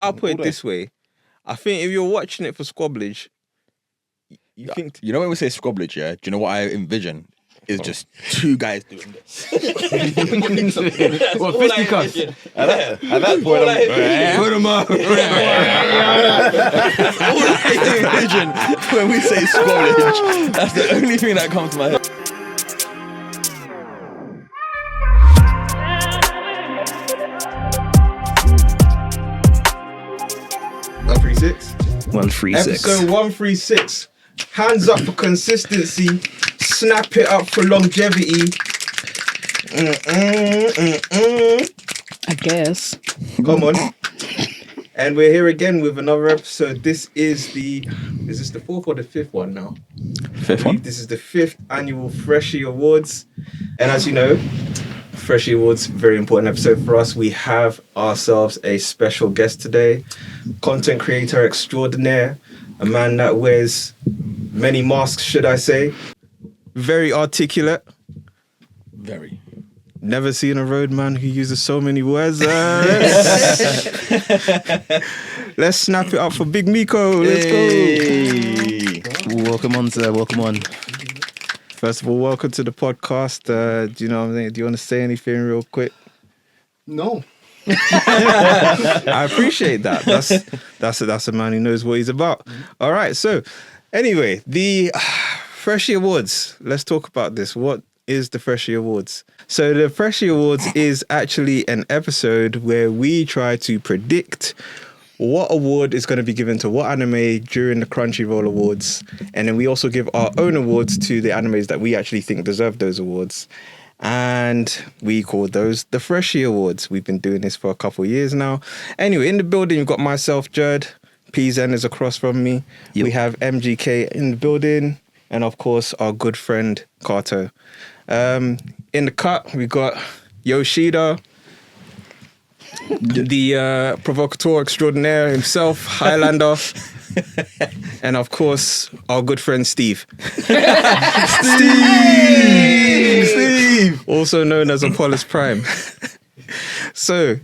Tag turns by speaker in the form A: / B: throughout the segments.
A: I'll put it this way. I think if you're watching it for squabblage, you think...
B: You know when we say squabblage, yeah? Do you know what I envision? Is just two guys doing this.
C: What, fisticuffs?
B: At that point,
C: Put them up.
B: all I envision when we say squabblage, that's the only thing that comes to my head.
A: Episode 136. Hands up for consistency. Snap it up for longevity.
D: I guess.
A: Come on. And we're here again with another episode. Is this the fourth or the fifth one now?
B: Fifth one.
A: This is the 5th annual Freshie Awards. And as you know, Freshie Awards, very important episode for us. We have ourselves a special guest today. Content creator extraordinaire. A man that wears many masks, should I say. Very articulate.
B: Very.
A: Never seen a road man who uses so many words. Let's snap it up for Big Miko. Let's go.
C: Welcome on, sir. Welcome on.
A: First of all, welcome to the podcast. Do you know what I'm saying? Do you want to say anything real quick?
E: No.
A: I appreciate that. That's a man who knows what he's about. All right. So, anyway, the Freshie Awards. Let's talk about this. What is the Freshie Awards? So, the Freshie Awards is actually an episode where we try to predict what award is going to be given to what anime during the Crunchyroll Awards, and then we also give our own awards to the animes that we actually think deserve those awards. And we call those the Freshie Awards. We've been doing this for a couple of years now. Anyway, in the building, you've got myself, Judd. PZen is across from me. Yep. We have MGK in the building. And of course, our good friend, Kato. In the cut, we got Yoshida, the provocateur extraordinaire himself, Highlander. And of course, our good friend Steve. Steve! Also known as Apollos Prime. So,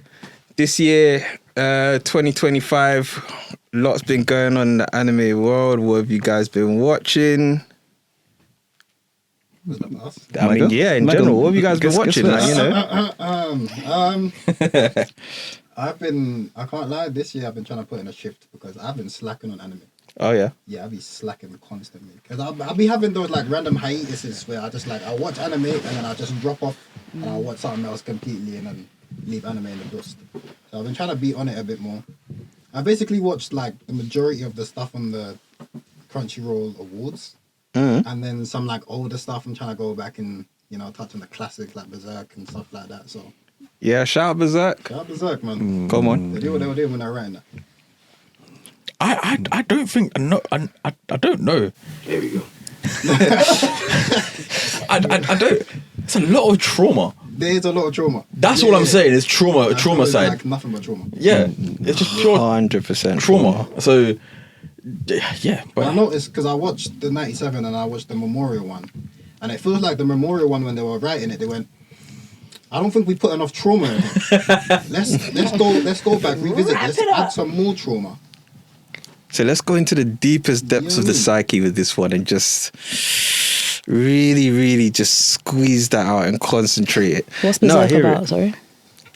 A: this year, 2025, lots been going on in the anime world. What have you guys been watching? I mean, yeah, in general, what have you guys been watching? Like, you know?
E: I can't lie, this year I've been trying to put in a shift because I've been slacking on anime.
A: Oh, yeah?
E: Yeah, I'll be slacking constantly. Because I'll be having those like random hiatuses where I'll watch anime and then I'll just drop off and I'll watch something else completely and then leave anime in the dust. So I've been trying to be on it a bit more. I basically watched like the majority of the stuff on the Crunchyroll Awards. And then some like older stuff. I'm trying to go back and, you know, touch on the classics like Berserk and stuff like that. So
A: yeah, shout out Berserk.
E: Shout out Berserk, man.
A: Come on.
E: They do what they were doing when they were writing that.
B: I don't think I don't know.
E: There we go.
B: I don't. It's a lot of trauma.
E: There's a lot of trauma.
B: That's all I'm saying. It's trauma.
E: That's
B: trauma side.
E: Like nothing but trauma.
B: Yeah, it's just pure
A: 100%
B: trauma. So yeah,
E: but I noticed because I watched the 97 and I watched the Memorial one, and it feels like the Memorial one when they were writing it, they went, I don't think we put enough trauma in it. let's go back, revisit this, add some more trauma.
A: So let's go into the deepest depths of the psyche with this one and just really, really just squeeze that out and concentrate it.
D: What's Berserk about, sorry?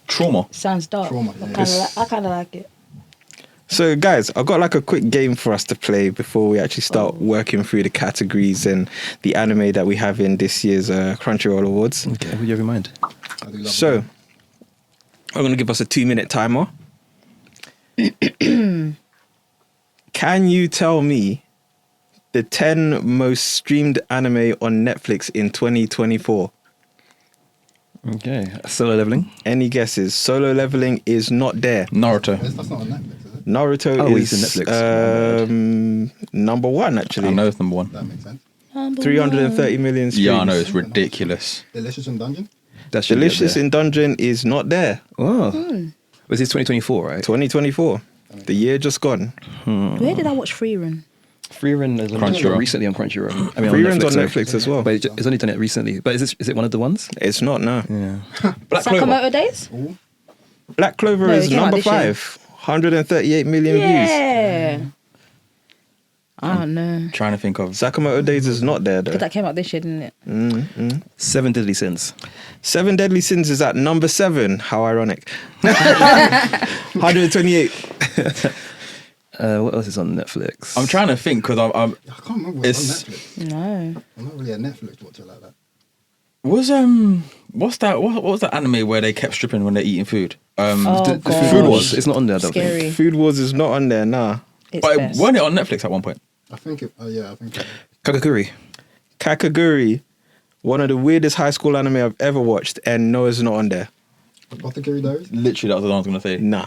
B: Trauma.
D: Sounds dark.
E: Trauma,
D: I kind of like it.
A: So guys, I've got like a quick game for us to play before we actually start working through the categories and the anime that we have in this year's Crunchyroll Awards.
C: Okay, what do you have in mind?
A: So, I'm going to give us a 2-minute timer. Can you tell me the 10 most streamed anime on Netflix in 2024?
C: Okay, Solo Leveling.
A: Any guesses? Solo Leveling is not there.
B: Naruto.
E: That's not on Netflix, is it?
A: Naruto is
C: on Netflix.
A: number 1, actually.
B: I know it's number 1.
E: That makes sense.
A: 330 million streams.
B: Yeah, I know, it's ridiculous.
E: Delicious in Dungeon?
C: That should be up
A: Delicious
C: there.
A: in Dungeon is not there.
C: Oh. Was this 2024, right?
A: 2024. The year just gone.
D: Where did I watch Free Run?
C: Free Run is
B: Crunchyroll.
C: recently on Crunchyroll. I mean,
A: Free Run's on
C: sorry.
A: Netflix as well.
C: But it's only done it recently. But is it one of the ones?
A: It's not, no.
C: Yeah.
B: Black Clover.
D: Sakamoto Days?
A: Black Clover
D: No,
A: is
D: it came out
A: number
D: this year.
A: 5. 138 million views.
D: Yeah. I don't know.
B: Trying to think of.
A: Sakamoto Days is not there though.
D: Because that came out this year, didn't it?
C: 7 Deadly Sins.
A: 7 Deadly Sins is at number 7. How ironic. 128.
C: What else is on Netflix?
B: I'm trying to think because I'm
E: I can't remember what's
B: It's-
E: on Netflix.
D: No.
E: I'm not really a Netflix watcher like that.
B: what's that? What was that anime where they kept stripping when they're eating food?
D: Oh,
C: The
D: God.
C: Food Wars. It's not on there, I don't think.
D: Scary.
A: Food Wars is not on there, nah.
D: It's
B: But
D: best.
B: weren't it on Netflix at one point?
E: I think it. Oh yeah, I think.
C: Kakakuri.
A: Kakaguri, one of the weirdest high school anime I've ever watched, and no, it's not on there.
E: Apothecary Diaries.
B: Literally, that was what I was gonna say.
A: Nah.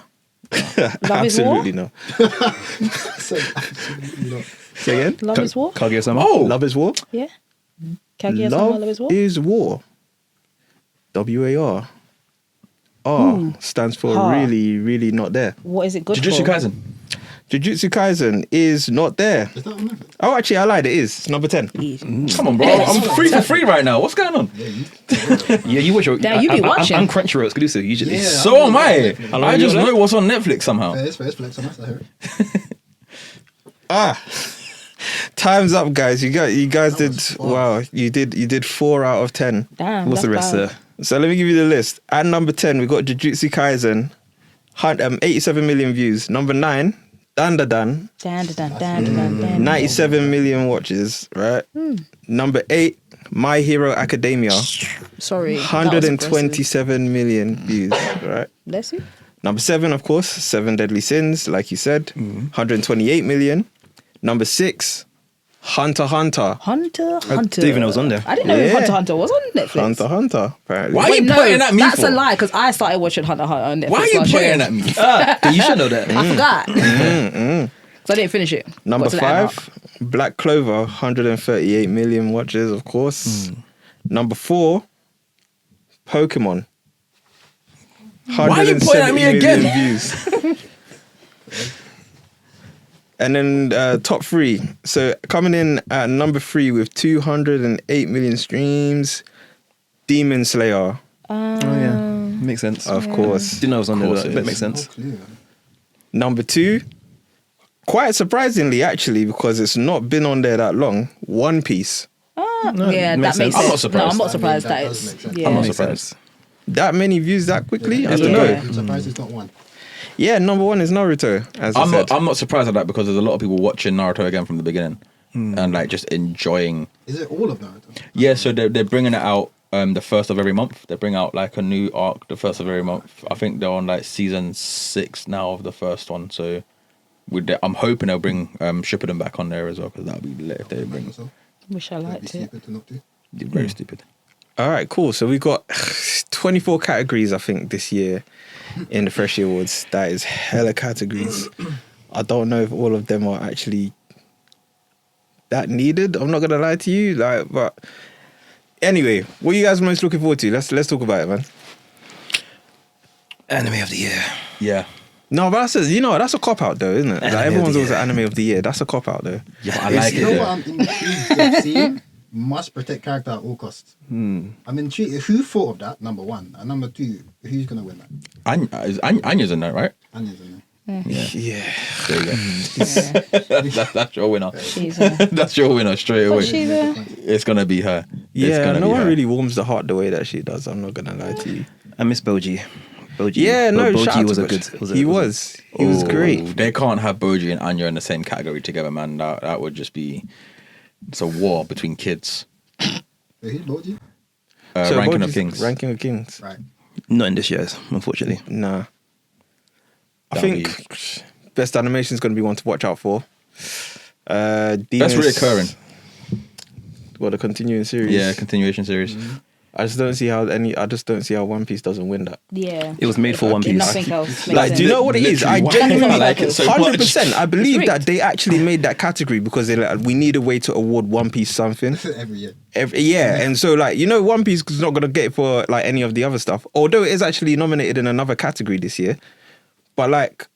D: Love is War?
A: Absolutely no.
E: So, absolutely not.
A: Say again?
D: Love is War?
C: Kaguya-sama.
B: Oh,
A: Love is War?
D: Yeah. Kaguya-sama, Love is War?
A: is War. WAR. R stands for
D: Ha.
A: really, really not there.
D: What is it good
B: Jujutsu
D: for?
B: Kaisen.
A: Jujutsu Kaisen is not there.
E: Is that on Netflix?
A: Oh, actually, I lied. It is. It's number 10.
B: Come on, bro. I'm free for free right now. What's going on?
E: Yeah, you.
C: Yeah, you watch your.
D: Damn, you be watching.
C: I'm Crunchyroll exclusive usually.
E: Yeah.
B: So am I.
E: How
C: long
B: I
C: have you
B: just
C: got
B: know what's on Netflix somehow.
E: Fair, it's flex on us. I heard it.
A: Time's up, guys. You guys did
E: was fun.
A: wow. You did 4 out of 10.
D: Damn.
C: What's the
D: that's
C: rest
D: bad.
C: there?
A: So let me give you the list. At number 10, we got Jujutsu Kaisen, 87 million views. Number 9, Dandadan,
D: Dan, dan, dan, dan, dan, dan.
A: 97 million watches, right? Number 8, My Hero Academia,
D: Sorry. that was aggressive.
A: 127 million views, right?
D: Bless you.
A: Number 7, of course, 7 Deadly Sins, like you said, 128 million. Number 6, Hunter x Hunter.
D: Hunter.
C: I didn't even know it was on there.
D: I didn't know
A: Yeah.
D: Hunter x Hunter was on Netflix.
A: Hunter x Hunter, apparently.
B: Why are you
D: no,
B: pointing at me
D: that's
B: for?
D: a lie because I started watching Hunter x Hunter on Netflix.
B: Why are you
D: so I'll show
B: pointing at me?
C: You should know that.
D: I forgot. So I didn't finish it.
A: Number
D: Got to the end
A: 5, Black Clover, 138 million watches, of course. Number 4, Pokemon.
B: Why are you pointing at me
A: 170
B: again?
A: million views. And then top 3. So coming in at number 3 with 208 million streams, Demon Slayer,
C: Oh yeah, makes sense.
A: of course.
C: Didn't know it was on there.
B: course
C: But
B: it
C: that
B: is.
C: makes sense.
E: Oh, clear.
A: Number 2, quite surprisingly actually, because it's not been on there that long, One Piece.
D: Yeah,
C: makes
D: that makes
C: sense.
D: sense.
B: I'm not surprised.
D: No, I'm not
E: I
D: surprised
E: mean,
D: that
E: that does
D: it's.
E: make sense.
D: Yeah.
B: I'm not
C: Makes
B: surprised.
C: sense.
A: That many views that quickly? I don't
D: Yeah.
A: know.
E: I'm surprised it's not one.
A: Yeah, number 1 is Naruto, as I said.
B: I'm not surprised at that because there's a lot of people watching Naruto again from the beginning and like just enjoying.
E: Is it all of Naruto?
B: Yeah, so they're bringing it out the first of every month. They bring out like a new arc the first of every month. I think they're on like season 6 now of the first one. So I'm hoping they'll bring Shippuden back on there as well because that'd be lit if they bring.
E: So,
D: Wish I
E: it'd be
D: liked it.
E: stupid to not do.
B: Very stupid.
A: All right, cool. So we got 24 categories, I think, this year in the Freshie Awards. That is hella categories. I don't know if all of them are actually that needed. I'm not gonna lie to you, but anyway, what are you guys most looking forward to? Let's talk about it, man.
C: Anime of the year.
B: Yeah.
A: No, but that's a cop out though, isn't it?
C: Anime
A: Like,
C: of
A: everyone's
C: the
A: always
C: year.
A: an anime of the year. That's a cop out though.
B: Yeah, I like
E: You
B: it.
E: know what I'm intrigued of seeing? Must protect character at all costs. I'm intrigued. Who thought of that? Number 1. And number 2, who's gonna win that?
B: Anya's in that, right?
E: Anya's in there.
A: Yeah.
B: There you go. That's your winner.
D: She's
B: That's your winner straight away.
D: she's
B: It's gonna be her. It's
A: Yeah,
B: gonna
A: no
B: be
A: one
B: her.
A: really warms the heart the way that she does. I'm not gonna lie to you.
C: I miss Boji. Boji.
A: Yeah, no, shout out
C: Boji was
A: to
C: a good.
A: Boji. He was
B: Oh,
A: great.
B: They can't have Boji and Anya in the same category together, man. That would just be. It's a war between kids.
E: Wait, who's Boji?
A: So
B: Ranking of
A: Boji's-
B: Kings.
A: Ranking of Kings.
E: Right.
C: Not in this year's, unfortunately.
A: Nah. I
B: That'll
A: think best animation is going to be one to watch out for.
B: That's
A: Demons-
B: reoccurring.
A: Well, the continuing series.
B: Yeah, continuation series.
A: I just don't see how One Piece doesn't win that.
D: yeah.
C: It was made for One Piece.
D: Nothing else. makes
A: Like, do you
D: sense.
A: know what it is? I
B: Literally,
A: genuinely
B: I like it so much.
A: 100%. I believe
D: rigged.
A: that they actually made that category because they like, we need a way to award One Piece something.
E: Every year.
A: Yeah, and so like One Piece is not gonna get it for like any of the other stuff. Although it is actually nominated in another category this year, but like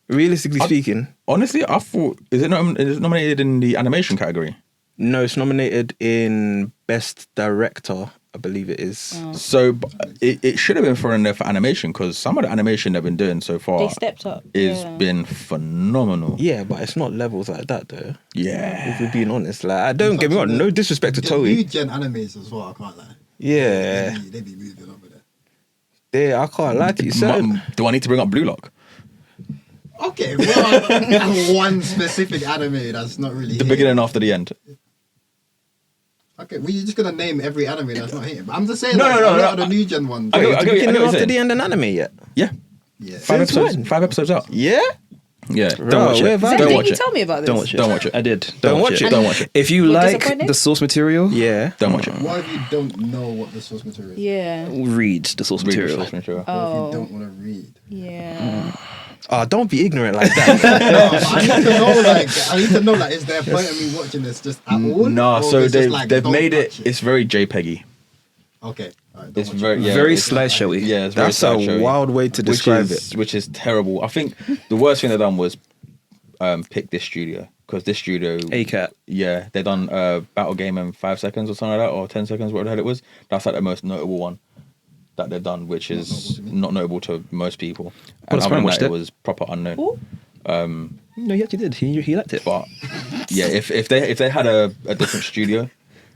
A: realistically speaking,
B: Honestly, I thought is it nominated in the animation category?
A: no, it's nominated in Best Director I believe it is.
B: So it should have been thrown in there for animation because some of the animation they've been doing so far
D: They stepped up.
B: has been phenomenal.
A: Yeah, but it's not levels like that though.
B: Yeah.
A: If we're being honest, like I don't get me wrong, no disrespect to
E: The new
A: Toei.
E: gen animes as well, I can't lie.
A: Yeah,
E: They be moving over there.
A: I can't lie to you. Certain,
B: Do I need to bring up Blue Lock?
E: Okay, well, one specific anime that's not really
B: The
E: hitting.
B: beginning after the end.
E: Okay, well, you're just gonna name every anime that's not hitting. But I'm just saying,
B: No,
E: like,
B: no,
E: a
B: no,
E: lot
B: no,
E: of the new gen ones.
B: I
A: wait,
B: get
A: is
B: what
A: the beginning
B: you're
A: after
B: saying.
A: the end an anime yet?
B: Yeah.
E: Yeah.
A: Since when?
B: 5 episodes out.
A: Yeah.
B: Yeah.
A: Bro,
C: watch it.
A: we're
D: Is that
A: vibing.
B: Don't
D: thing
B: watch
D: you
B: it.
D: tell me about this?
C: Don't watch it.
B: Don't watch it.
C: I did.
A: Don't watch it.
B: Don't watch it.
C: If you
D: You're
C: like
D: disappointed?
C: the source material,
A: Yeah.
B: Don't watch it.
E: What if you don't know what the source material is?
D: Yeah.
C: read the source
B: Read the
C: material.
B: source material.
E: What if
D: Oh.
E: you don't want to read?
D: Yeah.
A: Oh, don't be ignorant like that.
E: No, but I need to know, like, is there a point of me watching this just at all?
B: Nah,
E: Or
B: so
E: is it just
B: they've
E: like,
B: they've
E: don't
B: made it.
E: touch
B: It's very JPEGy.
E: Okay. All right,
B: It's
E: don't watch
B: very
E: it.
C: Very
B: it's-
C: slideshowy.
B: Yeah, it's very
A: That's a
B: slideshowy.
A: wild way to describe it.
B: Which is terrible. I think the worst thing they've done was pick this studio because this studio,
C: ACAT.
B: yeah, they done Battle Game in 5 seconds or something like that, or 10 seconds, whatever the hell it was. That's like the most notable one that they've done, which is not notable to most people. And
C: Well,
B: other than
C: watched
B: that,
C: it.
B: it was proper unknown.
D: Ooh.
C: No, he actually did. He liked it.
B: But yeah, if they had a different studio,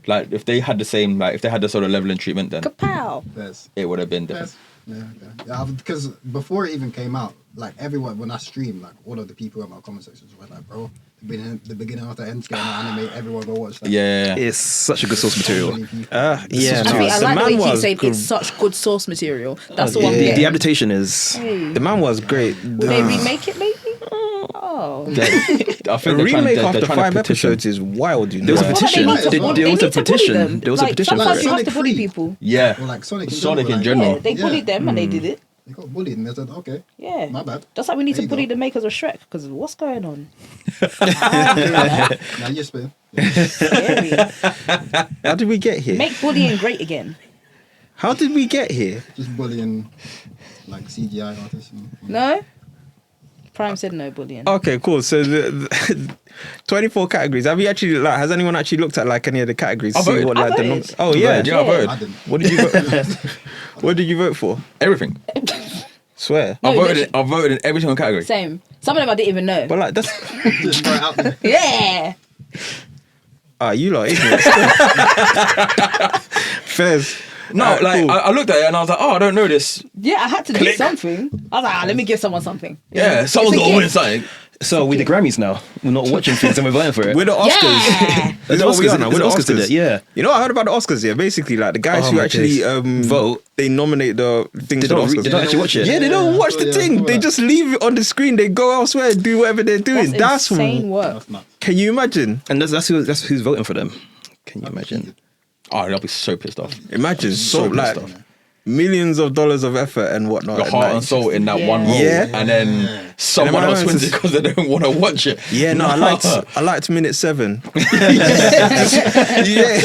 B: like if they had the same, like if they had the sort of level and treatment, then
D: Kapow.
E: Yes.
B: it would have been different.
E: Yeah, because before it even came out, like everyone, when I streamed, like all of the people in my comment sections were like, bro, the beginning of the end game anime, everyone go watch that.
B: Yeah.
C: It's such a good source material.
A: Yeah,
D: I,
A: no,
D: think, I
A: the
D: like the
A: man
D: way you keep
A: was
D: saying
A: good.
D: it's such good source material. That's the
A: yeah.
D: one
C: The
D: thing.
C: adaptation is.
D: Hey.
A: The man was great.
D: Will they remake it maybe? Oh.
B: I
A: A
B: think they're trying-
A: remake
B: they're
A: after
B: trying to
A: 5
B: petition.
A: episodes is wild, you know.
C: There was a
E: Yeah.
C: petition.
E: Well, they need to-
C: There
E: they
C: was
D: need
C: a
D: to bully
C: petition.
D: them.
C: There was a
D: Like,
C: petition for
D: sometimes you
C: it.
D: have to bully
E: Sonic
D: people.
B: Yeah.
E: Or like Sonic in
B: Sonic in
E: general.
B: general.
D: Yeah, they bullied them and they did it.
E: They got bullied and they said, okay,
D: Yeah.
E: my bad.
D: Just like we need
E: There
D: to
E: you
D: bully
E: go.
D: the makers of Shrek because what's going on?
E: Now you're spitting.
D: Scary.
A: How did we get here?
D: Make bullying great again.
A: How did we get here?
E: Just bullying like CGI artists.
D: No? Prime said no bullying.
A: Okay, cool. So the 24 categories. Have you actually like? Has anyone actually looked at like any of the categories?
B: I
A: See
B: voted.
A: what
D: I
A: like the
D: voted.
A: oh yeah.
B: Yeah, I voted.
E: I didn't.
A: What did you vote? What did you vote for?
B: Everything.
A: Swear.
D: No,
B: I voted.
D: literally.
B: I voted in every single category.
D: Same. Some of them I didn't even know.
A: But like that's
E: Just throw it out there.
D: Yeah.
A: you lot ignorant. Fairs.
B: No,
A: Alright,
B: like
A: cool.
B: I looked at it and I was like, oh, I don't know this.
D: Yeah, I had to do
B: Click.
D: something. I was like, let me give someone something.
B: Yeah, someone's
D: It's a
B: got to win
D: gift.
B: something.
C: So we the Grammys now. We're not watching things and we're voting for it.
A: We're the Oscars.
D: Yeah.
A: Is that what we are now? We're the
C: Oscars did
A: Oscars.
C: it, yeah.
A: You know what I heard about the Oscars? Yeah, basically like the guys
C: Oh
A: who
C: my
A: actually
C: days. Vote.
A: they nominate the things
C: They
A: for the
C: don't,
A: Oscars.
C: they don't actually watch it.
A: Yeah, they don't watch the
E: Yeah,
A: thing.
E: I saw
A: They
E: that.
A: just leave it on the screen. They go elsewhere, do whatever they're doing.
D: That's insane work.
E: That's nuts.
A: Can you imagine?
C: And that's who's voting for them. Can you imagine?
B: Oh, I'll be so pissed off.
A: Imagine so
B: So
A: like
B: pissed off.
A: millions of dollars of effort and whatnot.
B: Your
A: and,
B: heart
A: like,
B: and soul in that
D: Yeah.
B: one role,
A: Yeah.
B: and then someone
A: And
B: else
A: then
B: wins it because they don't want to watch it.
A: Yeah, no, I liked minute 7. yeah.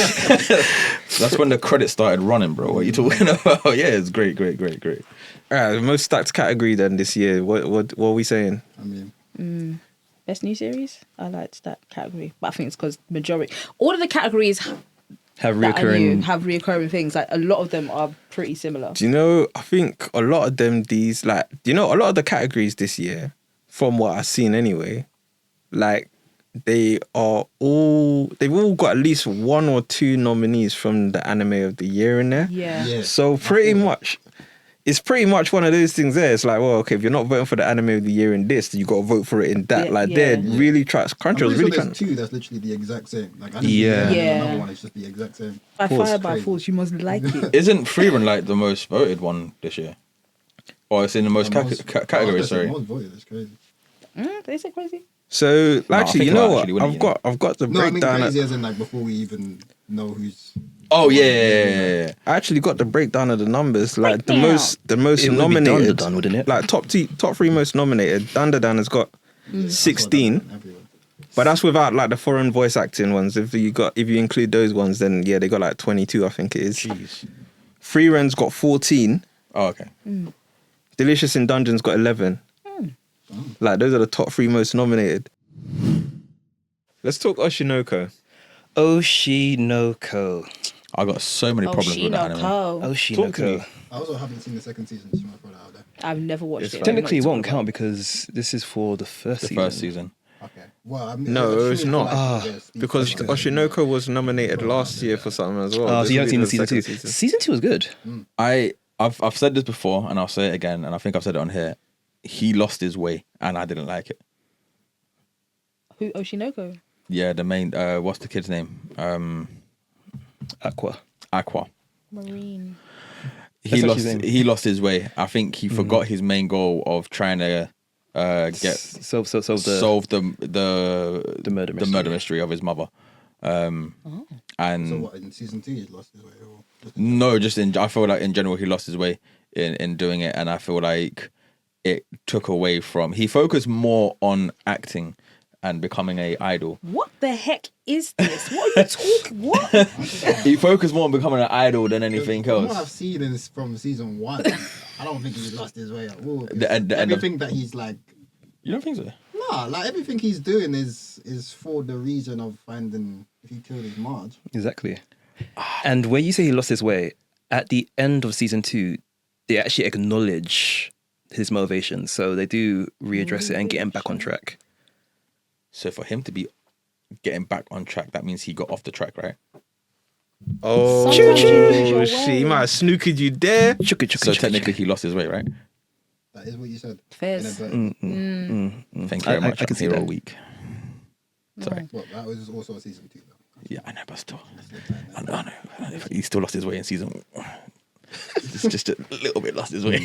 B: That's when the credits started running, bro. What are you talking about? Yeah, it's great.
A: Alright, most stacked category then this year. What are we saying?
E: I mean,
D: Best new series? I liked that category. But I think it's because majority. All of the categories
C: Have
D: that I knew
C: reoccurring.
D: have reoccurring things. Like a lot of them are pretty similar.
A: Do you know, I think a lot of them, a lot of the categories this year, from what I've seen anyway, like they've all got at least 1 or 2 nominees from the anime of the year in there.
D: Yeah.
E: yeah.
A: So it's pretty much one of those things there. It's like, well, okay, if you're not voting for the anime of the year in this, then you got to vote for it in that.
D: Yeah,
A: like,
D: yeah.
A: they're really trying.
E: I'm
A: Crunchyroll's
E: pretty
A: really
E: sure
A: trying.
E: there's 2 that's literally the exact same. Like, I
C: Yeah.
D: Yeah.
E: Another one is just the exact same.
D: By
A: Force,
D: fire, by
E: crazy.
D: force, you must like it.
B: Isn't Freerun like the most voted one this year? Or it's in the most categories? Sorry.
E: Most voted, that's crazy.
D: They say crazy.
A: So
B: I
A: actually,
B: think
A: you know
B: about
A: what?
B: actually winning,
A: I've got the
E: No, I mean
A: breakdown.
E: crazy as in like before we even know who's.
B: Oh yeah.
A: I actually got the breakdown of the numbers. Like the
D: Breakdown.
A: most
C: It would be
A: nominated,
C: Dandadan, wouldn't it?
A: like top 3 most nominated. Dandadan has got 16,
E: Everyone.
A: but that's without like the foreign voice acting ones. If you include those ones, then yeah, they got like 22. I think it is.
B: Jeez.
A: Free Ren's got 14.
B: Oh okay.
A: Delicious in Dungeons got 11. Like those are the top 3 most nominated. Let's talk Oshinoko.
C: Oshinoko.
B: I got so many problems with that anime.
C: Oh,
A: Talk to me.
C: Shinoko.
E: I also haven't seen the second season. Just want to throw that out there.
D: I've never watched
A: It's
D: it.
A: fine.
C: Technically, it
D: Don't know
C: won't
D: what
C: count because this is for the first
B: The
C: season.
B: first season.
E: Okay. Well, I mean,
A: No,
E: I'm
A: it's
E: sure
A: not.
E: yes,
A: Because
E: these-
A: Oshinoko was nominated last year for something as well.
C: Oh,
A: This
C: so you
A: will
C: haven't
A: be
C: seen
A: the
C: the season
A: second
C: two. Season 2 was good.
B: I've said this before and I'll say it again, and I think I've said it on here. He lost his way and I didn't like it.
D: Who? Oshinoko.
B: Yeah, the main what's the kid's name?
C: Aqua.
B: Aqua.
D: Marine.
B: He
C: That's
B: lost
C: actually his name.
B: he lost his way. I think he forgot his main goal of trying to get
C: solve the
B: solve the
C: murder mystery.
B: murder mystery of his mother. And
E: So what in season 2 he's lost his way? Or just
B: no, just I feel like in general he lost his way in doing it, and I feel like it took away from. He focused more on acting and becoming a idol.
D: What the heck is this? What are you talking? What?
B: He focused more on becoming an idol than anything
E: From what I've
B: else.
E: seen is from season 1, I don't think he's lost his way at all.
B: The
E: Everything that he's like,
B: You don't think so?
E: nah, like everything he's doing is for the reason of finding if he killed his Marge.
C: Exactly. And when you say he lost his way, at the end of season 2, they actually acknowledge his motivation. So they do readdress it and get him back on track.
B: So for him to be getting back on track, that means he got off the track, right?
A: Oh,
D: Sometimes you lose your
A: shit.
D: way.
A: He might have snooked you there.
B: So technically he lost his way, right?
E: That is what you said.
D: Fairs.
E: In a
B: Thank you very much.
C: I can
B: I'm
C: see
B: here
C: that.
B: all week. Sorry.
E: Well, that was also season 2 though.
B: Yeah, I know, but still. I know. He still lost his way in season. just a little bit lost his way.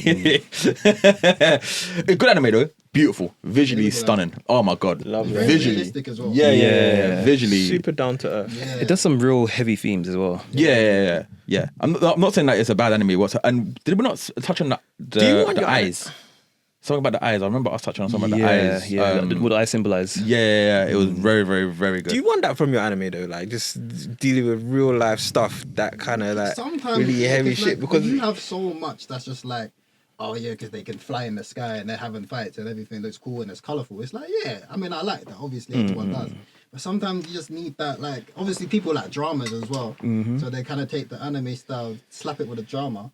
B: Good anime though, beautiful, visually
E: Beautiful
B: stunning. Oh my god,
A: Lovely.
E: Very
B: visually,
E: realistic as well.
B: yeah. Visually,
A: Super down to earth.
E: Yeah.
C: It does some real heavy themes as well.
B: yeah. I'm not saying that it's a bad anime. And did we not touch on
A: Do you want
B: the
A: your
B: eyes? Something about the eyes. I remember us touching on something about the eyes.
C: Yeah. What the eyes symbolize.
B: Yeah. It was very, very, very good.
A: Do you want that from your anime though? Like just dealing with real life stuff, that kind of like
E: Sometimes
A: really
E: yeah,
A: heavy
E: 'cause,
A: shit.
E: like,
A: Because
E: when you have so much that's just like, oh yeah, because they can fly in the sky and they're having fights and everything looks cool and it's colorful. It's like, yeah, I mean, I like that. Obviously, everyone does. But sometimes you just need that. Like, obviously, people like dramas as well, so they kind of take the anime style, slap it with a drama.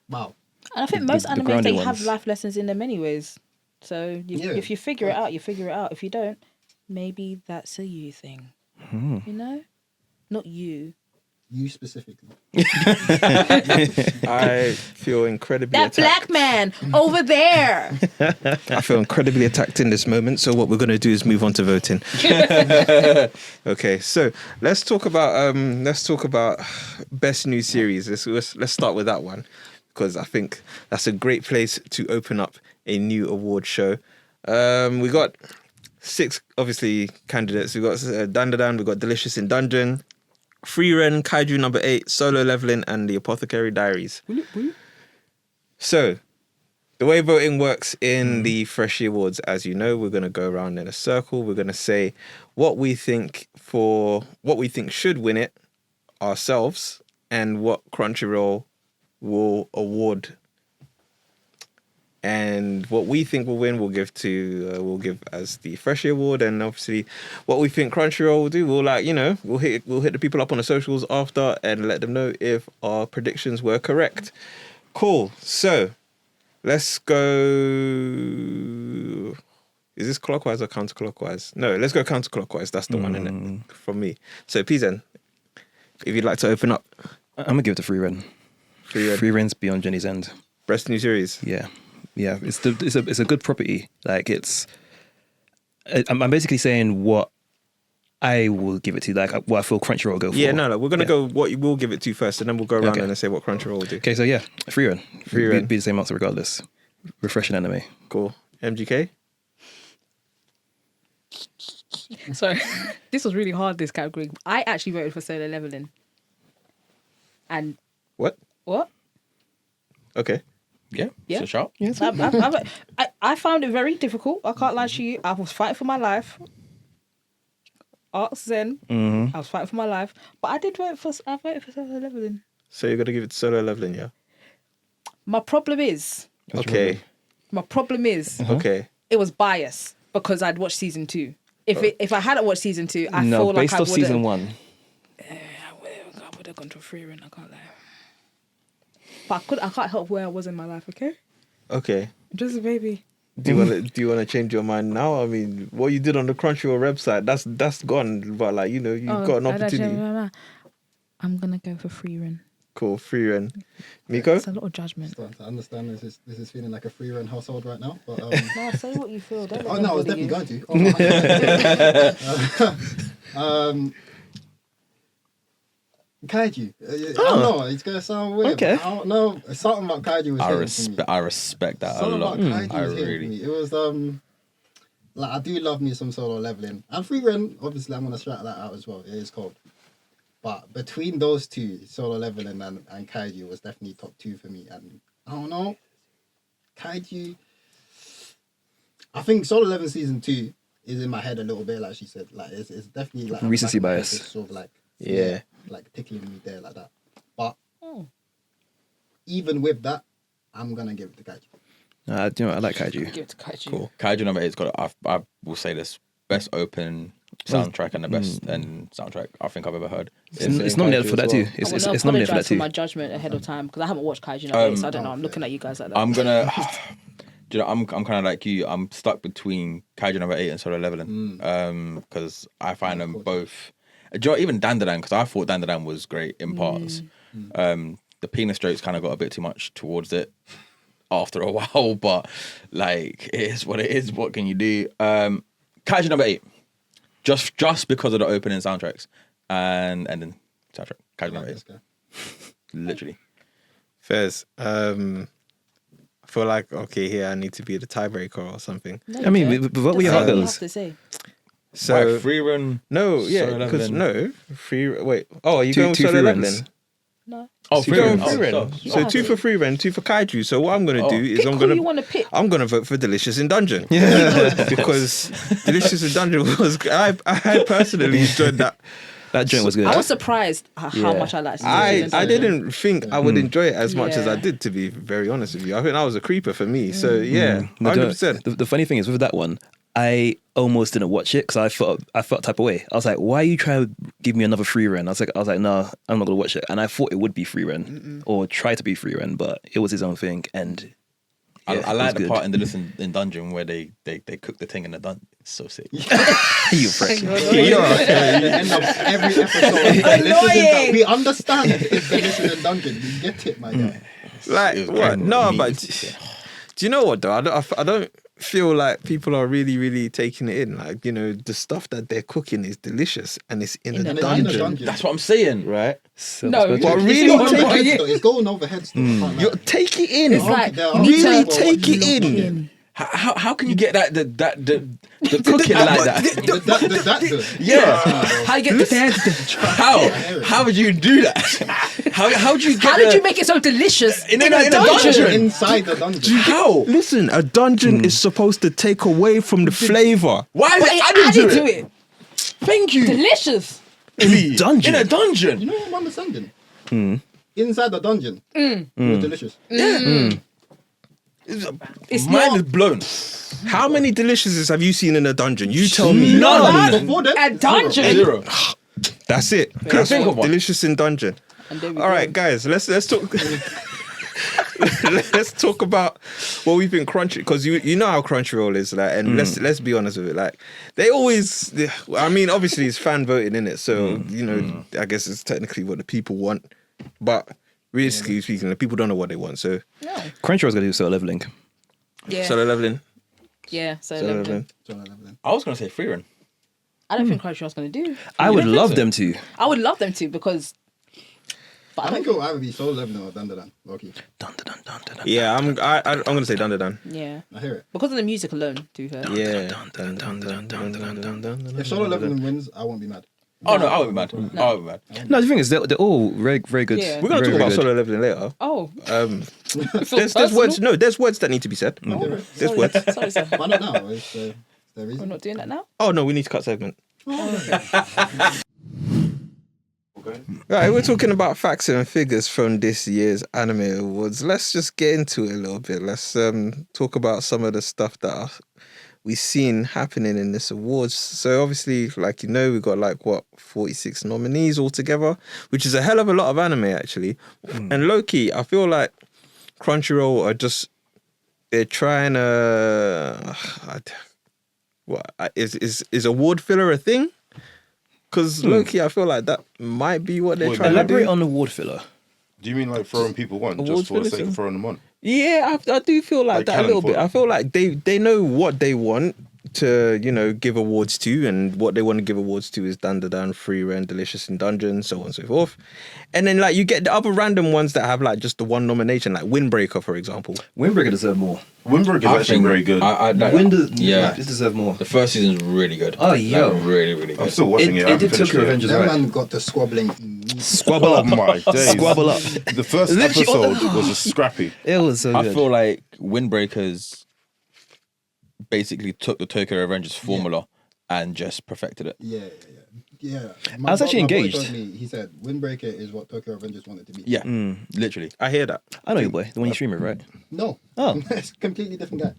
E: Wow.
D: And I think most
C: the
D: animes,
C: grounded
D: they have
C: ones.
D: life lessons in them anyways. So
E: Yeah.
D: if you figure it out, you figure it out. If you don't, maybe that's a you thing. You know? Not you.
E: You specifically.
A: I feel incredibly
D: That
A: attacked.
D: black man over there.
A: I feel incredibly attacked in this moment. So what we're gonna do is move on to voting. Okay, so let's talk about best new series. Let's start with that one because I think that's a great place to open up a new award show. We got 6 obviously candidates. We got Dandadan, we got Delicious in Dungeon, Freeren, Kaiju number 8, Solo Leveling, and The Apothecary Diaries. So, the way voting works in the Freshie Awards, as you know, we're going to go around in a circle. We're going to say what we think should win it ourselves and what Crunchyroll will award. And what we think will win, we'll give as the Freshie Award, and obviously, what we think Crunchyroll will do, we'll hit the people up on the socials after and let them know if our predictions were correct. Cool. So, let's go. Is this clockwise or counterclockwise? No, let's go counterclockwise. That's the one, isn't it? From me. So, Pizen, if you'd like to open up.
C: I'm going to give it to Freeren. Freeren's Beyond Jenny's End.
A: Best new series.
C: Yeah. It's a good property. Like I'm basically saying what I will give it to, like what I feel Crunchyroll will go for.
A: Yeah, no, we're gonna go what you will give it to first, and then we'll go around and say what Crunchyroll will do.
C: Okay, so yeah, Freeren.
A: Freeren.
C: Be the same answer regardless. Refreshing anime.
A: Cool. MGK.
D: Sorry. This was really hard, this category. I actually voted for Solo Leveling. And
A: What?
D: what?
A: Okay.
B: Yeah.
D: Yeah.
B: So sharp.
D: I found it very difficult. I can't lie to you. I was fighting for my life. Arts Zen. I was fighting for my life. But I voted for Solo Leveling.
A: So you're gonna give it to Solo Leveling, yeah?
D: My problem is
A: Okay. Okay.
D: it was bias because I'd watched season 2. If I hadn't watched season 2, I
C: No,
D: feel like
C: based
D: I
C: off
D: would've.
C: season 1.
D: I would would have gone to a free run. I can't lie. But I can't help where I was in my life. Okay,
A: Okay.
D: just a baby.
A: Do you want to change your mind now? I mean, what you did on the Crunchyroll website, that's gone. But like, you know, you've got an opportunity.
D: I'm gonna go for free run.
A: Cool, free run. Miko?
D: It's a lot of judgment.
E: Starting to understand this is feeling like a free run household right now. But
D: No, say what you feel. Don't let
E: oh
D: them
E: no, I was
D: bully
E: definitely
D: you.
E: going to. Kaiju. I don't know. It's gonna sound weird.
C: Okay.
E: I don't know. Something about kaiju was hitting for me.
B: I respect that a
E: Something
B: lot.
E: about kaiju
B: I
E: was hitting for
B: really.
E: me. It was like I do love me some solo leveling and free run. Obviously, I'm gonna shout that out as well. It is cold. But between those two, solo leveling and kaiju was definitely top 2 for me. And I don't know, kaiju. I think solo leveling season 2 is in my head a little bit, like she said. Like it's definitely like
C: Recency
E: back of my head,
C: bias.
E: it's sort of like
A: Yeah.
E: like tickling me there like that. But even with that, I'm gonna give it to kaiju.
C: You know, I like kaiju.
D: Give it to Kaiju.
B: Cool. Kaiju number 8's got. I will say this: best open soundtrack and the best end soundtrack I think I've ever heard.
C: It's nominated for that too.
D: I want to
C: It's nominated for that
D: apologize for
C: too.
D: my judgment ahead of time because I haven't watched Kaiju number 8, so I don't know. I'm looking at you guys like that.
B: I'm gonna. Do you know, I'm kind of like you. I'm stuck between Kaiju number 8 and Solo Leveling, because I find them both. Do you know, even Dandadan, because I thought Dandadan was great in parts. The penis strokes kind of got a bit too much towards it after a while, but like it is what it is. What can you do? Kaiju number 8, just because of the opening soundtracks and then soundtrack. Kaiju number 8, literally.
A: Fairs. I feel like, okay, here I need to be the tiebreaker or something.
D: No,
C: I mean,
D: you don't.
C: what were your
D: Just say what you
C: others?
D: have to say.
A: So,
B: Right, free run.
A: no, yeah,
B: Solo
A: because
B: leveling.
A: wait. Oh, are you going with
C: Two
A: solo
C: free
A: leveling?
C: runs.
D: No.
B: Oh,
A: You're
B: free
A: going
B: run.
A: free
B: Oh,
A: run.
B: so-
A: So
D: Yeah.
A: 2 for free run, 2 for kaiju. So what I'm gonna do is
D: Pick
A: I'm
D: who
A: gonna
D: you want to pick.
A: I'm gonna vote for Delicious in Dungeon. Because Delicious in Dungeon was I personally enjoyed that.
C: That joint was good.
D: I was surprised at how
C: Yeah.
D: much I liked it.
A: I didn't think I would enjoy it as much as I
D: Yeah.
A: did, to be very honest with you. I think that was a creeper for me. So yeah,
C: No,
A: 100%.
C: The funny thing is with that one, I almost didn't watch it because I felt type of way. I was like, why are you trying to give me another free run? I was like, no, I'm not gonna watch it. And I thought it would be free run or try to be free run, but it was his own thing. And
B: I
C: it
B: like
C: was
B: the
C: good.
B: part in the listen in dungeon where they cook the thing in the dungeon. It's so sick.
C: You prick.
E: The end of every episode.
D: Annoying.
E: We understand it's the listen and dungeon. We get it, my guy.
A: Like
B: It was
A: what?
B: great.
A: No,
B: Me.
A: but do you know what though? I don't feel like people are really taking it in. Like, you know, the stuff that they're cooking is delicious and it's in a
D: a
A: dungeon,
B: That's what I'm saying.
A: right?
C: So
D: No,
C: that's
D: you-
C: what-
A: But really
D: It's going
A: take
D: over
A: it.
D: head.
E: It's going overhead still. I can't lie.
A: You take it in.
D: It's like
E: There
D: you
E: are
A: really
D: turn-
E: people
A: take it
E: looking
A: in.
B: How can you get the cooking like that?
E: That good.
B: Yeah.
D: How you get the
B: How would you do that? How would you get
D: How did you make it so delicious
B: In
D: in,
B: a
D: a dungeon?
B: dungeon?
E: Inside the dungeon.
B: How?
A: Listen, a dungeon is supposed to take away from the flavor.
B: Why is
D: But
B: it
D: it
B: added
D: added
B: to it?
D: it.
B: Thank you.
D: Delicious.
C: dungeon.
B: In a dungeon.
E: You know what I'm understanding? Inside the dungeon. It was delicious.
D: It's
B: Mine
D: not
B: is blown.
A: How many deliciouses have you seen in a dungeon? You tell me.
C: None.
E: Before then,
D: a dungeon.
B: Zero.
A: That's it. That's
B: think
A: what
B: of one.
A: delicious in dungeon.
D: And there we
A: All
D: go.
A: right, guys, let's talk. Let's talk about what we've been Crunchy, because you know how Crunchyroll is like, and let's be honest with it. Like they always, I mean, obviously it's fan voting in it, so you know, I guess it's technically what the people want, but realistically speaking, the people don't know what they want. So
D: No.
C: Crunchyroll's gonna do solo leveling.
D: Yeah.
A: solo leveling,
D: Yeah. So
A: solo
D: leveling.
A: leveling.
B: I was gonna say free run.
D: I don't think Crunchyroll's going to do.
C: I would
B: don't think
C: love
B: so?
C: them to.
D: I would love them to because. But
E: I
D: I
E: think
D: don't.
E: it'll either be solo leveling or Dandadan. Okay,
C: Dun, dun, dun, dun, dun, dun.
A: Yeah, I'm gonna say Dandadan.
D: Yeah.
E: I hear it.
D: Because of the music alone, to her.
A: Yeah.
E: If solo leveling wins, I won't be mad.
B: Oh no, I would be mad. I would be mad.
C: No, the thing is, they're all very, very good.
D: Yeah.
A: We're gonna
C: Very,
A: talk about
C: very good.
A: solo leveling later.
D: Oh.
A: There's words. No, there's words that need to be said.
D: Oh,
A: There's
D: sorry.
A: words.
D: Sorry, sir.
E: Why not now? Is there a
D: We're
E: reason?
D: not doing that now.
A: Oh no, we need to cut segment. Right, we're talking about facts and figures from this year's Anime Awards. Let's just get into it a little bit. Let's talk about some of the stuff that we've seen happening in this awards. So obviously, like, you know, we got like 46 nominees altogether, which is a hell of a lot of anime actually. And low-key, I feel like Crunchyroll are just, they're trying to is award filler a thing? Because low-key, I feel like that might be what they're trying to
C: Elaborate
A: do.
C: on award filler.
F: Do you mean like throwing people on
A: Awards
F: just for the
A: fillers,
F: sake
A: yeah.
F: of throwing them on?
A: Yeah, I do feel like
F: Like
A: that a
F: Cannon
A: little bit.
F: fodder.
A: I feel like they know what they want to, you know, give awards to, and what they want to give awards to is Dandadan, Free Rent, Delicious in Dungeon, so on and so forth. And then like you get the other random ones that have like just the one nomination, like Windbreaker, for example.
C: Windbreaker deserve more.
F: Windbreaker is
B: I
F: actually
B: think-
F: very good.
B: Yeah.
C: This deserve more.
B: The first season's really good.
C: Oh, yo.
B: Like, really, really good.
F: I'm still watching it. I
C: It
F: haven't
C: did
F: finished
C: Tokyo
F: it.
C: Revengers
E: That
C: right.
E: man got the squabbling immediately.
C: Squabble
F: Oh
C: up.
F: my days.
C: Squabble up.
F: The first
C: Literally-
F: episode was just scrappy.
C: It was so
B: I
C: good.
B: feel like Windbreakers basically took the Tokyo Revengers formula and just perfected it.
E: Yeah.
C: I was actually
E: My boy
C: engaged.
E: told me, he said Windbreaker is what Tokyo Avengers wanted to be.
B: Yeah, literally.
A: I hear that.
C: I know you, boy. The one you stream it, right?
E: No.
C: Oh.
E: It's a completely different guy.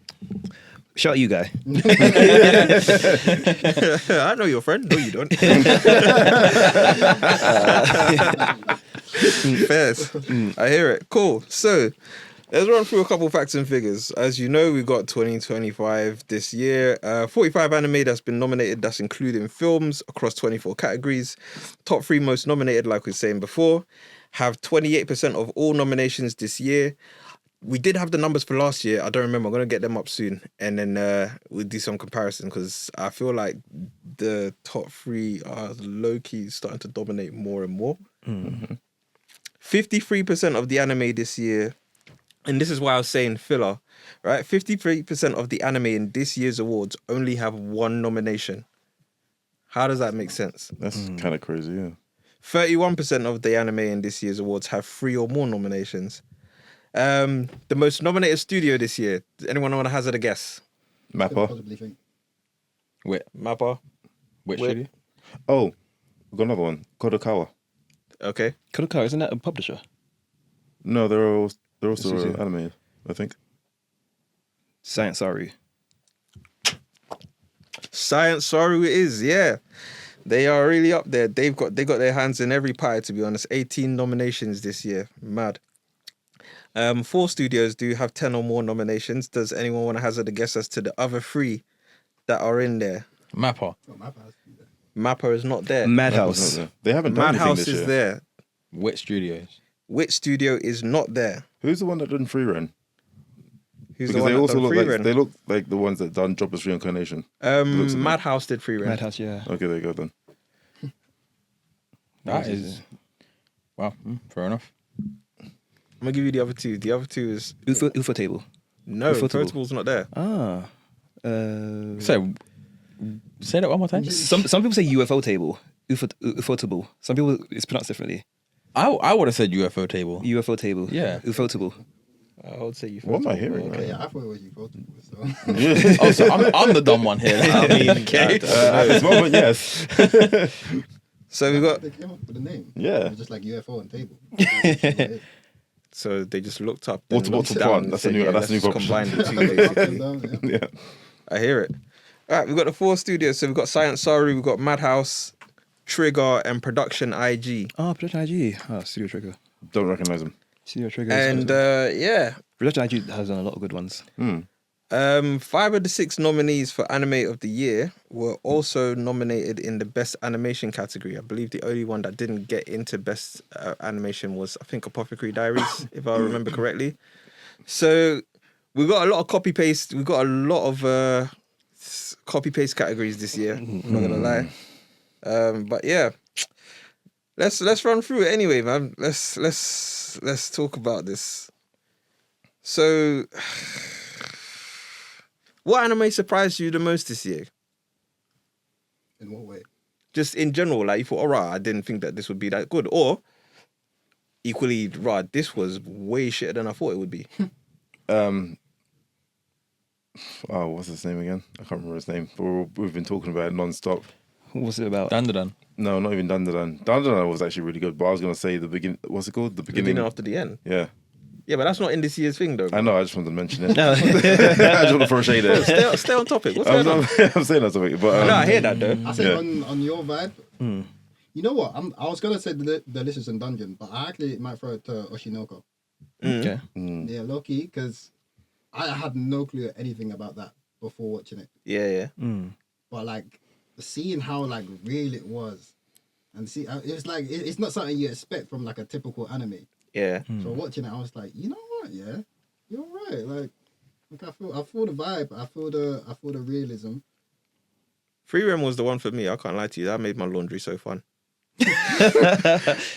C: Shout out you, guy.
A: I know your friend. No, you don't. Fairs. I hear it. Cool. So let's run through a couple facts and figures. As you know, we got 2025 this year. 45 anime that's been nominated. That's including films across 24 categories. Top 3 most nominated, like we were saying before, have 28% of all nominations this year. We did have the numbers for last year. I don't remember. I'm going to get them up soon. And then we'll do some comparison because I feel like the top 3 are low-key starting to dominate more and more. 53% of the anime this year, and this is why I was saying filler, right? 53% of the anime in this year's awards only have 1 nomination. How does that make sense?
F: That's kind of crazy, yeah.
A: 31% of the anime in this year's awards have 3 or more nominations. The most nominated studio this year. Does anyone want to hazard a guess?
E: Could
F: Mappa.
E: possibly think.
B: Wait,
A: Mappa?
B: which
A: Wait.
B: studio?
F: Oh, we've got another one. Kodokawa.
A: Okay.
C: Kodokawa, isn't that a publisher?
F: No, they're also
C: Studio.
F: animated, I think.
C: Science Saru.
A: Science Saru it is, yeah. They are really up there. They got their hands in every pie, to be honest. 18 nominations this year. Mad. 4 studios do have 10 or more nominations. Does anyone want to hazard a guess as to the other 3 that are in there?
B: Mappa.
E: Oh, Mappa has to be there.
A: Mappa is not there.
C: Madhouse.
F: Not there. They haven't done anything
A: Madhouse
F: this
A: is
F: year.
A: there.
B: Which studios?
A: Which studio is not there?
F: Who's the one that done Free Run?
A: Who's
F: Because
A: the one
F: they
A: that
F: also
A: done
F: look
A: Free
F: like
A: Run?
F: they look like the ones that done Jobless Reincarnation. looks at me.
A: Madhouse did Free Run.
C: Madhouse, yeah.
F: Okay, there you go then.
B: That is. Well, fair enough.
A: I'm gonna give you the other 2. The other 2 is
C: UFO table.
A: no.
C: Ufotable.
A: Protable's not there.
C: Ah.
B: Say that one more time.
C: Some people say UFO table. Ufotable. Some people it's pronounced differently.
B: I would have said UFO table.
C: UFO table.
B: Yeah.
C: Ufotable.
A: I would say you.
F: What am I hearing?
E: Okay, yeah, I thought it was you voted for, so.
B: Oh, so I'm the dumb one here. I mean, okay.
F: At this moment, yes.
A: So we got.
E: They came up with the name.
F: Yeah.
E: It was just like UFO and table.
A: So they just looked up.
F: Water
A: looked
F: bottle
A: down
F: plant.
A: and
F: That's a
A: said,
F: new-
A: yeah,
F: that's a new
A: let's
F: option.
A: combine the 2 basically.
F: Yeah.
A: I hear it. All right, we've got the 4 studios. So we've got Science Saru, we've got Madhouse, Trigger, and Production IG.
C: Oh, Production IG. Oh, Studio Trigger.
F: Don't recognize them.
C: Studio Trigger.
A: And yeah,
C: Production IG has done a lot of good ones.
A: 5 of the 6 nominees for Anime of the Year were also nominated in the Best Animation category. I believe the only one that didn't get into Best Animation was, I think, Apothecary Diaries, if I remember correctly. So we got a lot of copy paste. We got a lot of copy paste categories this year. I'm not gonna lie. But yeah, let's run through it anyway, man. Let's talk about this. So, what anime surprised you the most this year?
E: In what way?
A: Just in general, like you thought, all right, I didn't think that this would be that good, or equally, right, this was way shitter than I thought it would be.
F: Oh, what's his name again? I can't remember his name. But we've been talking about it non-stop.
C: What was it about?
B: Dandadan.
F: No, not even Dandadan. Dandadan was actually really good, but I was going to say the beginning. What's it called? The
A: Beginning
F: beginning.
A: after the end.
F: Yeah.
A: Yeah, but that's not in this year's thing, though.
F: I know. I just wanted to mention it.
C: No.
F: I just want to throw shade at it.
A: Stay on topic. What's going on?
F: I'm saying that something, but
A: No, I hear that though.
E: I said
F: Yeah.
E: on your vibe. You know what? I was gonna say the Delicious and Dungeon, but I actually might throw it to Oshinoko.
C: Okay.
E: Yeah, low key, because I had no clue anything about that before watching it.
A: Yeah.
E: But like seeing how like real it was, and see, it's like it's not something you expect from like a typical anime.
A: Yeah.
E: So watching it, I was like, you know what? Yeah, you're right. Like I feel the vibe. I feel the realism.
A: Free Rem was the one for me. I can't lie to you. That made my laundry so fun.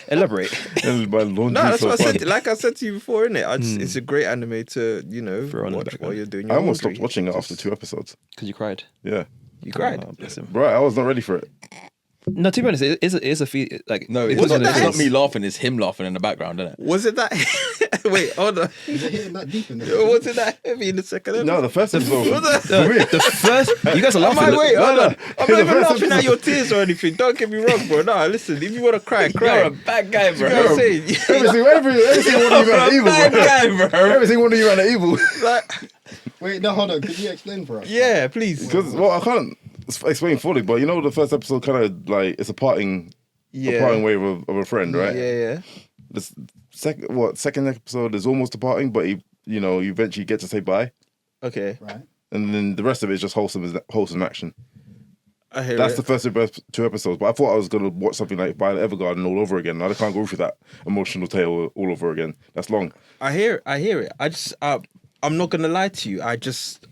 C: Elaborate.
F: my laundry
A: No, that's
F: so
A: what I
F: fun.
A: said. Like I said to you before, innit? It's a great anime to,
C: Throw on in the
A: watch
C: background.
A: while you're doing your
F: I almost
A: laundry.
F: stopped watching it after 2 episodes.
C: Because you cried.
F: Yeah,
A: You cried.
C: Oh, bless him.
F: right. I was not ready for it.
C: No, to be honest, it is a feel like
B: No,
C: it
B: it's
C: wasn't
B: not,
C: a
B: it's
C: phase.
B: not me laughing. It's him laughing in the background, isn't it?
A: Was it that? Wait, hold on.
E: Is it hitting that deep in this?
A: Was it that heavy in the second episode?
F: No, the first episode.
A: Was it?
F: for me,
C: The first, you guys are
A: Am
C: laughing.
A: I, wait, hold on. I'm
F: The
A: not even
F: first
A: laughing at
F: episode-
A: your tears or anything. Don't get me wrong, bro. No, listen. If you want to cry, cry.
B: You're a bad guy, bro.
A: You know what I'm saying?
F: everything one of you ran to evil,
B: Bad
F: bro.
B: guy, bro.
F: Everything one of you ran to evil.
A: Like,
E: Wait, no, hold on. Could you explain for us?
A: yeah, please.
F: Because I can't explain fully, but you know the first episode kind of like it's a parting way of a friend, right?
A: Yeah.
F: The second episode is almost a parting, but you eventually get to say bye,
A: Okay.
E: Right.
F: and then the rest of it is just wholesome action.
A: I hear
F: That's
A: it.
F: the first 2 episodes, but I thought I was gonna watch something like Violet Evergarden all over again. I can't go through that emotional tale all over again. That's long.
A: I hear it. I just, I'm not gonna lie to you. I just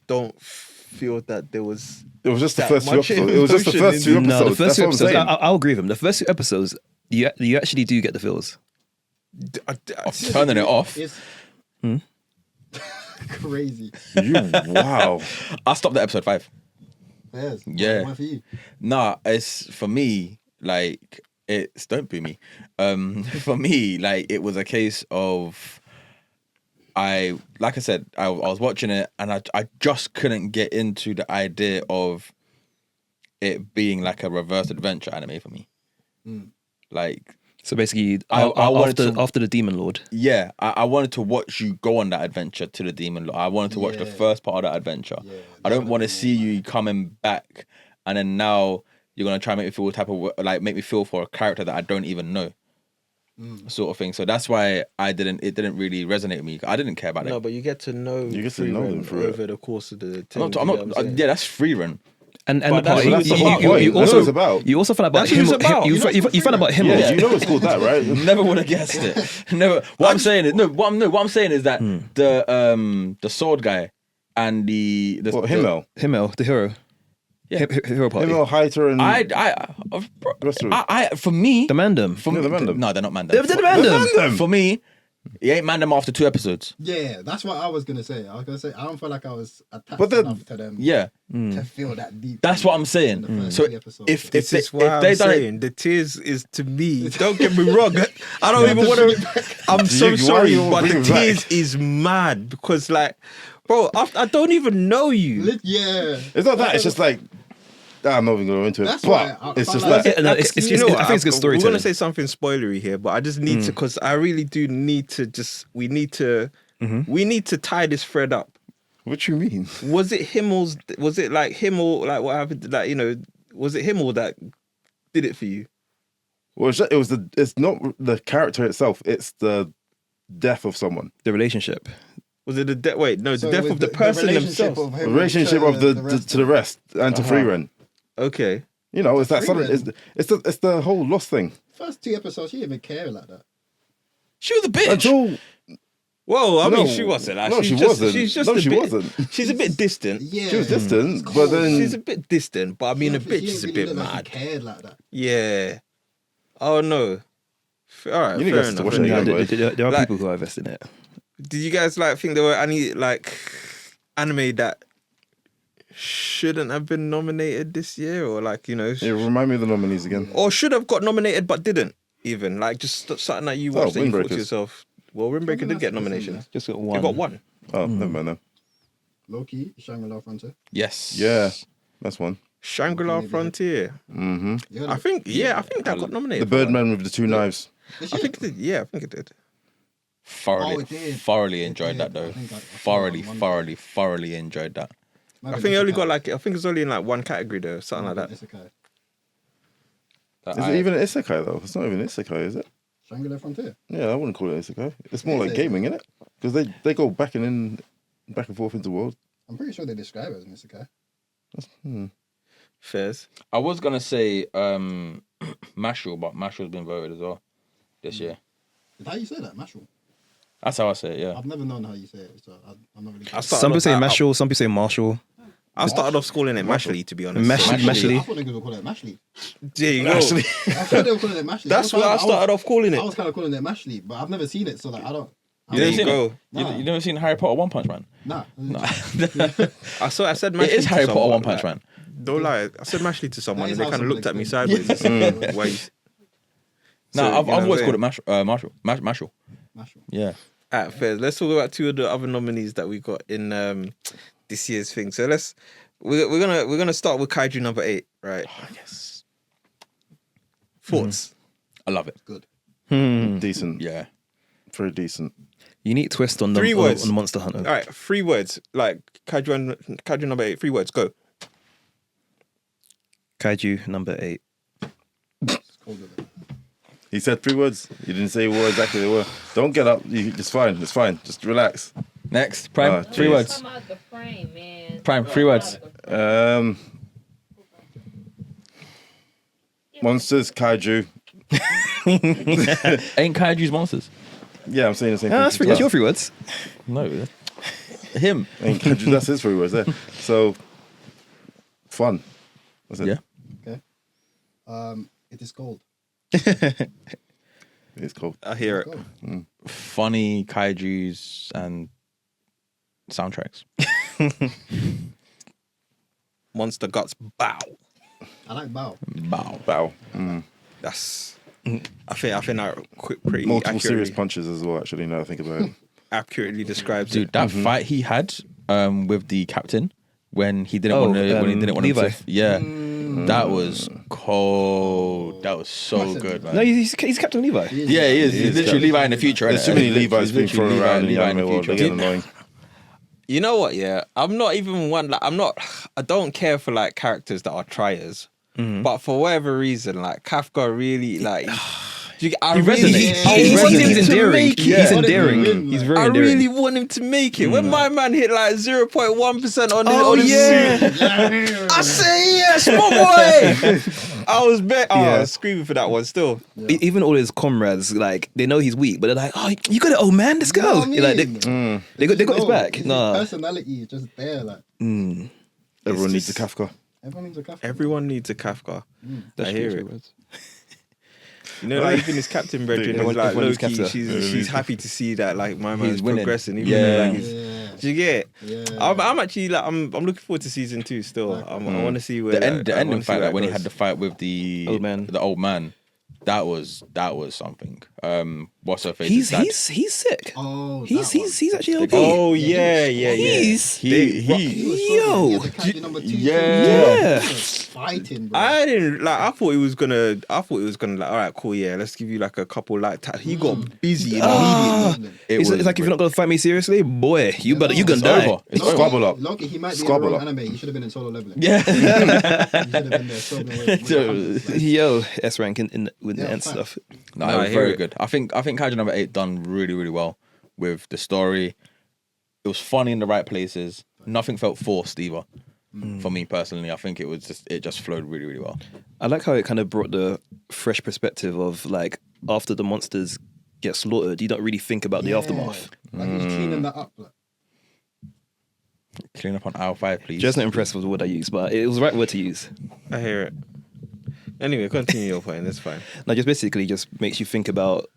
A: don't feel that there was.
F: It was just the
A: That
F: first 2
A: much
F: episodes. It was just the
A: emotion
F: first
A: in
F: 2
A: the-
F: episodes.
C: No, the first
F: That's
C: 2
F: what I'm
C: episodes.
F: saying.
C: I'll agree with him. The first 2 episodes, you actually do get the feels.
B: I'm turning it off.
E: It's crazy.
F: Wow.
B: I stopped at episode 5.
E: Yes.
B: Yeah.
E: Why for you?
B: Nah, it's for me, like, it's don't boo me. For me, like, it was a case of like I said, I was watching it and I just couldn't get into the idea of it being like a reverse adventure anime for me. Like,
C: So basically,
B: I wanted
C: after,
B: to-
C: after the Demon Lord.
B: yeah, I wanted to watch you go on that adventure to the Demon Lord. I wanted to watch the
E: Yeah.
B: first part of that adventure.
E: Yeah,
B: I
E: that
B: don't want to
E: would've
B: see
E: been
B: you coming back and then now you're gonna try and make me feel make me feel for a character that I don't even know, sort of thing. So that's why it didn't really resonate with me. I didn't care about
A: No,
B: it.
A: but you get to know.
F: You get to
A: Free
F: know
A: Rem
F: them through it.
A: over the course of the.
B: I'm not, yeah, that's free run.
C: And
A: But
C: the
A: that's
C: part,
A: what it's
C: you,
A: about.
C: you, you, you
F: That's what
C: also
F: it's about.
C: you also found out about
A: That's what
C: him.
A: it's about.
C: You,
A: You know,
C: you found out about him.
F: Yeah, you know it's called that, right?
B: Never would have guessed it. Never. What I'm saying is that the sword guy and the
F: Himmel.
C: Himmel, the hero.
B: Yeah.
C: Hero party.
F: Himmel, Heiter, and rest of it.
B: For me,
C: The Mandem.
B: for
F: Yeah, the
B: me,
F: Mandem.
B: no, they're not Mandem.
C: They're the Mandem.
F: Them.
B: For me, he ain't Mandem after 2 episodes.
E: Yeah, that's what I was gonna say. I was gonna say I don't feel like I was attached
F: But then-
E: enough to them
B: Yeah,
E: to feel that deep.
B: that's what I'm saying.
E: in the first
B: So
E: 3 episodes.
B: if
A: This is why
B: if
A: I'm
B: they done it,
A: saying the tears is to me. Don't get me wrong. I don't even
E: to
A: want
E: bring
A: to.
E: it back.
A: I'm so
F: Why
A: sorry,
F: you
A: but the
F: bring it back?
A: tears is mad because, like, bro, I don't even know you.
E: Yeah,
F: It's not that. It's just like I'm not even going to go into it.
E: That's
F: But
E: why I
F: it's just
E: found
F: like
C: Yeah, no, it's
A: You know what?
C: I think it's good
A: We're
C: storytelling.
A: gonna say something spoilery here, but I just need to because I really do need to just. We need to tie this thread up.
F: what you mean?
A: Was it Himmel's? Was it like Himmel? Like what happened? Like was it Himmel that did it for you?
F: Well, it's not the character itself. It's the death of someone.
C: The relationship.
A: Was it the death? Wait, no,
E: So
A: the death
E: with
A: of the person
E: relationship
A: themselves.
E: of
F: The
E: him
F: relationship of the
E: rest
F: to the rest and to Free Ren.
A: Okay.
F: You know, it's that
E: Free
F: sudden.
E: Ren.
F: It's the whole lost thing.
E: First 2 episodes, she didn't even care like that.
B: she was a bitch.
F: Until
A: Well, I
F: No,
A: mean, she wasn't. Like,
F: no,
A: she's
F: she
A: just,
F: wasn't.
A: She's just
F: No,
A: a
F: she
A: bit,
F: wasn't.
A: She's a bit distant.
E: Yeah,
F: she was distant,
E: It's
F: but
E: cold.
F: then
A: She's a bit distant, but I mean, a
E: She
A: bitch
E: didn't
A: is a
E: really
A: bit
E: look like she
A: mad.
E: cared like that.
A: Yeah. Oh no. All right.
F: You need
A: fair
F: us to
A: enough.
F: watch
A: fair
F: it
C: Yeah,
A: enough.
F: again.
C: there are
A: Like-
C: people who are invested in it.
A: Did you guys like think there were any like anime that shouldn't have been nominated this year, or like
F: yeah, remind me of the nominees again.
A: or should have got nominated but didn't even like just something that you watched that you thought to
F: Windbreakers.
A: yourself. Well, Windbreaker did get nominations.
C: Just got
A: It
C: one.
A: got one.
F: Oh, never mind then.
E: Loki, Shangri-La Frontier.
B: Yes.
F: Yeah, that's one.
A: Shangri-La
E: Maybe.
A: Frontier.
F: Mm-hmm.
A: I think that got
F: The
A: nominated. for one.
F: Birdman with the 2 knives.
A: I think it did. Yeah, I think it did.
B: Thoroughly,
E: it did.
B: thoroughly
E: It
B: enjoyed
E: did.
B: that though.
E: I think I saw it on one day.
B: Thoroughly enjoyed that.
E: Might
A: I
E: be
A: think it only
E: isekai.
A: got like, I think it's only in like one category though, something like that.
E: Isekai.
F: Is it even an isekai though? It's not even an isekai, is it?
E: Shangri-La Frontier.
F: Yeah, I wouldn't call it isekai. It's more
E: It
F: like
E: is
F: gaming, isn't it? Because they go back and forth into worlds.
E: I'm pretty sure they describe it as an isekai.
A: Fairs.
B: I was gonna say Mashal, but Mashal's been voted as well this year.
E: Is that how you say that? Mashal?
B: That's how I say it. Yeah.
E: I've never known how you say it, so I'm not really sure.
A: I started
C: Some people
A: off-
C: say
A: I-
C: Mashal, some people say Marshall.
A: I started off calling it Mashley, to be honest.
C: Mashley.
E: I
C: Mashley.
E: thought niggas would call it Mashley.
A: There you go.
E: I thought they were calling it Mashley.
A: That's what I started off calling
E: I
A: it.
E: was kind of calling it Mashley, but I've never seen it, so like I don't.
B: You
A: There
B: never
A: you
B: seen
A: go.
B: it?
E: Nah.
B: You never seen Harry Potter One Punch Man?
E: Nah.
A: I said Mashley.
B: It is
A: to
B: Harry Potter
A: someone,
B: One Punch
A: like,
B: Man.
A: Don't lie. I said Mashley to someone,
E: That
A: and
E: is
A: they
E: how
A: kind of
E: some
A: looked at me
E: explain.
A: sideways. and said, Why you...
B: No,
A: So,
B: I've
A: you know what I'm
B: always
A: saying?
B: called it Marshall. Mashal.
E: Mashal.
B: Yeah.
A: Alright, fair. Let's talk about two of the other nominees that we got in this year's thing. So we're gonna start with Kaiju number 8, right?
B: Oh, yes.
A: Thoughts?
B: I love it.
E: Good.
F: Decent.
B: Yeah.
F: Very decent.
C: Unique twist on the
A: 3 words.
C: on Monster Hunter.
A: All right, 3 words. Like Kaiju number 8. 3 words. Go.
C: Kaiju number 8.
E: It's cold with it.
F: He said 3 words. You didn't say what exactly they were. Don't get up. It's fine. It's fine. Just relax.
B: Next, Prime.
F: Ah,
B: 3
F: jeez.
B: words.
G: Come out the frame, man.
B: Prime, 3 words.
F: Monsters, kaiju.
B: Ain't Kaiju's monsters.
F: Yeah, I'm saying the same
C: Ah,
F: thing.
C: that's your 3 words.
B: No. Him.
F: Ain't kaiju. That's his 3 words there. So, fun. That's it.
B: Yeah.
E: Okay. It is cold.
F: It's cold.
A: I hear it.
E: Cold.
B: Funny Kaijus and soundtracks.
A: Monster Guts. Bow.
E: I like Bao.
B: Bow.
F: Bow.
A: That's. I think that pretty
F: Multiple serious
A: accurately,
F: punches as well, actually, now I think about it.
A: accurately describes
B: Dude,
A: it.
B: that fight he had with the captain when he didn't want to
C: Levi.
B: that was cold. That was so
E: Massive.
B: good, man.
C: No, he's Captain Levi.
B: Yeah, he is. He's literally Levi in the future.
F: There's too many Levi's
B: He's
F: being
B: literally
F: thrown around in the
B: Levi
F: anime world. They get annoying.
A: You know what? Yeah, I'm not even one. Like, I don't care for like characters that are triers. But for whatever reason, like Kafka really like.
C: He resonates.
E: He's
C: endearing. He's
E: Yeah.
C: endearing.
E: Yeah.
C: He's very
A: I
C: endearing.
A: really want him to make it. When my man hit like 0.1% on
C: Oh,
A: his
C: yeah.
A: suit, I say yes, my boy. I was screaming for that one still.
C: Even all his comrades, like they know he's weak, but they're like, "Oh, you got it, old man. Let's go."
E: You know what I
C: Like,
E: mean?
C: they got his back.
E: His
C: Nah.
E: personality is just there. Like
F: Everyone needs a Kafka.
E: everyone needs a Kafka.
A: Everyone needs a Kafka. I hear it.
C: Words.
A: You know, like even his captain brethren
F: Everyone-
A: is like
C: everyone needs
A: low-key,
C: Kafka.
A: she's happy to see that like my man's
B: winning.
A: progressing. Even
B: Yeah.
A: though, like, he's,
E: Yeah.
A: do you get it?
E: Yeah.
A: I'm actually like I'm looking forward to season 2 still. I want to see where
B: The ending
A: I wanna see
B: fight,
A: where
B: like
A: that
B: when he
A: goes.
B: had the fight with the old man, that was something. What's her face?
C: He's
B: Dad.
C: he's sick.
E: Oh,
C: He's
E: that one.
C: he's actually OP.
A: Oh yeah.
C: He's
B: He
E: He was so
C: yo.
E: good. He had the Kaiju number 2.
C: Yeah.
E: He was fighting, bro.
A: I didn't like. I thought he was gonna like. All right, cool. Yeah, let's give you like a couple like. He got busy immediately.
C: It's like if you're not gonna fight me seriously, boy, you gonna
B: It's
C: die.
B: over. It's
E: Loki,
B: over.
F: Squabble up.
E: Loki, he might be
F: Squabble
E: in the
F: up.
E: wrong anime. He should have been in solo leveling.
B: Yeah.
E: He should have been there sobbing with
C: Yo, S rank in with the
E: Yeah,
C: end
E: fine.
C: stuff.
B: No,
A: No,
B: it
A: I
B: was
A: hear
B: very
A: it.
B: good. I think Kaiju number 8 done really, really well with the story. It was funny in the right places. Nothing felt forced either. For me personally, I think it just flowed really, really well.
C: I like how it kind of brought the fresh perspective of like after the monsters get slaughtered, you don't really think about the aftermath.
E: Like he's cleaning that up. Like.
B: Clean up on aisle 5, please.
C: Just not impressed with the word I used, but it was the right word to use.
A: I hear it. Anyway, continue your point. That's fine.
C: Like just basically just makes you think about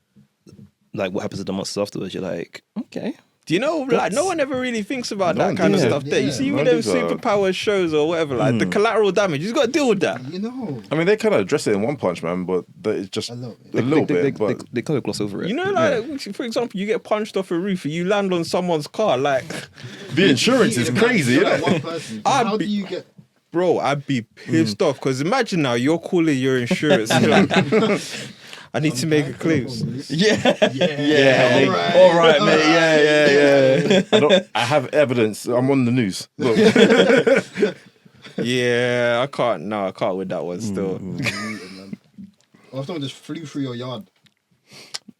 C: like what happens to the monsters afterwards. You're like, okay.
A: Do you know, like, no one ever really thinks about
F: No
A: that
F: one
A: kind of
F: does.
A: stuff there. You
E: Yeah.
A: see,
F: No
A: with
F: one
A: those
F: does that.
A: superpower shows or whatever, like, the collateral damage, you've got to deal with that.
E: You know.
F: I mean, they kind of address it in One Punch Man, but it's just
E: A
F: a
E: little
F: little,
E: bit.
F: bit.
C: They kind of gloss over it.
A: You know, like, for example, you get punched off a roof and you land on someone's car, like,
F: the insurance is crazy,
E: You're
F: isn't
E: like
F: it?
E: one person.
A: I'd
E: How
A: be-
E: do you get?
A: bro, I'd be pissed off. Because imagine now, you're calling your insurance. You're like, I need to make a clues.
B: Yeah.
F: Yeah,
B: All right, mate. Yeah.
F: I have evidence. I'm on the news. Look.
A: Yeah, I can't. No, I can't with that one still.
E: Or if someone just flew through your yard.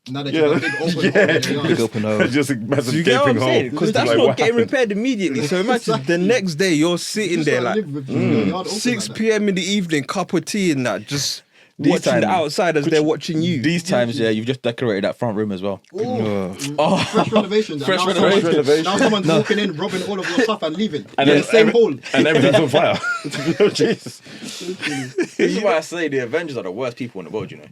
E: Now that
F: Yeah.
E: you got a big open hole in your
C: Big
E: yard.
C: open hose.
F: Just imagine
A: Do you get what I'm
F: gaping
A: saying?
F: hole.
A: Because that's
F: Like,
A: not
F: what
A: getting
F: happened?
A: repaired immediately. So imagine the next day you're sitting
E: Just
A: there
E: gotta
A: like
E: live with your yard open
A: 6
E: like that.
A: p.m. in the evening, cup of tea and that, just
B: These
A: watching the
B: times-
A: outsiders. They're watching you.
B: These times, yeah, you've just decorated that front room as well.
E: Fresh renovations.
B: Fresh
E: And now
B: renovations.
E: someone- Now someone's walking in, robbing all of your stuff and leaving.
F: And
E: In
F: then
E: the same hole.
F: And everything's on fire. Jesus.
B: This is why I say the Avengers are the worst people in the world, you know.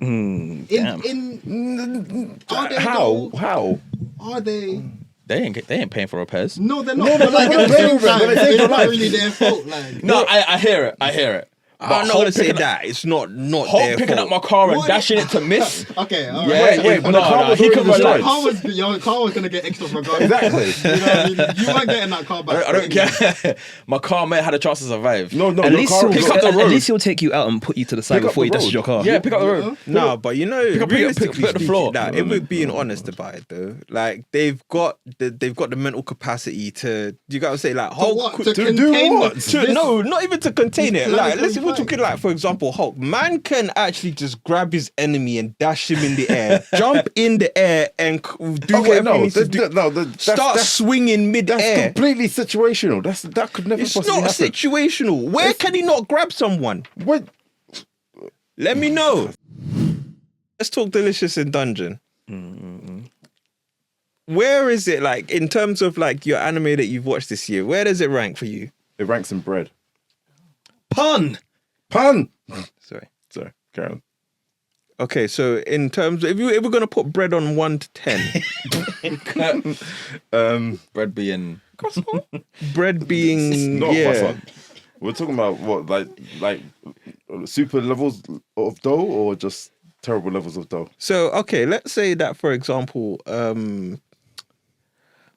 E: Are they
F: How?
E: though?
F: How?
E: Are they?
B: They ain't paying for repairs.
E: No, they're not. But like,
F: they're
E: at the same
F: not paying
E: time,
F: for it, but they
E: it's
F: save
E: not
F: your
E: really their fault. Like,
B: No, I hear it.
A: I'm not gonna say that. It's not
B: Hulk
A: their
B: picking
A: fault.
B: up my car and
E: What?
B: dashing it to miss.
E: okay, all right.
B: Yeah,
F: Wait, but the car was
B: he
F: already
B: can
F: destroyed.
B: relax.
E: Your car was gonna get extra regardless.
F: Exactly.
E: You know what I mean? You weren't getting that car back.
B: I don't care. My car may have had a chance to survive.
F: No,
C: At
F: your
C: least,
F: car
C: he'll,
F: was up the
C: at
F: road.
C: least he'll take you out and put you to the side
F: Pick up
C: before
F: the
C: he dusted
F: road.
C: your car.
B: Yeah, pick up the road.
A: No, but you know,
B: pick up
A: realistically
B: the floor.
A: speaking, if we're being honest about it, though, like they've got the mental capacity to. You gotta say like Hulk.
E: what?
A: could-
E: To
F: to do
E: contain
F: what?
E: this-
A: no, not even to contain it.
E: this
A: Like,
E: planetary
A: let's if we're
E: fight.
A: talking like, for example, Hulk. Man can actually just grab his enemy and dash him in the air, jump in the air, and do
F: Okay,
A: whatever he
F: no,
A: needs to do. Start
F: that's
A: swinging mid-air.
F: completely situational. That could never
A: It's
F: possibly
A: not
F: happen.
A: situational. Where can he not grab someone?
F: What?
A: Let me know. Let's talk Delicious in Dungeon. Where is it, like, in terms of like your anime that you've watched this year? Where does it rank for you?
F: It ranks in bread.
C: Pun!
F: Pun.
C: Sorry.
F: Sorry, Karen.
A: Okay, so in terms of, if we're gonna put bread on 1 to 10,
B: Bread being
A: bread being
F: Not
A: yeah.
F: croissant. We're talking about what, like super levels of dough, or just terrible levels of dough.
A: So okay, let's say that for example,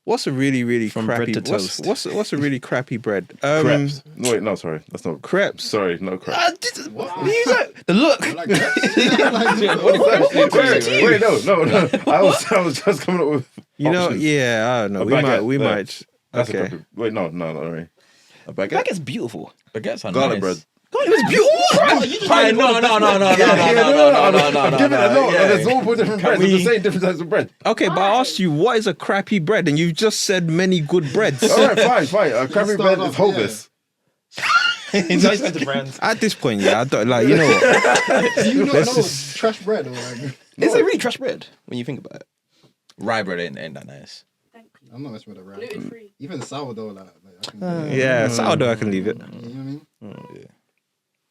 A: what's a really
C: From bread
A: crappy
C: to toast.
A: What's a really crappy bread?
F: Crepes. No, wait, no, sorry, that's not
A: Crepes.
F: Sorry, no crepes.
C: The look!
E: Like that?
F: Wait, no. I was just coming up with.
A: You know,
F: options.
A: yeah, I don't know.
F: A
A: We
F: baguette,
A: might.
F: there. That's a
A: Okay.
F: crappy. Wait, no, sorry. A baguette.
C: That gets beautiful.
B: baguettes are
F: Garlic
B: nice.
F: bread.
C: God, it was beautiful!
B: Hey, no.
F: I'm giving it a no. There's multiple different breads. I'm just saying different types of bread.
A: Okay, but I asked you what is a crappy bread, and you've just said many good breads.
F: All right, fine. A crappy
E: start
F: bread
E: off,
F: is Hovis.
A: At this point, yeah, I don't like. You know what?
E: Do you not
A: Let's
E: know
A: just-
E: trash bread or like?
C: Is it really trash bread when you think about it?
B: Rye bread ain't that nice.
E: I'm not messing with a wrap.
G: Gluten free.
E: Even sourdough, like I can.
A: Yeah, sourdough I can leave it.
E: You know what I mean?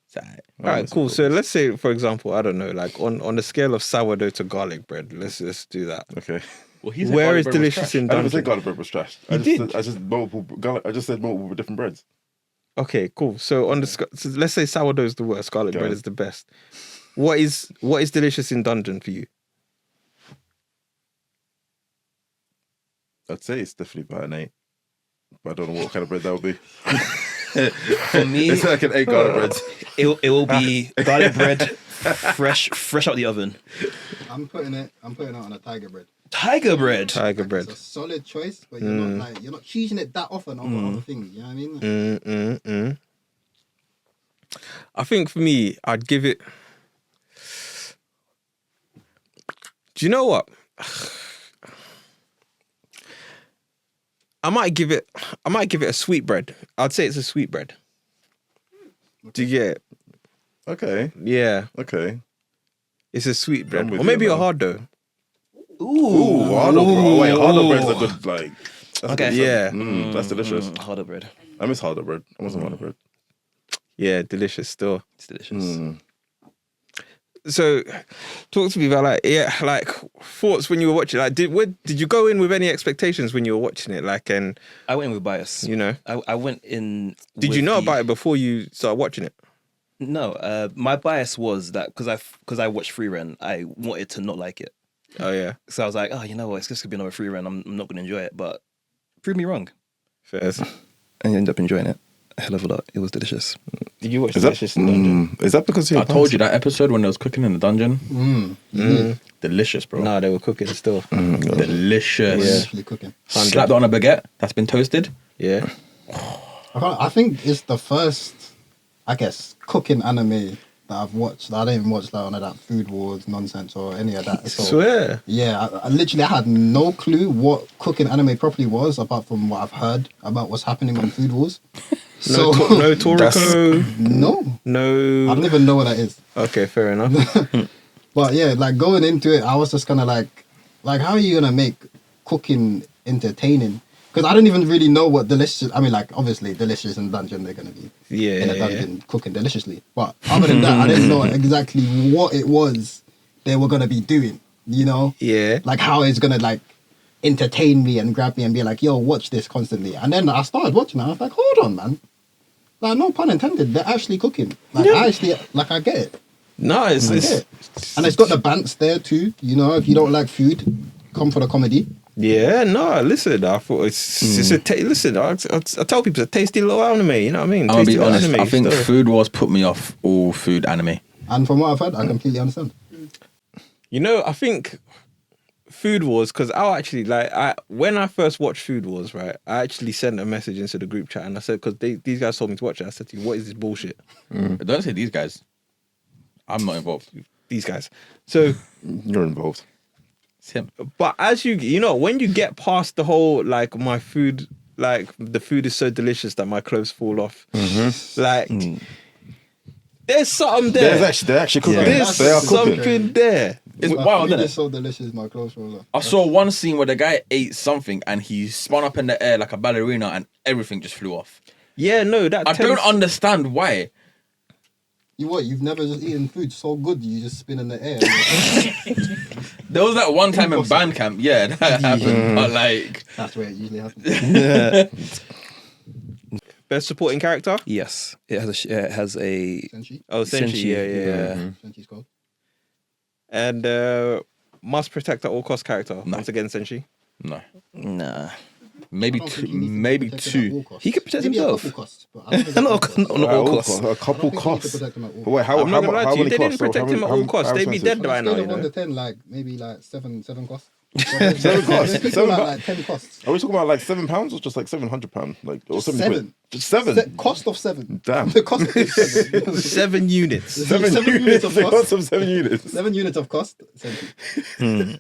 B: It's alright.
A: All right, cool. So let's say, for example, I don't know, like on the scale of sourdough to garlic bread, let's do that.
F: Okay.
B: Well, he said
A: Where
B: garlic
A: is
B: bread was
A: Delicious
B: trash.
A: in
F: I never said
A: Dungeon?
F: garlic bread was trash. I just said multiple different breads.
A: Okay, cool. So on the so let's say sourdough is the worst, garlic bread is the best. What is Delicious in Dungeon for you?
F: I'd say it's definitely about an 8. But I don't know what kind of bread that would be.
C: For me,
F: It's like an 8 garlic bread.
C: it will be garlic bread, fresh out the oven.
E: I'm putting it on a tiger bread.
C: Tiger bread.
A: Tiger bread.
E: It's a solid choice, but you're not choosing it that often over other things. You know what I mean?
A: I think for me, I'd give it. Do you know what? I might give it a sweet bread. I'd say it's a sweet bread. Do you get it?
F: Okay.
A: Yeah,
F: Okay.
A: it's a sweet bread,
F: I'm with
A: or maybe
F: you,
A: a
F: man.
A: hard dough.
F: Ooh, hardo bread's a good, like. That's
C: Okay.
F: a good
A: Yeah.
F: that's delicious.
C: Harder bread.
F: I miss hardo bread. I want some hardo bread.
A: Yeah, delicious still.
C: It's delicious.
A: So, talk to me about like thoughts when you were watching. Like, did you go in with any expectations when you were watching it? Like, and
C: I went in with bias.
A: you know,
C: I went in.
A: did you know about it before you started watching it?
C: No, my bias was that because I watched Free Run, I wanted to not like it.
A: Oh yeah,
C: So I was like, oh, you know what? It's just gonna be another Free Run. I'm not gonna enjoy it, but prove me wrong.
A: fair.
C: I ended up enjoying it. a hell of a lot. It was delicious.
A: Did you watch
F: Is that,
A: Delicious in London?
F: is that because
B: I told you that episode when they was cooking in the dungeon. Delicious, bro.
A: No, they were cooking still.
B: Delicious.
A: Yeah.
E: Actually cooking.
B: Slapped it on a baguette that's been toasted.
A: Yeah.
E: I think it's the first, I guess, cooking anime that I've watched. I didn't watch like none of that Food Wars nonsense or any of that. So,
A: Swear.
E: yeah, I literally had no clue what cooking anime properly was, apart from what I've heard about what's happening on Food Wars.
A: No,
E: So
A: no Toriko.
E: no, I
A: No.
E: don't even know what that is.
A: Okay, fair enough.
E: But yeah, like going into it, I was just kind of like, how are you gonna make cooking entertaining? Because I don't even really know what delicious. I mean, like obviously delicious in dungeon, they're gonna be
A: Yeah.
E: in a dungeon cooking deliciously. But other than that, I didn't know exactly what it was they were gonna be doing. You know,
A: Yeah.
E: like how it's gonna like entertain me and grab me and be like, yo, watch this constantly. And then I started watching it. I was like, hold on, man. Like no pun intended. They're actually cooking. Like I actually like I get it.
A: No, it's
E: Yeah. And it's got the bants there too. You know, if you don't like food, come for the comedy.
A: yeah. No, listen. I thought it's a listen. I tell people it's a tasty little anime. You know what I mean?
B: I'm gonna
A: Tasty
B: be
A: little
B: honest.
A: anime
B: I think
A: still.
B: Food Wars put me off all food anime.
E: And from what I've heard, I completely understand.
A: You know, I think Food Wars, because I'll actually when I first watched Food Wars, right, I actually sent a message into the group chat and I said, because these guys told me to watch it, I said to you, what is this bullshit?
B: Don't say these guys. I'm not involved.
A: These guys. So,
F: You're involved.
B: It's him.
A: but as you know, when you get past the whole, like, my food, like, the food is so delicious that my clothes fall off. Like, there's something there.
F: They're actually cooking.
A: There's
F: They are cooking.
A: something there.
B: It's
E: My
B: wild,
E: food
B: isn't
E: is
B: it?
E: so delicious, my clothes roll off.
B: I saw one scene where the guy ate something and he spun up in the air like a ballerina and everything just flew off.
A: Yeah, no, that
B: I don't
A: tends-
B: understand why.
E: You've never just eaten food so good you just spin in the air.
B: There was that one time in band camp, yeah, that happened. But like,
E: That's where it usually happens.
A: Best supporting character?
C: Yes, it has a
E: Senshi.
A: Oh, Senshi. Yeah.
E: Senshi's called.
A: And must protect at all cost character. Once again, Senshi.
B: no,
C: Nah.
B: maybe
E: I don't
B: two,
E: think he needs to be
B: maybe
E: protected
B: two.
E: at all costs.
C: He could protect
E: Maybe a
C: himself.
E: couple costs, but I don't think at all
C: Not
E: costs.
C: all costs.
F: A couple
E: I don't think you need to
F: costs.
E: protect them at all
F: But wait, how
A: I'm not gonna lie to you,
F: many
A: they didn't
F: costs?
A: protect him at all costs. They'd be
F: expensive?
A: dead by
E: On
A: now,
E: a scale
A: you
E: of 1
A: know.
E: to 10, like maybe like seven costs.
F: 7 costs?
E: There's people
F: Seven
E: like 10 costs.
F: Are we talking about like £7 or just like £700? Like or 70 quid?
E: Seven.
F: Just 7.
E: Cost of 7.
F: Damn.
E: The cost of 7.
A: 7 units.
F: 7
E: units of
F: The
E: cost.
F: cost of 7 units.
E: 7 units of cost.
A: I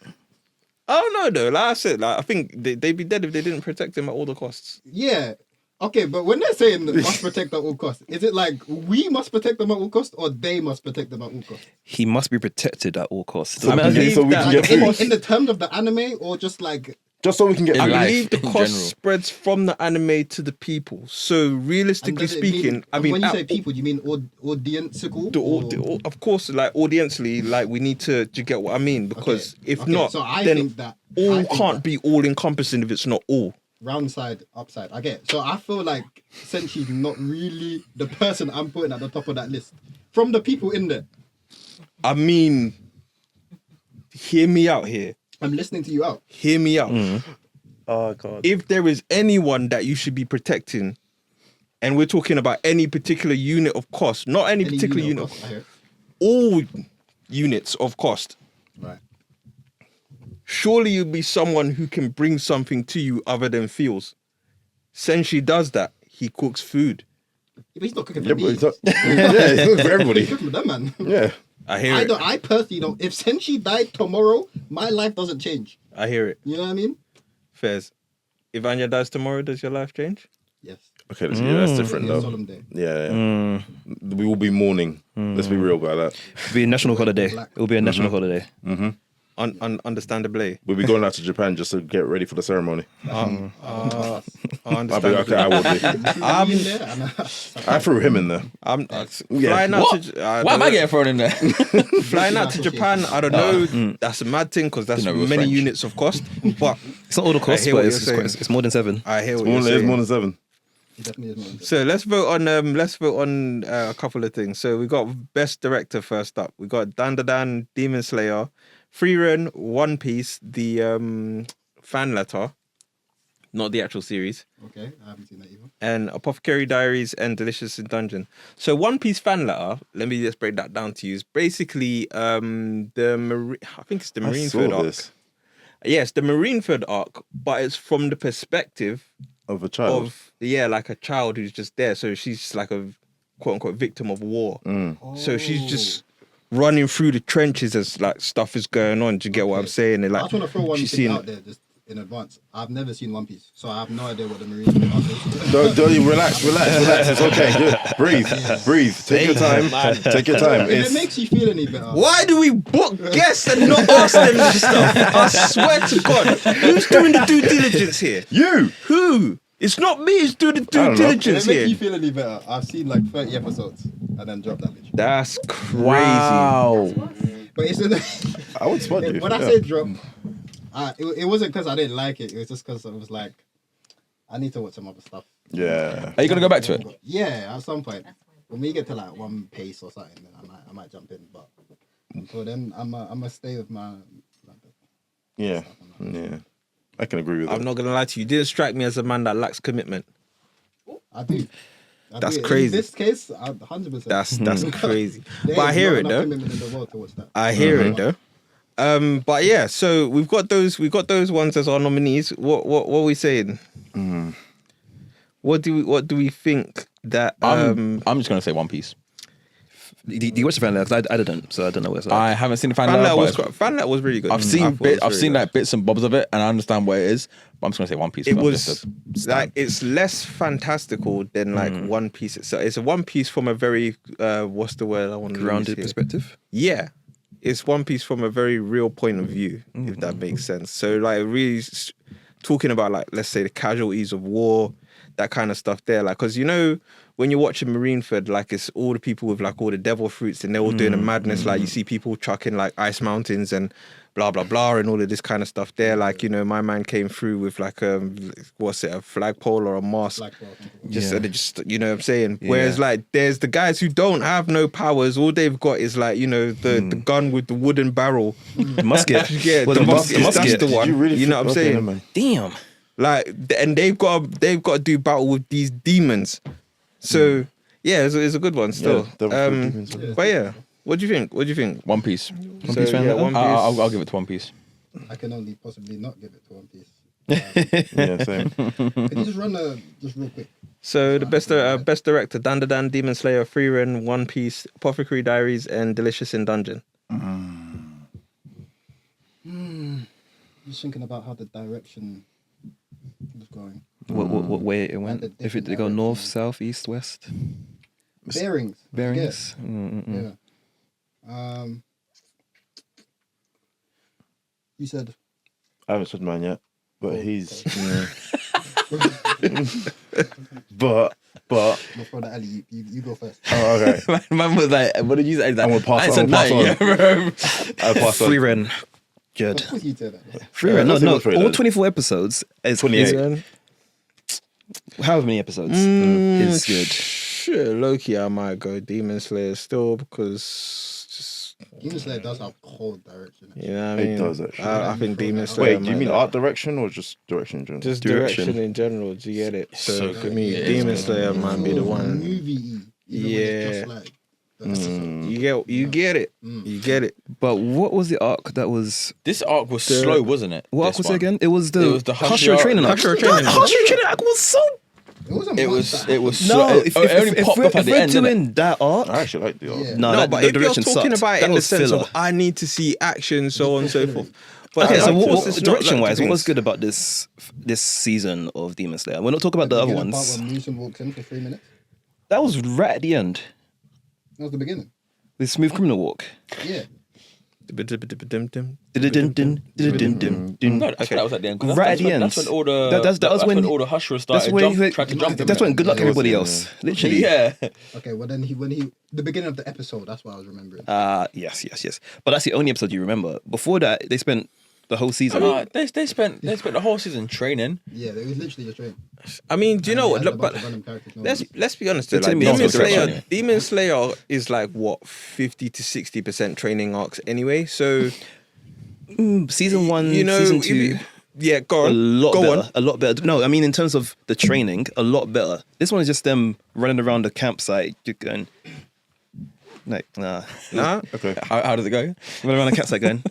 A: don't know though. Like I said, like I think they'd be dead if they didn't protect him at all the costs.
E: Yeah. Okay, but when they're saying must protect at all costs, is it like we must protect them at all costs or they must protect them at all costs?
C: He must be protected at all costs.
F: So
A: I
F: we
A: believe
F: can
A: that
F: get
A: the
F: food.
A: cost-
E: In the terms of the anime or just like
F: Just so we can get
B: In
A: I
F: food.
B: life,
A: believe the
B: in
A: cost
B: general.
A: spreads from the anime to the people. So
E: and
A: realistically
E: does it mean-
A: speaking, I
E: and
A: mean,
E: when you
A: at-
E: say people, do you mean audiensical?
A: of course, like audientially, like we need to. Do you get what I mean? Because if
E: Okay,
A: not,
E: so I
A: then
E: think that
A: all
E: I think
A: can't
E: that
A: be all encompassing if it's not all.
E: round side, upside. I get it. So I feel like Senshi's not really the person I'm putting at the top of that list. From the people in there,
A: I mean, hear me out here.
E: I'm listening to you out.
A: Hear me out.
F: Oh god.
A: If there is anyone that you should be protecting, and we're talking about any particular unit of cost, not any particular unit,
E: of cost, I hear it.
A: all units of cost,
E: Right.
A: surely you'd be someone who can bring something to you other than feels. Senshi does that. He cooks food.
E: But he's not cooking for
F: Yeah,
E: me.
F: but it's not, yeah, it's not for everybody.
E: He's cooking for them, man.
F: Yeah.
A: I hear it.
E: I personally don't. If Senshi died tomorrow, my life doesn't change.
A: I hear it.
E: You know what I mean?
A: Fairs. If Anya dies tomorrow, does your life change?
E: Yes.
F: Okay, that's different
E: It'll be a
F: though.
E: solemn day.
F: Yeah. We will be mourning. Let's be real about that.
C: It'll be a national holiday.
E: Black.
C: It'll be a national holiday.
A: Understandably.
F: We'll be going out to Japan just to get ready for the ceremony.
A: Understandably.
F: I'll be okay. I will be.
E: I'm in there. And
F: I threw him in there.
A: I'm flying out
B: What?
A: to.
B: Why am I getting thrown in there?
A: flying out to Japan? I don't know. That's a mad thing because that's
B: Didn't know it was
A: many
B: French.
A: units of cost. But
C: It's not all the costs,
A: hear
C: but
A: what
C: it's,
A: you're saying.
C: it's more than 7.
A: I hear what
F: It's
A: you're
F: more
A: saying.
F: than 7.
E: He definitely is not in there.
A: So let's vote on a couple of things. So we got best director first up. We got Dandadan, Demon Slayer, Free Run, One Piece, the fan letter, not the actual series.
E: Okay, I haven't seen that either.
A: And Apothecary Diaries and Delicious in Dungeon. So One Piece fan letter, let me just break that down to you, is basically I think it's the Marineford arc.
F: This
A: Yes, the Marineford arc, but it's from the perspective
F: of a child.
A: of like a child who's just there. So she's just like a quote unquote victim of war. So she's just running through the trenches as like stuff is going on. Do you get what I'm saying? And,
E: I
A: like,
E: just want to throw one
A: she's
E: thing
A: seeing
E: out there just in advance. I've never seen One Piece, so I have no idea what the Marine arc is.
F: Don't you relax. It's okay. Just breathe. Take your time. Take your time.
E: If it makes you feel any better.
A: Why do we book guests and not ask them this stuff? I swear to God, who's doing the due diligence here?
F: You.
A: Who? It's not me. It's doing the due
E: If
A: diligence
E: it makes
A: here.
E: you feel any better, I've seen like 30 episodes and then dropped that bitch.
A: That's crazy.
B: Wow.
E: But it's in
F: I would spot you.
E: when I say drop, it wasn't because I didn't like it. It was just because I was like, I need to watch some other stuff.
F: Yeah.
B: Are you gonna go back to it?
E: Yeah, at some point. When we get to like one pace or something, then I might jump in. But until then, I'm gonna stay with my.
F: Yeah. I can agree with that.
A: I'm not gonna lie to you. You didn't strike me as a man that lacks commitment.
E: I do.
A: That's
E: do.
A: crazy.
E: In this case, 100%.
A: That's crazy.
E: There
A: But I
E: is
A: hear
E: not
A: it
E: enough
A: though.
E: commitment in the world to watch that.
A: I hear it though. But yeah, so we've got those ones as our nominees. What are we saying? What do we think that
B: I'm just gonna say One Piece.
C: Do you watch the fan letter? 'Cause I didn't, so I don't know what's like.
B: I haven't seen the fan
A: Fan
B: letter.
A: letter fan letter was really good.
B: I've
A: I
B: seen
A: thought it was
B: I've
A: very
B: seen
A: good.
B: like bits and bobs of it, and I understand what it is. But I'm just gonna say One Piece.
A: It
B: not
A: was
B: just a
A: like it's less fantastical than like One Piece itself. It's a One Piece from a very what's the word I want to
C: grounded
A: use here?
C: perspective.
A: Yeah, it's One Piece from a very real point of view, if that makes sense. So like really talking about like let's say the casualties of war, that kind of stuff there. Like because you know when you're watching Marineford, like it's all the people with like all the devil fruits and they're all doing a madness. Like you see people trucking like ice mountains and blah blah blah and all of this kind of stuff there. Like you know my man came through with like what's it, a flagpole or a mast. Just you know what I'm saying. Whereas like there's the guys who don't have no powers. All they've got is like you know the gun with the wooden barrel.
C: The musket.
A: Yeah,
C: Well,
A: the
C: the
A: musket. That's
C: musket.
A: the one. You know what I'm saying.
F: Man.
C: Damn.
A: Like, and they've got to do battle with these demons. So yeah, it's a good one still.
F: devil fruit demons.
A: But yeah, what do you think?
B: One Piece.
C: One Piece fan
A: yeah,
C: letter?
A: One Piece.
B: I'll give it to One Piece.
E: I can only possibly not give it to One Piece.
F: Yeah, same.
E: Can you just run just real quick?
A: So the best director: Dan Dan, Demon Slayer, Frieren, One Piece, Apothecary Diaries, and Delicious in Dungeon.
E: Just thinking about how the direction was going.
C: What way it went?
E: the
C: If it
E: different
C: go north,
E: directions.
C: south, east, west,
E: Bearings.
C: bearings.
E: Yeah. You said.
F: I haven't said mine yet, but he's. But.
E: We'll throw the alley. You go first.
F: Oh, okay.
B: Man was like, what did you say?
F: I'm gonna pass on. I'll pass on.
C: Free Ren. Good.
E: Of course you said that.
C: Free Ren. No,
F: let's see
C: no.
F: what's rated.
C: All 24 episodes. Is
F: 28.
C: However many episodes is good.
A: Sure, Loki, I might go Demon Slayer still because just
E: Demon Slayer does have cold direction.
A: you know what I
F: It
A: mean.
F: does, actually.
A: I think Demon Slayer.
F: Wait, do you mean
A: might-
F: art direction or just direction in general?
A: Just
C: Direction.
A: direction in general? Do you get it? So
B: so
A: for me,
B: good.
A: Demon Slayer might be the one.
E: Movie.
A: Yeah.
E: Just like the episode.
A: You get it. You get it.
C: But what was the arc that was?
B: This arc was slow, wasn't it?
C: What arc
B: This
C: was it
B: one?
C: again? It was the
B: Hashira
C: training arc.
A: Hashira training arc.
C: Hashira training arc was so.
E: It wasn't.
B: It
E: much
B: was.
E: that
B: It was.
C: No,
B: slow.
C: if
B: it only popped up at the
C: we're
B: end. Didn't it?
C: doing that arc,
F: I actually like the art.
E: Yeah.
C: no,
A: No,
C: that,
A: but
C: the
A: if you're
C: direction
A: talking
C: sucked.
A: about it
C: That
A: in the
C: was
A: sense
C: filler.
A: of I need to see action, so on and so forth. But
C: Okay, so
A: of course
C: what
A: it's not
C: direction
A: like
C: wise, what
A: things-
C: was good about this season of Demon Slayer? We're not talking about the other
E: beginning
C: ones.
E: Part when Musin walks in for 3 minutes.
C: That was right at the end.
E: That was the beginning.
C: The smooth criminal walk.
E: Yeah.
B: No, I think that was at the end. 'cause
C: Right
B: that's
C: at the
B: when-
C: end.
B: That's when all the.
C: That was when
B: all the Hashira
C: That's
B: started.
C: when
B: Tried to jump him.
C: That's when good luck
F: Yeah, it was,
C: everybody
F: yeah,
C: else. Literally.
B: Yeah.
E: Okay. Well, then the beginning of the episode. That's what I was remembering.
C: Yes. But that's the only episode you remember. Before that, they spent the whole season.
B: They spent the whole season training.
E: Yeah, it was literally just train.
A: I mean, do you know what?
E: Look,
A: But let's be honest. Though,
C: They're
A: like,
C: telling me
A: Demon
C: that's the
A: Slayer,
C: direction.
A: Demon Slayer is like what 50 to 60% training arcs anyway. So
C: Season 1,
A: you know,
C: season 2.
A: Yeah, go
C: A
A: on.
C: lot
A: Go
C: better.
A: on.
C: A lot better. No, I mean in terms of the training, a lot better. This one is just them running around the campsite, just going like, nah.
A: Nah.
F: Okay.
B: How does it go?
C: Running around the campsite going,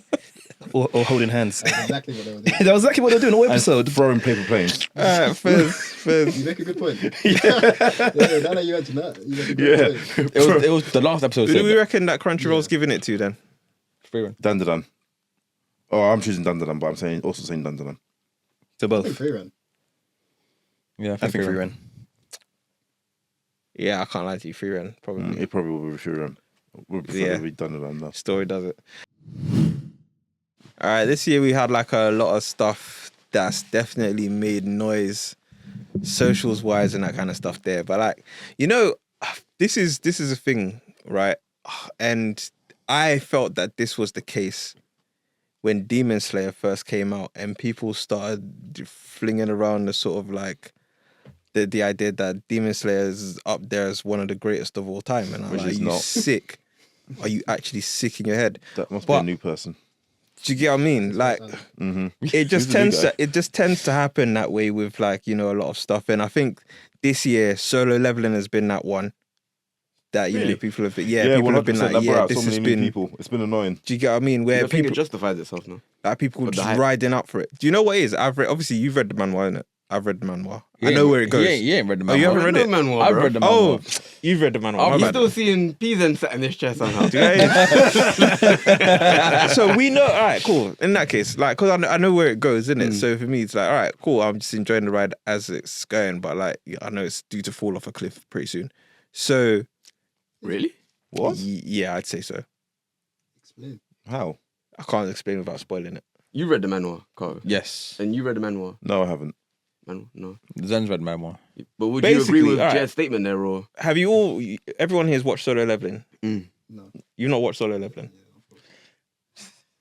C: or holding hands.
E: That's exactly what they were doing.
C: That was exactly what they're doing all episode.
F: Throwing paper planes.
A: Fizz.
E: You make a good point. Yeah, now that you mention that, you make a good point.
B: It was the last episode.
A: Who do we
B: said
A: reckon that Crunchyroll's giving it to then?
B: free run.
F: Dandadan. Oh, I'm choosing Dandadan, but I'm saying Dandadan.
C: To
E: I think
C: both.
E: free run.
B: Yeah,
C: I think free run.
A: Yeah, I can't lie to you. Free run, probably.
F: It probably will be free run. We'll prefer
A: Yeah.
F: to be Dandadan though.
A: Story does it. All right, this year we had like a lot of stuff that's definitely made noise, socials wise, and that kind of stuff there. But like, you know, this is a thing, right? And I felt that this was the case when Demon Slayer first came out, and people started flinging around the sort of like the idea that Demon Slayer is up there as one of the greatest of all time, and I'm
F: Which
A: like,
F: is
A: you
F: not.
A: sick? Are you actually sick in your head?
F: That must be
A: But-
F: a new person.
A: Do you get what I mean? Like, it just tends to happen that way with like, you know, a lot of stuff. And I think this year Solo Leveling has been that one that, you know, people have been, people have been
F: 100%,
A: like,
F: that brought
A: yeah,
F: out
A: this
F: so
A: has
F: many new
A: been.
F: people. It's been annoying.
A: Do you get what I mean? Where
H: I think
A: people
H: it justifies itself now.
A: like people
H: But the
A: just
H: hype.
A: riding up for it. Do you know what it is? I've read. Obviously, you've read the manhwa, innit? I've read the manhwa. I know where it goes.
B: You ain't read the
A: Oh, you
B: manhwa.
A: haven't read it?
H: Manhwa,
B: I've
H: bro.
B: read the
A: Oh,
B: manhwa.
A: you've read the manhwa.
B: Oh,
A: My
H: He's
A: bad.
H: still seeing Pizen sat in his chair somehow.
A: So we know, all right, cool. In that case, like, because I know where it goes, isn't it? So for me, it's like, all right, cool. I'm just enjoying the ride as it's going, but like, I know it's due to fall off a cliff pretty soon. So,
H: Really?
F: What?
A: yeah, I'd say so.
E: Explain.
F: How?
A: I can't explain without spoiling it.
H: You read the manhwa, Carl.
B: Yes.
H: And you read the manhwa.
F: No, I haven't.
H: No.
B: Zen's read manhwa.
H: But would you
A: Basically,
H: agree with
A: alright.
H: Jed's statement there, or?
A: Have you all? Everyone here has watched Solo Leveling.
E: No.
A: You've not watched Solo Leveling.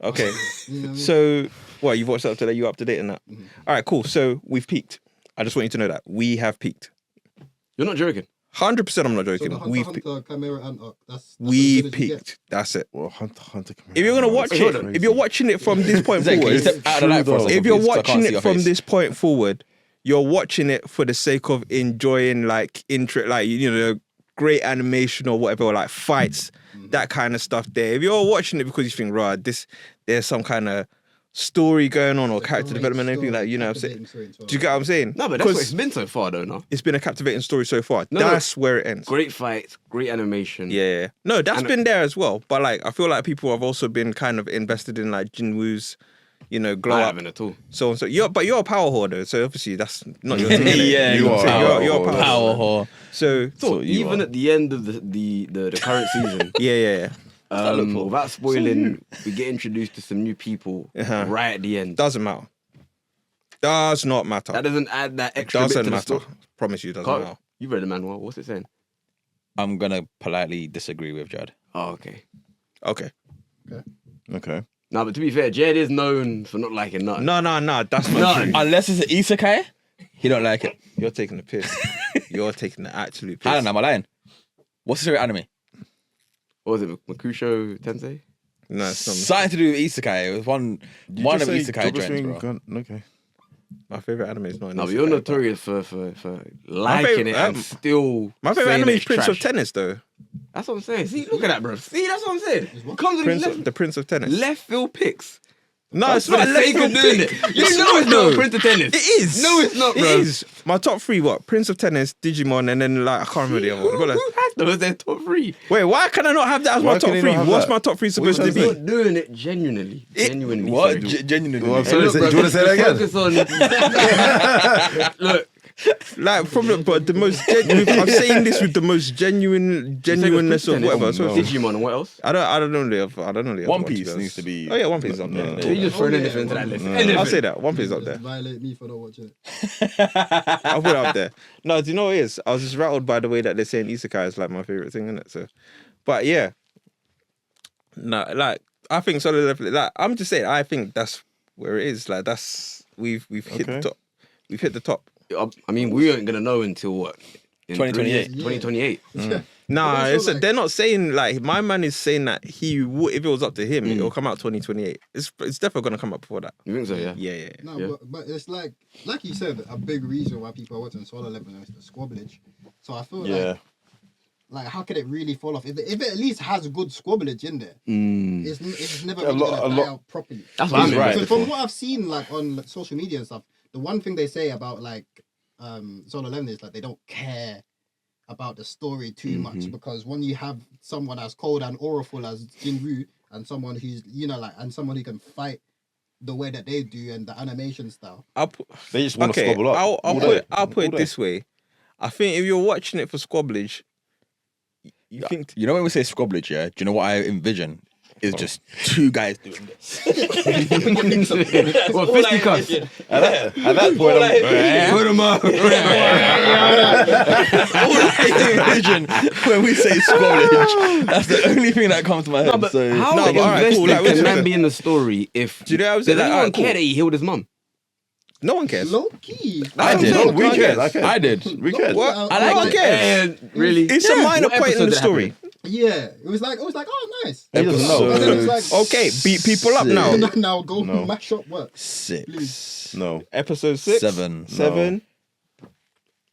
A: Okay,
E: You know what I mean?
A: so what you've watched up to that? You up to date in that? All right, cool. So we've peaked. I just want you to know that we have peaked.
H: You're not joking.
A: 100%. I'm not
E: So
A: joking.
E: the Hunter
A: We've
E: x
A: peaked.
E: Hunter Chimera Ant arc, that's
A: We
E: as good as you get.
A: peaked. That's it.
F: Well, Hunter.
A: If you're gonna watch
H: Wait, hold
A: it,
H: on.
A: if you're watching it from this point
B: Zen, can you
A: forward,
B: step out of that for a second,
A: if you're
B: please, 'cause I can't
A: watching
B: see
A: it
B: your
A: from
B: face.
A: this point forward, you're watching it for the sake of enjoying like like, you know, great animation or whatever, or like fights, that kind of stuff there. If you're watching it because you think, right, there's some kind of story going on or character development, anything like, you know what I'm saying? Do you get what I'm saying?
H: No, but that's what
A: 'Cause
H: it's been so far, though. No.
A: it's been a captivating story so far.
H: No,
A: That's where it ends.
H: Great fights, great animation.
A: Yeah. No, that's
H: And-
A: been there as well. But like, I feel like people have also been kind of invested in like Jinwoo's, you know, glow
H: I
A: up.
H: haven't at all.
A: So and so. You're a power hoarder, so obviously that's not your thing. innit?
B: Yeah,
F: You are.
A: So you're a power
B: Power
A: hoarder.
B: whore.
A: So
H: So
F: you
H: even
F: are.
H: at the end of the current season,
A: yeah.
H: without spoiling, we get introduced to some new people
A: Uh-huh.
H: right at the end.
A: Doesn't matter. Does not matter.
H: That doesn't add that extra bit
A: Doesn't
H: to the
A: matter.
H: story.
A: Promise you, doesn't
H: Carl,
A: matter.
H: you read the manhwa. What's it saying?
B: I'm gonna politely disagree with Jad.
H: Oh, okay.
A: Okay.
F: Okay.
H: No, but to be fair, Jed is known for not liking nothing.
A: No. That's not
H: No.
A: true.
B: Unless it's an isekai, he don't like it.
A: You're taking the piss. You're taking the absolute
B: I
A: piss.
B: don't know, am I lying? What's your favorite anime?
H: What was it? Makusho Tensei?
A: No, it's not.
B: Something to do with isekai. It was one of
F: Just say
B: isekai
F: Double
B: trends,
F: Swing
B: bro.
F: Gun- Okay.
A: My favorite anime is not.
H: No,
A: an
H: but you're
A: isekai,
H: notorious for liking
A: favorite-
H: it and still.
A: My favorite
H: saying
A: anime is
H: it's
A: Prince of
H: trash.
A: Tennis, though.
H: That's what I'm saying. See, look at that, bro. See, that's what I'm saying. It comes with
A: The Prince of Tennis.
H: left field picks.
A: No, it's
H: For
A: not
H: the
A: a left
H: sake of
A: field
H: doing
A: pick.
H: it. You know it's not Prince of Tennis.
A: It is.
H: No, it's not, bro.
A: It is. My top three, what? Prince of Tennis, Digimon, and then like I can't remember the other one.
H: Who
A: But, like,
H: has those? They're top three.
A: wait, why can I not have that as
F: Why
A: my
F: can
A: top
F: you
A: three?
F: not have
A: What's
F: that?
A: my top three supposed to
H: You're
A: be?
H: doing it genuinely. Genuinely.
B: What?
H: sorry.
B: Genuinely.
F: Well,
H: Hey,
F: sorry,
H: look,
F: do
H: bro,
F: you want to say that again?
H: Focus on. Look,
A: Like from the, but the most I'm saying this with the most genuineness of whatever. So
H: Digimon and what else?
A: I don't know the other
B: One
A: ones,
B: Piece
A: guys.
B: needs to be.
A: Oh yeah, One Piece is up there.
B: No.
H: So you just throwing anything into that list.
A: I'll say that. One Piece is up there.
E: Violate me for not watching it.
A: I'll put it up there. No, do you know what it is? I was just rattled by the way that they're saying isekai is like my favorite thing, isn't it? So, but yeah, no, like I think Solo Leveling. Like I'm just saying, I think that's where it is. Like that's we've hit the
F: Okay.
A: top. We've hit the top.
H: I mean, we ain't gonna know until what? In
B: 2028.
H: 2028.
A: Nah,
E: But also, like-
A: they're not saying like my man is saying that he would if it was up to him, it'll come out 2028. It's definitely gonna come out before that.
H: You think so? Yeah.
A: Yeah.
E: No,
H: Yeah.
E: but it's like you said, a big reason why people are watching Solo Leveling is the squabblage. So I feel like how could it really fall off? If it at least has a good squabblage in there, it's never really gonna die out properly.
H: That's what I'm
F: Right.
E: So
H: interested
E: from
H: for.
E: what I've seen, like on like, social media and stuff, the one thing they say about like Solo Leveling is like they don't care about the story too much because when you have someone as cold and auraful as Jinwoo and someone who's and someone who can fight the way that they do and the animation style.
F: They just want to squabble up.
A: I'll put it this way. I think if you're watching it for squabblage, you think
B: You know when we say squabblage, yeah? Do you know what I envision? Is just two guys doing this.
H: Well, fisticuffs.
F: At that point,
H: Put them up.
B: All I envision when we say squabblage. That's the only thing that comes to my head.
H: No, but
B: so,
H: how
A: no, but alright,
H: invested
A: cool, like,
H: can
A: listen,
H: man
A: listen.
H: be in the story if...
A: Do you know what I was
H: Does
A: saying? Like,
H: anyone
A: alright,
H: care
A: cool.
H: that he healed his mum?
A: No one cares.
E: Low key.
B: I did.
F: No, we
A: No one
F: cared.
A: cares.
F: I cared.
B: I did.
F: We cared.
A: What?
E: I
A: No one
E: like
A: cares.
H: Really?
A: It's a minor
B: What
A: point in
B: episode
A: the
B: did it
A: story.
B: happen
E: Yeah, it was like oh nice.
F: He doesn't know.
E: But then it was like
A: Okay, beat people up now.
E: now go
F: No.
E: mash up work.
B: 6.
F: No.
A: Episode 6,
B: 7.
A: 7.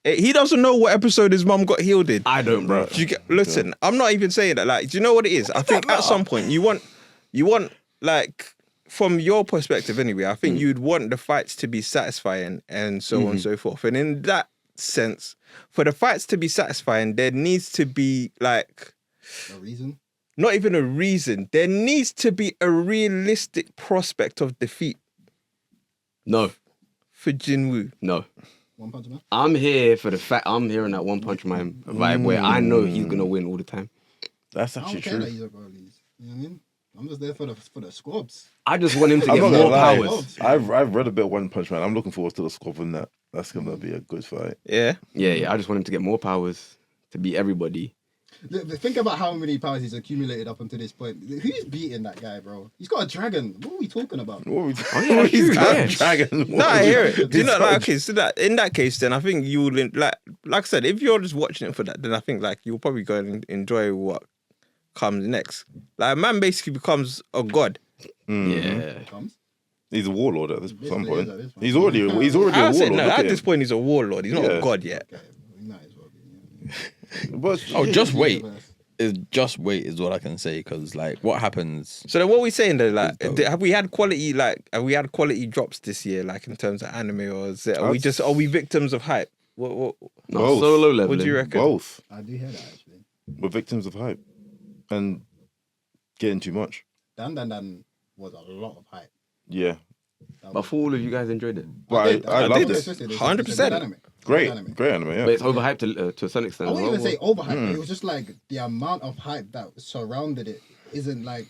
A: He doesn't know what episode his mum got healed in.
H: I don't, bro.
A: Do you get? Listen, I'm not even saying that. Like, do you know what it is? I think at some point you want like from your perspective anyway. I think you'd want the fights to be satisfying and so on and so forth. And in that sense, for the fights to be satisfying, there needs to be like
E: A reason.
A: not even a reason. There needs to be a realistic prospect of defeat
H: No.
A: for Jinwoo.
H: No.
E: One Punch Man.
H: I'm here for the fact I'm hearing that One Punch Man vibe where I know he's going to win all the time.
F: That's
E: I
F: actually
E: don't care that
F: true.
E: he's a girlies. You know what I mean? I'm just there for the squabs.
H: I just want him to
F: I'm
H: get
F: not gonna
H: more
F: lie.
H: powers.
F: I've read a bit of One Punch Man. I'm looking forward to the squab in that. That's gonna be a good fight.
A: Yeah.
H: Yeah, I just want him to get more powers to beat everybody.
E: Look, think about how many powers he's accumulated up until this point. Who's beating that guy, bro? He's got a dragon. What are we talking about?
F: What are we
H: Oh, yeah, that's true, yeah.
F: Dragon.
A: No, I hear it. Do you know,
F: He's
A: like,
F: got-
A: okay, so that in that case, then I think you will like I said, if you're just watching it for that, then I think like you'll probably go and enjoy what comes next. Like a man basically becomes a god.
H: Yeah.
E: Comes.
F: He's a warlord at some
E: Basically,
F: point.
E: is at this point.
F: He's already a
A: I
F: warlord.
A: said no.
F: Look
A: At
F: at
A: this
F: him.
A: point, he's a warlord. He's not a
F: Yeah.
A: god yet.
E: Okay, he might as well be.
F: But
B: Oh, just wait.
E: Universe.
B: Just wait is what I can say because like what happens.
A: So then, what are we saying though? Like,
B: It's dope.
A: have we had quality drops this year? Like in terms of anime, or is it, are we victims of hype? What
H: No,
F: Both.
H: solo level.
A: what do you reckon?
F: both
E: I do hear that actually.
F: were victims of hype and getting too much.
E: Dan was a lot of hype.
F: Yeah,
H: But for all of you guys enjoyed it.
F: but I loved
A: did.
F: it.
A: 100%.
F: Great,
E: Anime.
F: great anime. Yeah.
H: But it's overhyped to a certain
E: I
H: extent. as
E: wouldn't
H: well.
E: even say overhyped. It was just like the amount of hype that surrounded it isn't like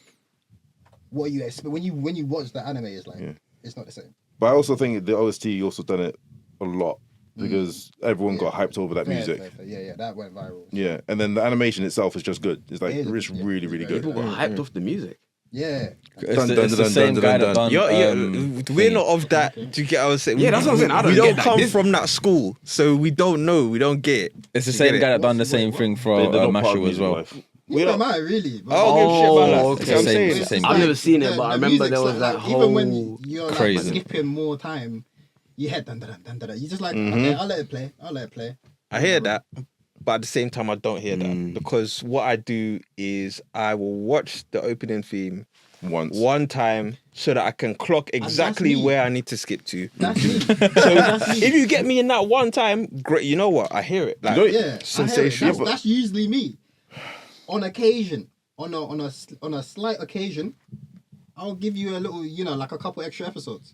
E: what you expect when you watch the anime. Is like it's not the same.
F: But I also think the OST also done it a lot because everyone got hyped over that music.
E: Fair. Yeah, that went viral.
F: Yeah, and then the animation itself is just good. It's like
E: It is,
F: it's
E: yeah.
F: really, really
E: Very
F: good.
H: People got hyped off the music.
E: Yeah,
B: It's
F: Dun,
B: the,
F: dun,
B: it's
F: dun,
B: the same
F: dun,
B: guy
F: dun,
B: that
F: dun.
B: done.
A: We're not of that. Do you get what I was saying?
H: Yeah, that's what I'm saying. I don't
A: we don't
H: get that.
A: come
H: This-
A: from that school, so we don't know. We don't get it.
B: It's the
A: You
B: same
A: get
B: guy
A: it?
B: that done the
E: What's-
B: same
E: what-
B: thing for
F: They're not part of
B: Mashu as
F: music
B: well.
F: life.
E: we don't matter really. But
A: I don't give a shit about that.
H: Oh,
A: That's what I'm
B: okay.
A: saying.
B: It's the same
H: I've never seen it,
E: the-
H: but I
E: the
H: remember
E: music's
H: there was
E: like,
H: that whole
E: even when you're like
B: crazy.
E: skipping more time, you head dun dun dun dun dun. You just like okay, I'll let it play.
A: I hear that, but at the same time, I don't hear that because what I do is I will watch the opening theme
F: Once.
A: one time so that I can clock exactly
E: me.
A: where I need to skip to.
E: That's me.
A: So
E: That's me.
A: if you get me in that one time, great. You know what? I hear it. Like,
F: You don't-
E: Yeah,
A: sensational.
E: That's usually me. On occasion, on a slight occasion, I'll give you a little, like a couple extra episodes.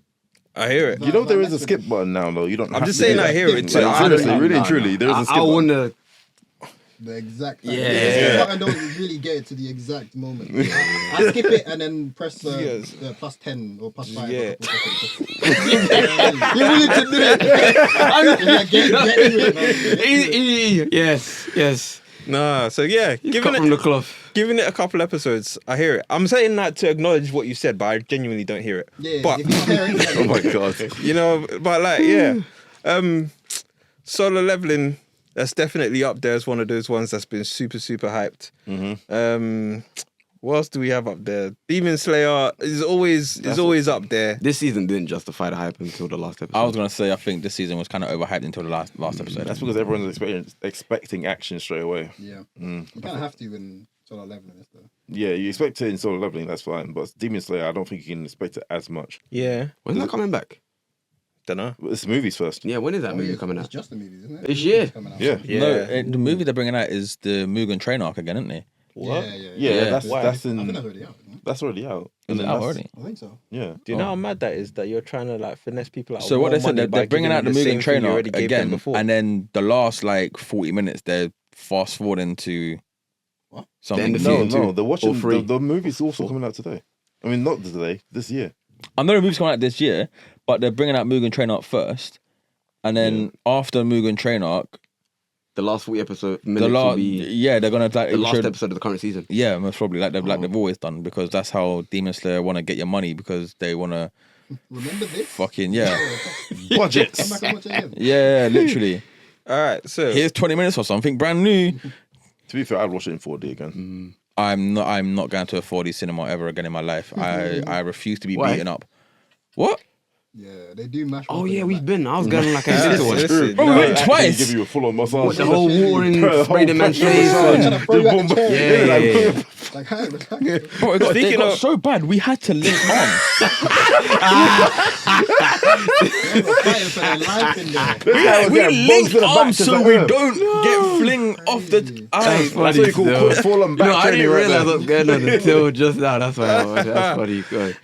A: I hear it.
F: You know there is a skip button now though. You don't.
A: I'm
F: have
A: just
F: to do
A: saying
F: that.
A: I hear it too.
F: Like,
A: I
F: seriously,
A: don't-
F: really and truly, there is a skip
H: I
F: button.
H: want to.
E: The exact.
H: Yeah.
E: I don't really get it to the exact moment. I skip it and then press
A: Yes.
E: the plus 10 or plus 5.
A: Yeah.
H: You're willing to do it.
E: Get into it, man.
H: Yes.
A: Nah. So yeah,
H: Cut from the cloth.
A: giving it a couple episodes, I hear it. I'm saying that to acknowledge what you said, but I genuinely don't hear it.
E: Yeah,
A: But
E: if you're hearing
F: Oh my god.
A: you know, but like, yeah, solo leveling. That's definitely up there as one of those ones that's been super, super hyped. What else do we have up there? Demon Slayer is always up there.
H: This season didn't justify the hype until the last episode.
B: I was gonna say I think this season was kind of overhyped until the last episode.
F: That's because everyone's expecting action straight away.
E: Yeah. You kind of have to in Solo Leveling, though.
F: Yeah, you expect it in Solo Leveling, that's fine. But Demon Slayer, I don't think you can expect it as much.
A: Yeah.
H: When's that coming back?
A: Don't know.
F: But it's the movies first.
H: Yeah, when is that movie coming
E: It's
H: out?
E: just the movies, isn't it?
H: This year.
E: It's coming out.
F: Yeah.
B: No, the movie they're bringing out is the Mugen Train arc again, isn't they?
A: What?
F: Yeah, that's
A: Why?
F: that's
E: I think
F: in
E: that's already out, isn't it?
F: that's already out.
B: Is it out
F: that's-
B: already?
E: I think so.
F: Yeah.
A: Do you know how mad that is? That you're trying to like finesse people out.
B: So
A: of
B: what
A: more
B: they said,
A: money by
B: they're bringing out
A: giving
B: the
A: them same
B: Mugen
A: thing
B: Train
A: you
B: arc
A: already gave them
B: again,
A: before.
B: and then the last like 40 minutes they're fast forwarding to
E: What?
B: something.
H: The end of
F: No,
H: Season
F: no,
H: two.
F: they're watching
H: Or three.
F: the movie's also coming out today. I mean, not today, this year.
B: I know the movie's coming out this year, but they're bringing out Mugen Train arc first, and then after Mugen Train arc,
H: The last 40 episode
B: the
H: minutes will
B: last
H: be
B: they're gonna like
H: the last
B: show-
H: episode of the current season.
B: Yeah, most probably like they've always done, because that's how Demon Slayer want to get your money, because they want to
E: Remember this?
B: fucking yeah
E: Come
F: Budgets.
E: back and watch it again.
B: yeah literally.
A: All right, so
B: Here's 20 minutes or something brand new.
F: To be fair, I'd watch it in 4D again.
B: I'm not going to a 4D cinema ever again in my life. I refuse to be
H: Why?
B: beaten up. What?
E: Yeah, they do mash.
H: Oh
E: up
H: yeah,
E: in
H: we've
E: the
H: been. I was going like a into one.
A: listen,
B: Bro, we
A: no,
B: went
F: Actually
B: twice.
F: give you a full-on massage.
H: What, the whole war in
F: The whole
H: spray the man's
F: pressure
H: face.
F: massage.
E: Trying to throw you out the chair.
H: Yeah.
E: back. Like, hey, relax.
B: Bro, it
A: Speaking
B: got
A: of-
B: so bad, we had to link arms.
E: Fighting for their life in there.
B: We link arms so we don't get fling off the eye.
F: That's what you call full-on back
H: I
F: training
H: didn't
F: right
H: realize
F: there.
H: what's going on until just now. That's why I watched it. That's funny. Good.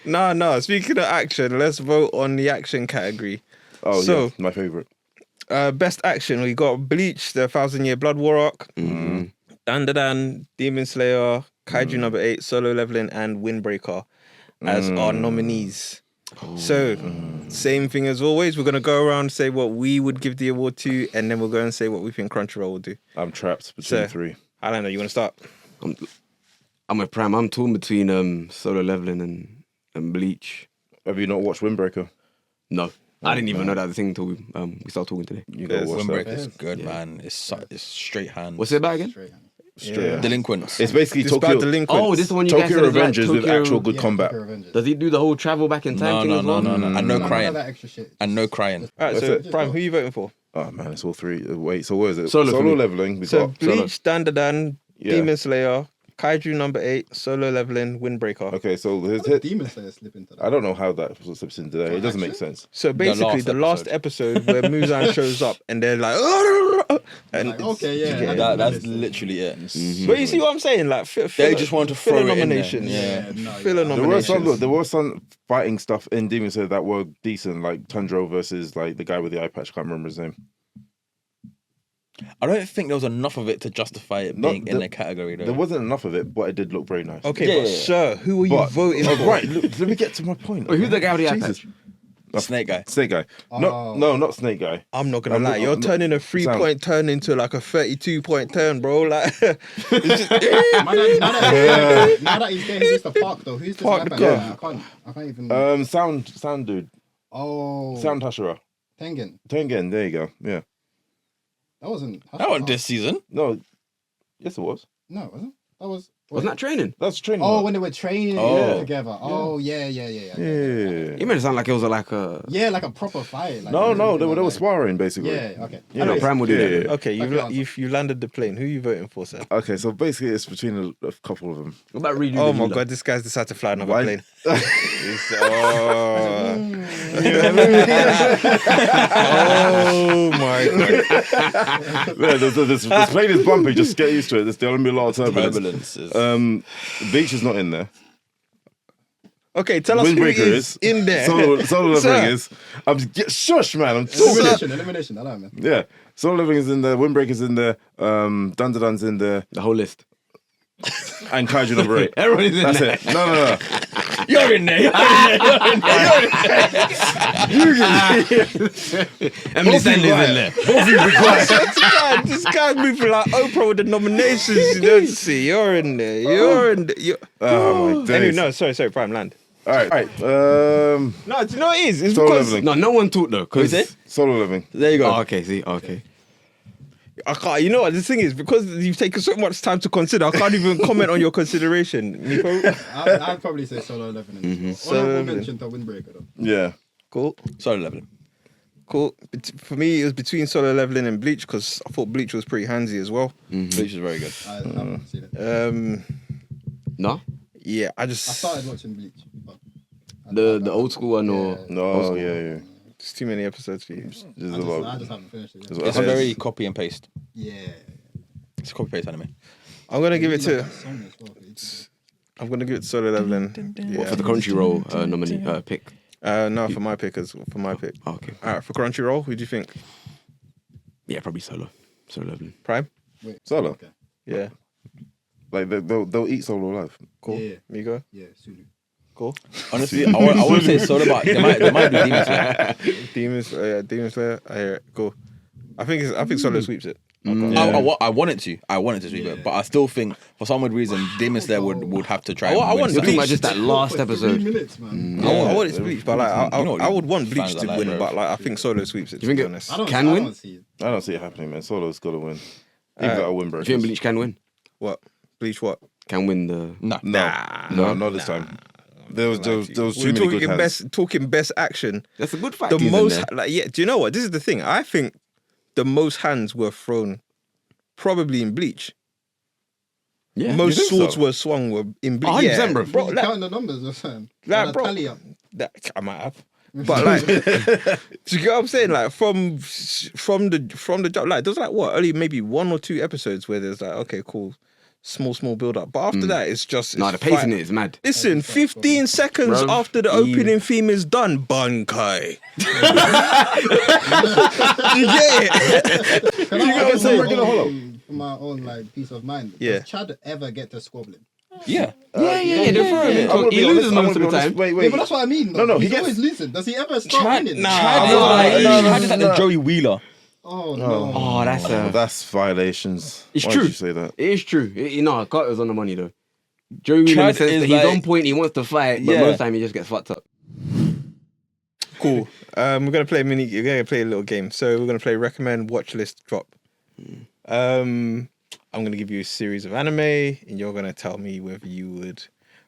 A: no. Speaking of action, let's vote on the action category.
F: Oh,
A: So-
F: yeah, my favourite.
A: Best action, we got Bleach, the 1,000-Year Blood War arc, Dan Demon Slayer, Kaiju number 8, Solo Leveling, and Windbreaker as our nominees. So, same thing as always. We're gonna go around, say what we would give the award to, and then we'll go and say what we think Crunchyroll will do.
F: I'm trapped between
A: So-
F: three.
A: Alana, you want to start?
H: I'm with Prime. I'm torn between Solo Leveling and Bleach.
F: Have you not watched Windbreaker?
H: No, I didn't even know that was a thing until we started talking today.
F: You gotta watch that.
B: Windbreaker is good, man. It's straight hands.
H: What's it about again?
E: Straight hand.
F: Straight.
B: Delinquents.
F: It's basically
A: It's
F: Tokyo.
A: about delinquents.
H: Oh, this is the one you guys
F: Tokyo
H: said is like
F: Revengers with
H: Tokyo-
F: actual good
E: Yeah,
F: combat.
E: Tokyo Revengers.
H: Does he do the whole travel back in time
B: No,
H: thing
B: no,
H: as
B: no,
H: well?
B: no, no, and no
E: None of
B: crying,
E: that extra shit.
B: and no crying.
A: All right,
F: That's
A: so
F: it.
A: Prime, who are you voting for?
F: Oh man, it's all three. Wait, so what is it?
H: Solo for me.
F: Leveling. We
A: So
F: got
A: Bleach, Dan,
F: Yeah.
A: Demon Slayer, Kaiju number 8, Solo Leveling, Windbreaker.
F: Okay, so
E: How did Demon Slayer slip into that?
F: I don't know how that slips in today. It doesn't make sense.
A: So basically, the last episode where Muzan shows up and they're like, and
E: Like, okay, yeah.
A: Yeah,
E: I
B: That,
E: didn't
B: that's
E: listen.
B: literally it.
A: But you see what I'm saying? Like,
B: They just want to
A: fill
B: throw
A: a
B: it in there.
A: nominations.
B: Yeah.
E: No,
A: Fill a
E: yeah.
A: nominations.
F: There was some fighting stuff in Demon Slayer that were decent, like Tundro versus like the guy with the eye patch. I can't remember his name.
B: I don't think there was enough of it to justify it
F: No,
B: being in the category, though.
F: There wasn't enough of it, but it did look very nice.
A: Okay,
B: Yeah,
A: but
B: yeah, yeah.
A: sir, who are you
F: But,
A: voting for?
F: right, look, let me get to my point.
H: Wait, who's the guy with the eye
F: Jesus.
H: patch?
B: Snake guy.
F: Snake guy.
E: Oh.
F: No, not Snake guy.
A: I'm not gonna
F: I'm
A: lie,
F: not-
A: you're
F: I'm not-
A: turning a 3-point turn into like a 32-point turn, bro. Like, it's just,
E: Now that he's getting this the park though, who's this
A: Park
E: guy
A: the
E: back
A: car.
E: there? I can't even.
F: Sound dude.
E: Oh,
F: Sound Hashira.
E: Tengen.
F: Tengen, there you go. Yeah.
E: That wasn't.
B: That wasn't this season.
F: No. Yes, it was.
E: No, wasn't. That was.
H: Wasn't that training?
F: That's training.
E: Oh,
F: arc.
E: when they were training
B: Oh.
E: together. Oh, yeah.
F: Yeah.
H: You made it sound like it was like a.
E: Yeah, like a proper fight. Like,
F: No, they were
E: like-
F: sparring basically.
E: Yeah, okay.
F: Yeah.
H: I know Prime would do that.
F: Yeah.
A: okay,
E: Okay, answer.
A: you've landed the plane. Who are you voting for, sir?
F: Okay, so basically it's between a couple of them.
H: What about redo
A: Oh
H: the
A: my
H: healer?
A: god, this guy's decided to fly another
F: Why-
A: plane. Oh my god.
F: Yeah, this plane is bumpy. Just get used to it. There's going to be a lot of turbulence.
B: Turbulences.
F: Beach is not in there.
A: Okay, tell us who
F: Windbreaker
A: is in there.
F: Solo
A: Sir.
F: Leveling is. Shush, man. I'm talking.
E: Elimination. I know, man.
F: Yeah, Solo Leveling is in there. Windbreaker's in there. Dan's in there.
H: The whole list.
F: And Kaiju number 8.
H: Everybody's in
F: That's
H: there.
F: it. No.
B: You're in there.
H: Emily Stanley's in there.
A: This guy moving like Oprah with the nominations. You don't see. You're in there. You're in there.
F: Oh my days.
A: Anyway, no, sorry, Prime Land.
F: All right.
A: No, do you know what it is? It's
F: Solo
A: because
F: Leveling.
H: No one talked though. Cause
B: Who's it?
F: Solo Leveling.
B: There you go.
H: Oh, okay. See. Okay.
A: I can't. You know what? The thing is, because you've taken so much time to consider, I can't even comment on your consideration, Miko.
E: I'd probably say Solo Leveling.
H: Mm-hmm.
E: Honorable mention to Windbreaker though.
F: Yeah.
A: Cool.
B: Solo Leveling.
A: Cool. For me, it was between Solo Leveling and Bleach because I thought Bleach was pretty handsy as well.
B: Bleach is very good.
E: I haven't seen it.
H: No,
A: Yeah, I
E: I
A: just
E: started watching Bleach. But
H: the old school one or
F: No, yeah.
A: There's too many episodes for you.
F: There's
E: I
F: a lot.
E: just haven't finished it yet.
F: There's a lot.
B: It's very copy and paste.
E: Yeah.
B: It's a copy paste anime.
A: I'm gonna give it
E: Really
A: to.
E: like that song as well. It's-
A: I'm gonna give it to Solo Leveling. Yeah.
H: for the Crunchyroll nominee pick.
A: No, for my pick.
H: Oh, okay.
A: All right, for Crunchyroll, who do you think?
H: Yeah, probably Solo Leveling.
A: Prime?
E: Wait.
F: Solo.
E: Okay.
A: Yeah.
F: Like they'll eat Solo alive.
A: Cool.
E: Yeah.
A: Miko?
E: Yeah, Sulu.
A: Cool.
B: Honestly, I want to say Solo, but there might be Demon Slayer.
A: Demon Slayer. I hear it. Cool. I think Solo sweeps it.
B: I want it to sweep it, but I still think for some weird reason Demon Slayer would have to try.
A: I
B: and
A: want
B: win
H: You're talking
A: Bleach.
H: about just that last
E: For 3
H: episode.
E: minutes, man.
A: I want it to Bleach, but like
B: You know what
A: I would want Bleach
B: fans
A: to
B: are like,
A: win,
B: bro.
A: but like I think Solo sweeps it.
H: Do you think
A: to
H: it-
A: be honest.
E: I don't,
H: Can
E: I
H: win?
E: don't see it.
F: I don't see it happening, man. Solo's got to win. Even got a win, bro.
H: Do you think Bleach can win?
A: What? Bleach? What?
H: Can win the?
B: Nah.
F: No, not this time. There was too
A: We're
F: many good hands.
A: talking best action.
H: That's a good fight.
A: The
H: tease in
A: most
H: there.
A: like yeah. Do you know what? This is the thing. I think the most hands were thrown probably in Bleach.
H: Yeah,
A: Most
F: you think
A: swords
F: so?
A: were swung were in Bleach.
H: 100%,
A: Yeah,
H: bro.
A: bro.
E: You
A: Like,
E: counting the numbers or something?
A: Like,
E: Like,
A: bro.
E: tally up.
A: that, I might have. But like, do you get what I'm saying? Like from the jump, like there's like what only maybe 1 or 2 episodes where there's like okay, cool, small build up. But after that, it's just
H: No,
A: it's
H: the pace in
A: fight.
H: it is mad.
A: Listen, 15 seconds
H: Bruv,
A: after the opening theme is done, Bankai. You get it?
E: Can
A: You
E: I
A: get what I'm
E: ask
A: saying?
E: for my own like peace of mind?
A: Yeah.
E: Does Chad ever get to squabbling?
B: Yeah.
H: Yeah. They're throwing it.
F: I'm gonna
H: He
F: be
H: loses
F: honest,
H: most of the time.
F: Wait.
E: Yeah, but that's what I mean. Though.
F: No, he
E: He's
F: gets-
E: always losing. Does he ever start winning?
B: Chad is like the Joey Wheeler.
E: Oh no.
H: Oh, that's
F: That's violations.
H: It's
F: Why
H: true.
F: did you say that?
H: It is true. Carter's on the money though. Joey Wheeler
B: Chad
H: says
B: is
H: that he's
B: like-
H: on point. He wants to fight, but
B: Yeah.
H: most time he just gets fucked up.
A: Cool. We're gonna play We're gonna play a little game. So we're gonna play recommend, watch list, drop. I'm gonna give you a series of anime, and you're gonna tell me whether you would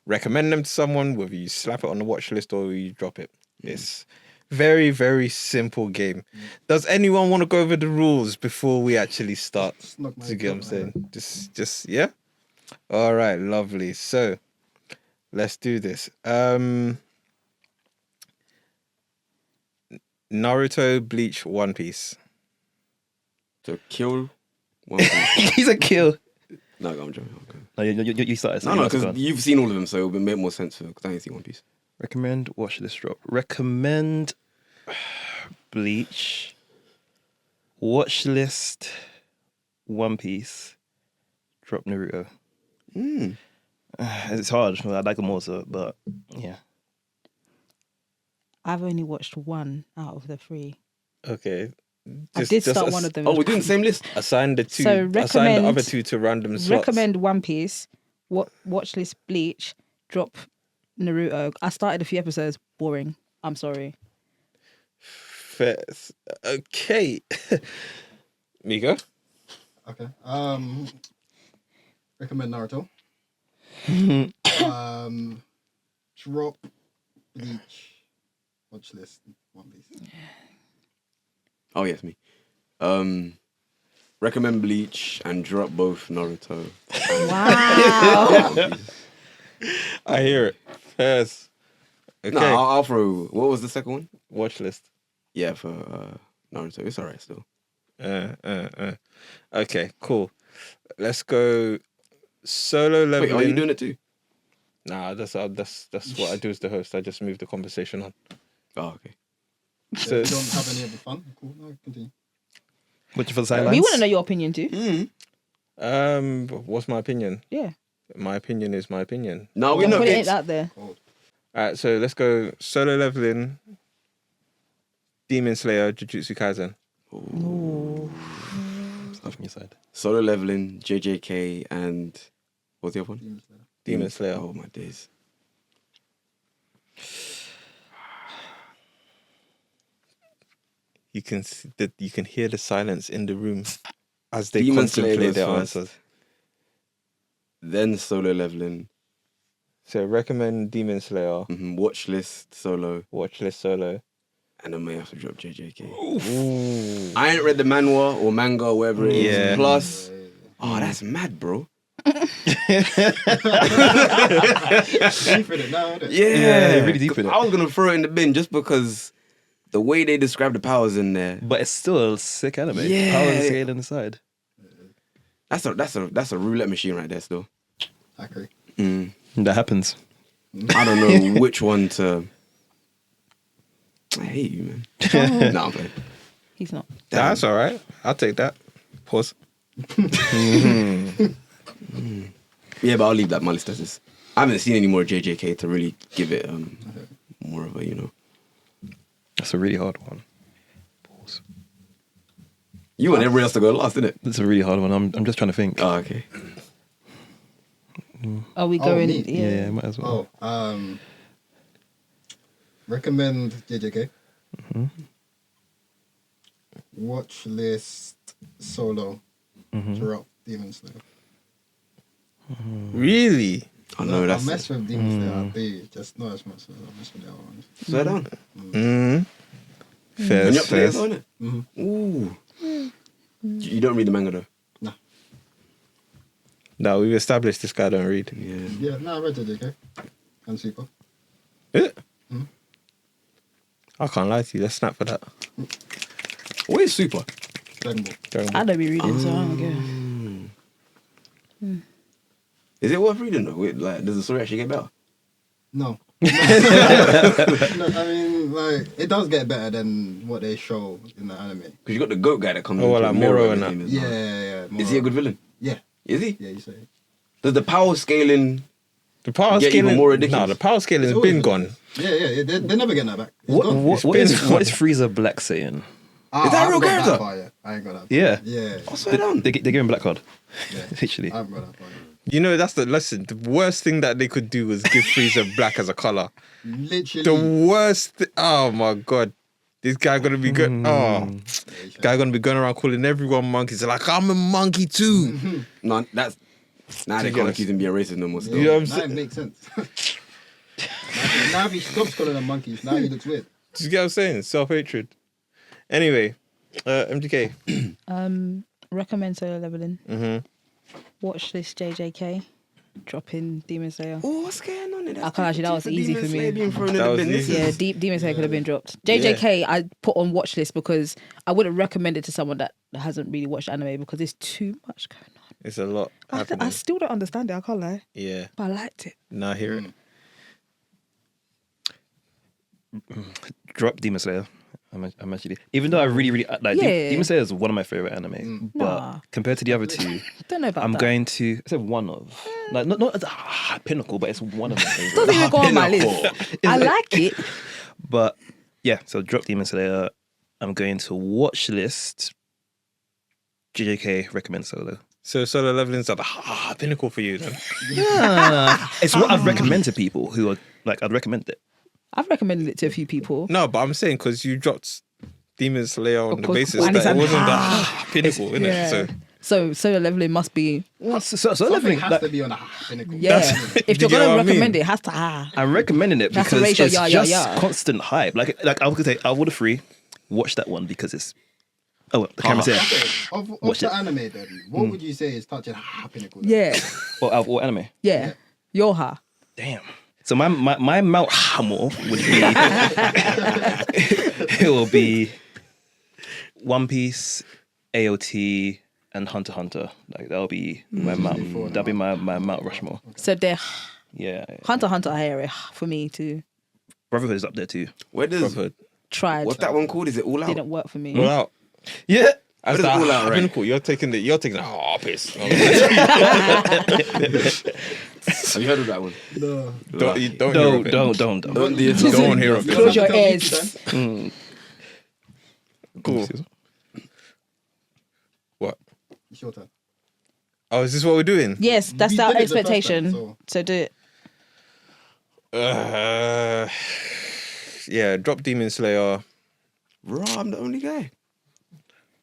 A: recommend them to someone, whether you slap it on the watch list or you drop it. It's very, very simple game. Does anyone want to go over the rules before we actually start?
E: Snuck my
A: To get what I'm
E: joke,
A: saying? Just yeah. All right, lovely. So let's do this. Naruto, Bleach, One Piece.
H: To kill one person.
C: He's a kill.
H: No, I'm joking. Okay.
C: No, you started. so
H: No,
C: you must
H: because
C: go on.
H: you've seen all of them, so it would make more sense because I ain't seen One Piece.
C: Recommend watch this drop. Recommend Bleach. Watch list. One Piece. Drop Naruto. It's hard. I like them also, but yeah.
D: I've only watched one out of the 3.
A: Okay.
D: I did start one of them.
H: Oh, we're doing the same list.
A: Assign the two.
D: So
A: assign the other
D: recommend-
A: 2 to random slots.
D: Recommend One Piece. Watch list Bleach. Drop Naruto. I started a few episodes. Boring. I'm sorry.
A: First. Okay. Miko.
E: Okay. Recommend Naruto. Drop Bleach. Watch list. One Piece.
H: Oh yes, me. Recommend Bleach and drop both Naruto.
D: Wow.
A: I hear it. First. Okay.
H: No, I'll throw. What was the second one?
A: Watch list.
H: Yeah, for Naruto. It's alright still.
A: Okay, cool. Let's go solo leveling.
H: Wait, are you doing it too?
A: Nah, that's what I do as the host. I just move the conversation on.
H: Oh, okay.
A: So
E: You don't have any other fun? Cool. No, continue.
C: Watching for the sidelines.
D: We want to know your opinion too.
A: what's my opinion?
D: Yeah.
A: My opinion is my opinion.
H: No, we're
D: Don't
H: not.
D: put it
H: It's,
D: out there.
A: All right, so let's go solo leveling. Demon Slayer, Jujutsu Kaisen.
C: Stuff from your side.
H: Solo leveling, JJK, and what's the other one?
A: Demon Slayer.
H: Oh my days.
A: You can hear the silence in the room. as they
H: Demon Slayer
A: contemplate
H: goes
A: their
H: first.
A: answers.
H: Then Solo Leveling.
A: So recommend Demon Slayer,
H: Watch list Solo.
A: watch list Solo.
H: And I may have to drop JJK. I ain't read the manhwa or manga or whatever it is.
A: Yeah.
H: Plus, that's mad, bro.
E: Deep in it now, isn't it?
H: Yeah,
C: really deep in it.
H: I was gonna throw it in the bin just because the way they describe the powers in there.
C: But it's still a sick anime.
H: Yeah.
C: Power and scale inside.
H: That's a roulette machine right there. Still,
E: I agree.
C: That happens.
H: I don't know which one to. I hate you, man. Nah, I'm playing.
D: He's not.
A: That's all right. I'll take that. Pause.
H: Yeah, but I'll leave that on my list as is. I haven't seen any more JJK to really give it more of a,
C: That's a really hard one. Pause.
H: You want everybody else to go last, innit?
C: That's a really hard one. I'm just trying to think.
H: Oh, okay.
D: Are we going?
E: me?
C: yeah, might as well.
E: Recommend JJK. Watch list Solo. Drop Demon Slayer.
A: Really?
H: Oh no,
E: I
H: that's
E: mess with Demon Slayer. I do, just not as much as I mess with the other ones.
H: swear down.
A: Fair,
H: And you're up to
A: fair.
H: date on it. Ooh. You don't read the manga though.
A: No, we've established this guy don't read.
H: Yeah.
E: Yeah, no, I read JJK. And Super.
A: Eh? I can't lie to you. Let's snap for that.
H: What is Super?
E: Dragon Ball.
D: I don't be reading, so I don't care.
H: Is it worth reading though? Wait, like, does the story actually get better?
E: No. No, I mean, like, it does get better than what they show in the anime.
H: Because you got the goat guy that comes.
A: Oh,
H: into
A: like
H: the mirror
A: Moro
H: and
A: and
H: everything
A: that.
H: as well.
E: Yeah.
H: Is he a good villain?
E: Yeah.
H: Is he?
E: Yeah, you say it.
H: Does the power scaling?
A: The power
H: Get even
A: scaling.
H: more ridiculous.
A: No, the power scaling has
E: It's
A: been
E: always-
A: gone.
E: Yeah, they're never getting that back. It's
C: What,
E: gone.
C: what, what is Frieza Black saying?
E: Is
H: that a real character?
E: I ain't got that far.
C: Yeah.
E: Yeah.
H: I swear down.
C: They give him Black Card.
E: Yeah.
C: Literally.
E: I haven't got that far.
A: You know, that's the lesson. The worst thing that they could do was give Frieza black as a color.
E: Literally.
A: The worst. Oh my god, this guy gonna be good. Oh, guy gonna be going around calling everyone monkeys. Like I'm a monkey too.
H: No, that's now they can't
A: Yes.
H: accuse him being racist no more. Still.
A: You know what I'm
E: Now
A: saying?
E: it makes sense. now if he stops calling them monkeys, now he looks weird.
A: Do you get what I'm saying? Self hatred. Anyway, MGK.
D: Recommend Solo Leveling. Watch this JJK. Dropping Demon Slayer.
H: Oh, what's going on?
D: I can't actually, that was easy for me.
A: That was easy.
D: Yeah, Demon Slayer could have been dropped. JJK, I put on watch list because I wouldn't recommend it to someone that hasn't really watched anime because there's too much going on.
A: It's a lot
D: I
A: happening.
D: still don't understand it. I can't lie,
A: Yeah.
D: but I liked it.
A: Now hear it.
C: Drop Demon Slayer. I'm actually, even though I really like
D: Yeah.
C: Demon Slayer is one of my favorite anime, but
D: Nah.
C: compared to the other two,
D: Don't know about
C: I'm
D: that.
C: going to I said one of like not as a pinnacle, but it's one of my
D: Doesn't
C: favorite.
D: even go on my list. I like it.
C: But yeah, so drop Demon Slayer. I'm going to watch list. JJK recommend Solo.
A: So Solo Leveling's at the pinnacle for you then.
C: It's what I'd recommend to people who are like I'd recommend it.
D: I've recommended it to a few people.
A: No, but I'm saying because you dropped Demon Slayer on
D: Of
A: the
D: course,
A: basis
D: and
A: that
D: it's
A: it
D: an
A: wasn't the pinnacle, innit?
D: Yeah.
A: So
D: So Solo Leveling must be
C: So
E: Something
C: Leveling,
E: has
C: like,
E: to be on a pinnacle.
D: yeah. If
A: Do
D: you're
A: you get
D: gonna
A: what I mean?
D: recommend it, it has to
C: I'm recommending it
D: That's the
C: because
D: ratio,
C: it's
D: yeah,
C: just
D: yeah.
C: constant hype. Like I was gonna say, I would have free watch that one because it's. Oh, the camera's here.
E: Okay, of
C: Watch
E: the
C: it.
E: anime then, what would you say is touching a pinnacle? then?
D: Yeah,
C: What anime?
D: yeah. Yoha.
C: Damn. So my Mount Rushmore would be it will be One Piece, AOT, and Hunter x Hunter. Like that'll be my Mount. That'll be my Mount Rushmore.
D: So they're
C: Yeah.
D: Hunter x Hunter area for me to
C: Brotherhood is up there too.
H: Where does
A: Brotherhood.
D: try.
H: what's that one called? Is it All Out?
D: Didn't work for me.
A: All out.
C: Yeah.
A: As
H: What is
A: the
H: All Out, right?
A: pinnacle, you're taking the piss.
H: Have you heard of that one?
E: No.
A: Don't hear of it.
C: Don't.
H: Don't do it.
A: Don't hear of it.
D: Close your
E: Tell me
D: ears.
E: then.
A: Cool. What?
E: It's your turn.
A: Oh, is this what we're doing?
D: Yes, that's
E: We
D: our
E: did it the first
D: expectation.
E: time,
D: So do it.
A: Yeah, drop Demon Slayer.
H: Bro, I'm the only guy.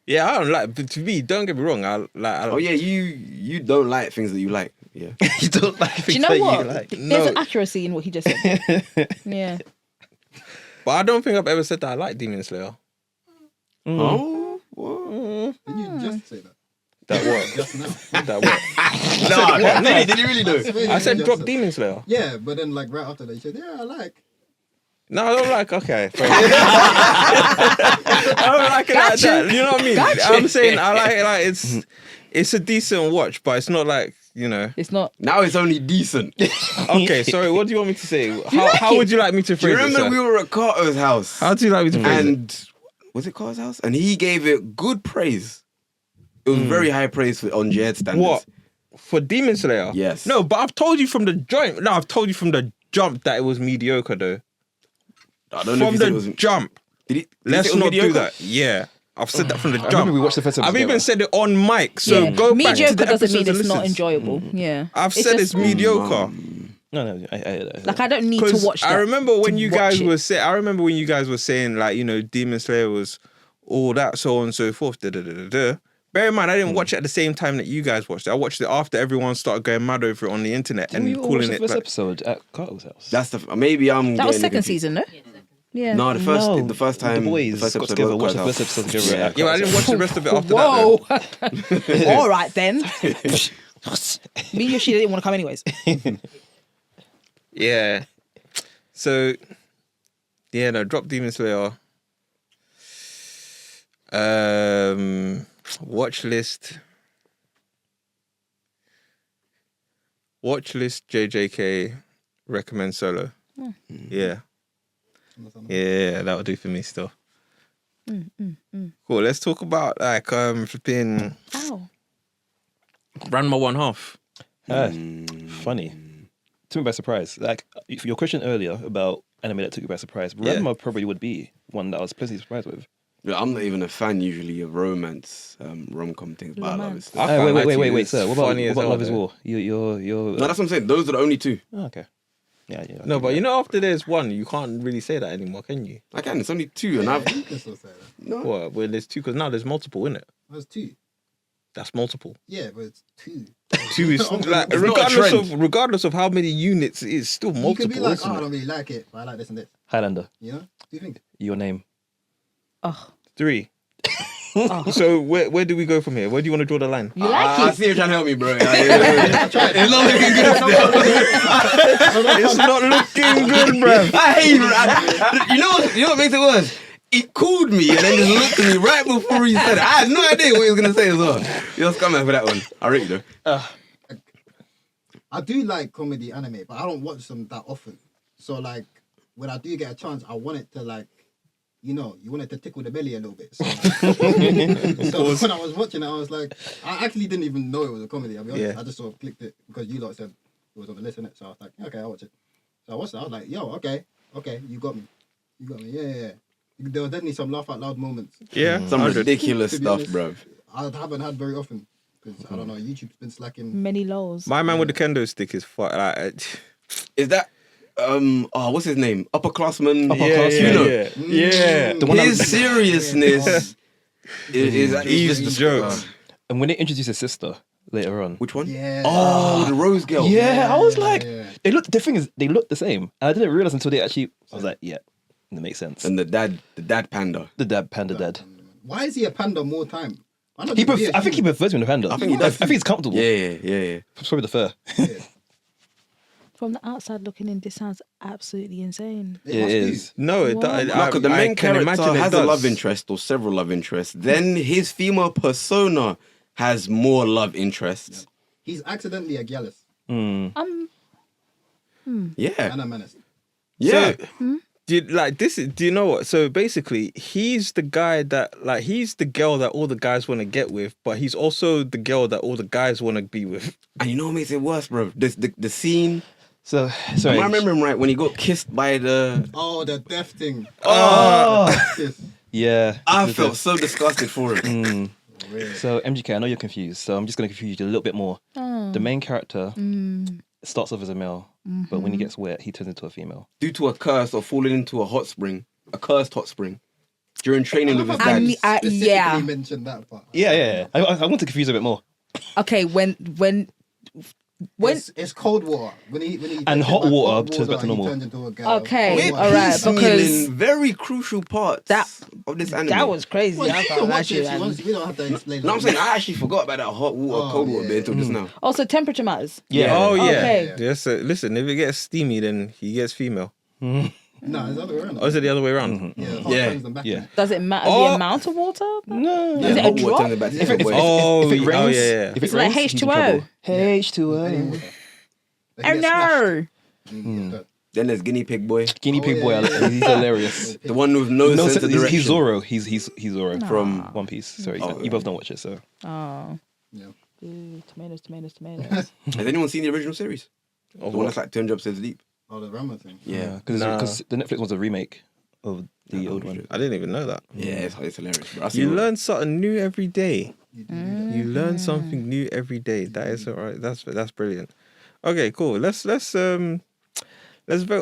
A: Yeah, I don't like. But to me, don't get me wrong. I like.
H: Oh yeah, you don't like things that you like. Yeah.
C: You don't like
D: Do
C: things
D: you know
C: that
D: what?
C: you like.
D: There's
A: No.
D: an accuracy in what he just said. Yeah.
A: But I don't think I've ever said that I like Demon Slayer.
H: Oh. What?
E: Did you just say that?
A: That what?
E: Just now.
A: That what?
H: No, did you really know?
A: I said drop Demon Slayer.
E: Yeah, but then like right after that, you said, yeah, I like.
A: No, I don't like. Okay, fair enough. I don't like it like that. You know what I mean? I'm saying I like it. Like it's a decent watch, but it's not like
D: It's not.
H: Now it's only decent.
A: Okay, sorry. What do you want me to say?
D: like
A: How
D: it?
A: would you like me to
H: Do you
A: phrase it?
H: remember
A: Sir?
H: we were at Carter's house?
A: How do you like me to phrase it?
H: And was it Carter's house? And he gave it good praise. It was very high praise on Jed standards.
A: What? For Demon Slayer?
H: Yes.
A: No, but I've told you from the joint. No, I've told you from the jump that it was mediocre though.
H: I don't know
A: From
H: if he said
A: the
H: it was.
A: jump.
H: Did he? Did he
A: Let's
H: say it was
A: not do
H: mediocre?
A: that. Yeah. I've said that from the
C: I remember we
A: jump.
C: watched the first episode
A: I've even
C: together.
A: said it on mic. So
D: Yeah.
A: go back to
D: Mediocre
A: the
D: doesn't mean
A: episodes
D: it's
A: and
D: not
A: listen.
D: enjoyable. Yeah.
A: I've
D: It's
A: said
D: just-
A: it's mediocre.
C: No,
D: Like I don't need to
A: Because
D: watch that.
A: I remember when
D: to
A: you
D: watch
A: guys
D: it.
A: were saying, I remember when you guys were saying like, Demon Slayer was all that, so on and so forth. Da, da, da, da, da. Bear in mind, I didn't watch it at the same time that you guys watched it. I watched it after everyone started going mad over it on the internet
C: And we
A: and
C: all watched
A: calling
C: the
A: it
C: first
A: like,
C: episode at Carter's house.
H: That's the. Maybe I'm.
D: That was
H: getting
D: second
H: confused.
D: season, no? Yeah.
H: No, the first time.
C: the boys
H: first
C: got
H: episode
C: together,
H: was
C: watched the
H: Carter's
C: first
H: house.
C: episode together.
H: Yeah.
C: At
A: yeah, but I didn't watch the rest of it after
D: Whoa.
A: that. Though.
D: All right then. Me and Yoshi didn't want to come anyways.
A: Yeah. So, yeah, no, drop Demon Slayer. Watch list. Watch list JJK recommend solo. Yeah. Yeah, that'll do for me still. Cool. Let's talk about like flipping
D: Ow.
A: Ranma 1/2.
C: Funny. Took me by surprise. Like your question earlier about anime that took you by surprise,
A: Yeah.
C: Ranma probably would be one that I was pleasantly surprised with.
H: Yeah, I'm not even a fan usually of romance, rom-com things, but I love it.
D: Romance.
H: Still.
A: I can't lie to you,
C: Wait,
A: it's
C: sir. What about,
A: funny
C: what
A: as
C: about
A: hell,
C: Love is
A: though.
C: War? You're
H: No, that's what I'm saying. Those are the only two.
C: oh, okay. Yeah.
A: No, but after there's one, you can't really say that anymore, can you?
H: I can. It's only two, and I've.
E: You can still say that.
H: No.
A: Well, there's two because now there's multiple, isn't it?
E: There's two.
A: That's multiple.
E: Yeah, but it's two.
A: Two is like
H: It's not a
A: regardless of how many units, it's still
E: You
A: multiple.
E: could be like,
A: isn't
E: oh, I
A: it?
E: don't really like it, but I like this and this.
C: Highlander.
E: You know? Do you think?
C: Your name.
D: Oh.
A: 3.
D: Oh.
A: So where do we go from here? Where do you want to draw the line?
D: You like
H: I
D: it?
H: see you trying to help me, bro. It's not looking good.
A: It's not looking good, bro.
H: I hate it. You know what makes it worse? He called me and then just looked at me right before he said it. I had no idea what he was gonna say as well. You're a scumbag for that one. I rate you though.
E: I do like comedy anime, but I don't watch them that often. So like, when I do get a chance, I want it to like, you want it to tickle the belly a little bit. So, so when I was watching it, I was like, I actually didn't even know it was a comedy. I'll be honest.
A: Yeah.
E: I just sort of clicked it because you lot said it was on the list, innit? So I was like, okay, I'll watch it. So I watched it. I was like, yo, okay, you got me. Yeah. There were definitely some laugh out loud moments.
A: Yeah,
H: Some
A: 100.
H: ridiculous
E: To be
H: stuff,
E: honest,
H: bro.
E: I haven't had very often because I don't know. YouTube's been slacking.
D: Many lows.
A: My man with the kendo stick is like,
H: Is that what's his name? Upperclassman.
A: yeah.
C: The one
H: His
C: that-
H: seriousn's is
A: Easy
H: just
A: jokes.
C: And when they introduced his sister later on.
H: Which one?
E: Yeah.
H: Oh, the Rose Girl.
C: Yeah, I was like,
E: yeah.
C: the thing is, they look the same. And I didn't realize until they actually, I was like, yeah, that makes sense.
H: And the dad panda.
C: The dad, panda dad.
E: Why is he a panda more time? I
C: I think he prefers him to panda.
H: I think he does.
C: I think he's comfortable.
H: Yeah.
C: It's probably the fur.
D: From the outside looking in, this sounds absolutely insane.
C: It is.
A: No, it
D: Wow.
A: does.
H: No, because the main character has a
A: does.
H: love interest or several love interests. Then his female persona has more love interests.
E: He's accidentally a Gallus
H: Yeah.
E: and a menace.
H: Yeah.
A: Do you know what? So basically, he's the guy that he's the girl that all the guys want to get with, but he's also the girl that all the guys want to be with.
H: And you know what makes it worse, bro? The scene.
C: So, sorry.
H: I remember him right when he got kissed by the.
E: Oh, the death thing.
C: Oh,
E: Yes.
C: yeah.
H: I felt so disgusted for him.
C: So, MGK, I know you're confused, so I'm just going to confuse you a little bit more. The main character starts off as a male, but when he gets wet, he turns into a female.
H: Due to a curse or falling into a hot spring, a cursed hot spring. during training with his
D: I
H: dad.
D: mean,
E: Specifically
D: yeah.
E: mentioned that part.
C: Yeah. I want to confuse a bit more.
D: Okay, when
E: It's cold water. When he
C: And
E: gets
C: hot
E: hit by
C: water
E: cold
C: turns back to
E: he
C: normal.
E: turns into a girl.
D: Okay,
E: Cold
H: We're
E: water.
D: all right,
H: piecemealing
D: because
H: very crucial parts
D: that-
H: of this anime.
D: that was crazy.
E: Well,
D: I
E: you
D: can't
E: can
D: lie
E: watch
D: to you,
E: it if you
D: man.
E: want. We don't have to explain.
H: No, I'm saying I actually forgot about that hot water, cold water bit until just now.
D: Also, temperature matters.
C: Yeah.
A: Oh yeah.
D: Okay.
A: Yes. Listen, if it gets steamy, then he gets female.
E: No, it's the other way around.
A: Or is it the other way around?
E: Yeah, hot
H: Yeah.
E: turns them back.
C: Yeah.
D: Does it matter
A: Oh.
D: the amount of water?
C: No.
D: Is it a
H: hot water
D: drop?
H: turns it back to
E: If
H: the
E: it-
H: boy.
A: Oh,
C: If it rains,
A: yeah.
C: if it
D: It's like
C: rains, he's in
D: H2O.
C: trouble.
E: Any
C: H2O.
E: water. They
D: Oh
E: get splashed.
D: no!
H: Then there's Guinea Pig Boy,
C: Guinea pig boy, he's hilarious.
H: the one with no, sense of direction.
C: He's Zoro. He's Zoro
H: From
C: One Piece. Sorry,
H: Oh,
C: you both don't watch it, so
D: Oh.
E: Yeah.
D: Ooh, tomatoes.
H: Has anyone seen the original series?
A: Oh,
H: The one that's like 10 episodes deep.
E: Oh, the Rama thing.
H: Yeah.
C: because the Netflix was a remake of the old one.
A: I didn't even know that.
H: Yeah, it's hilarious. Bro. I seen
A: You
H: it.
A: learn something new every day.
E: You do
A: You learn something new every day. That is all right. That's brilliant. Okay, cool. Let's vote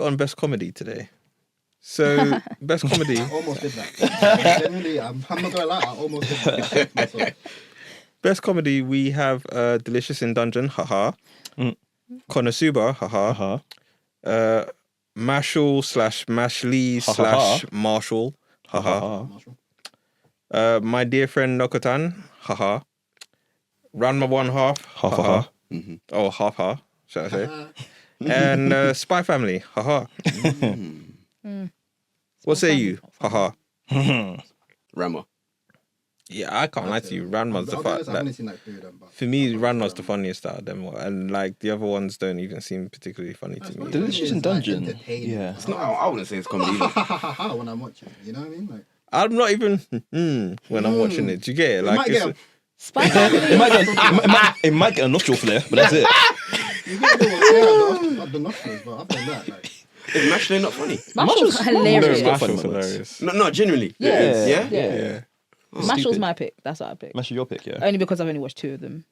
A: on best comedy today. So best comedy.
E: I almost did that. Generally, I'm not gonna lie. I almost did that myself.
A: Best comedy we have Delicious in Dungeon, haha. Konosuba, haha. Mashal / Mashley / Marshall, haha.
E: Marshall.
A: My dear friend Nokotan, haha. Ranma 1/2, haha. Oh, half, should I say? And Spy Family, haha. What say you, haha?
H: Rama.
A: Yeah, I can't lie to you. Ranma's the
E: I'll be honest, I've only
A: fun.
E: seen like 3 of them. But
A: For me, Ranma's the funniest out of them, and like the other ones don't even seem particularly funny to me.
C: Delicious in Dungeon.
E: entertaining.
C: Yeah.
H: It's not, I wouldn't say it's comedy either.
E: When I'm watching, you know what I mean? Like,
A: I'm not even when I'm watching it. Do you get it? Like
E: might
A: it's,
E: get
D: Spy Family.
C: It might get a nostril flare, but that's it.
E: you get a little hair at the nostrils, but other than that, like,
H: Is Mashley not funny?
D: Marshall's
A: no,
D: hilarious.
C: Marshall-
A: Marshall's
C: funny ones.
A: hilarious.
H: No, genuinely.
D: Yeah.
H: Yeah?
A: Yeah.
D: Marshall's
C: Stupid.
D: my pick. That's what I pick.
C: Mash your pick, yeah.
D: Only because I've only watched 2 of them.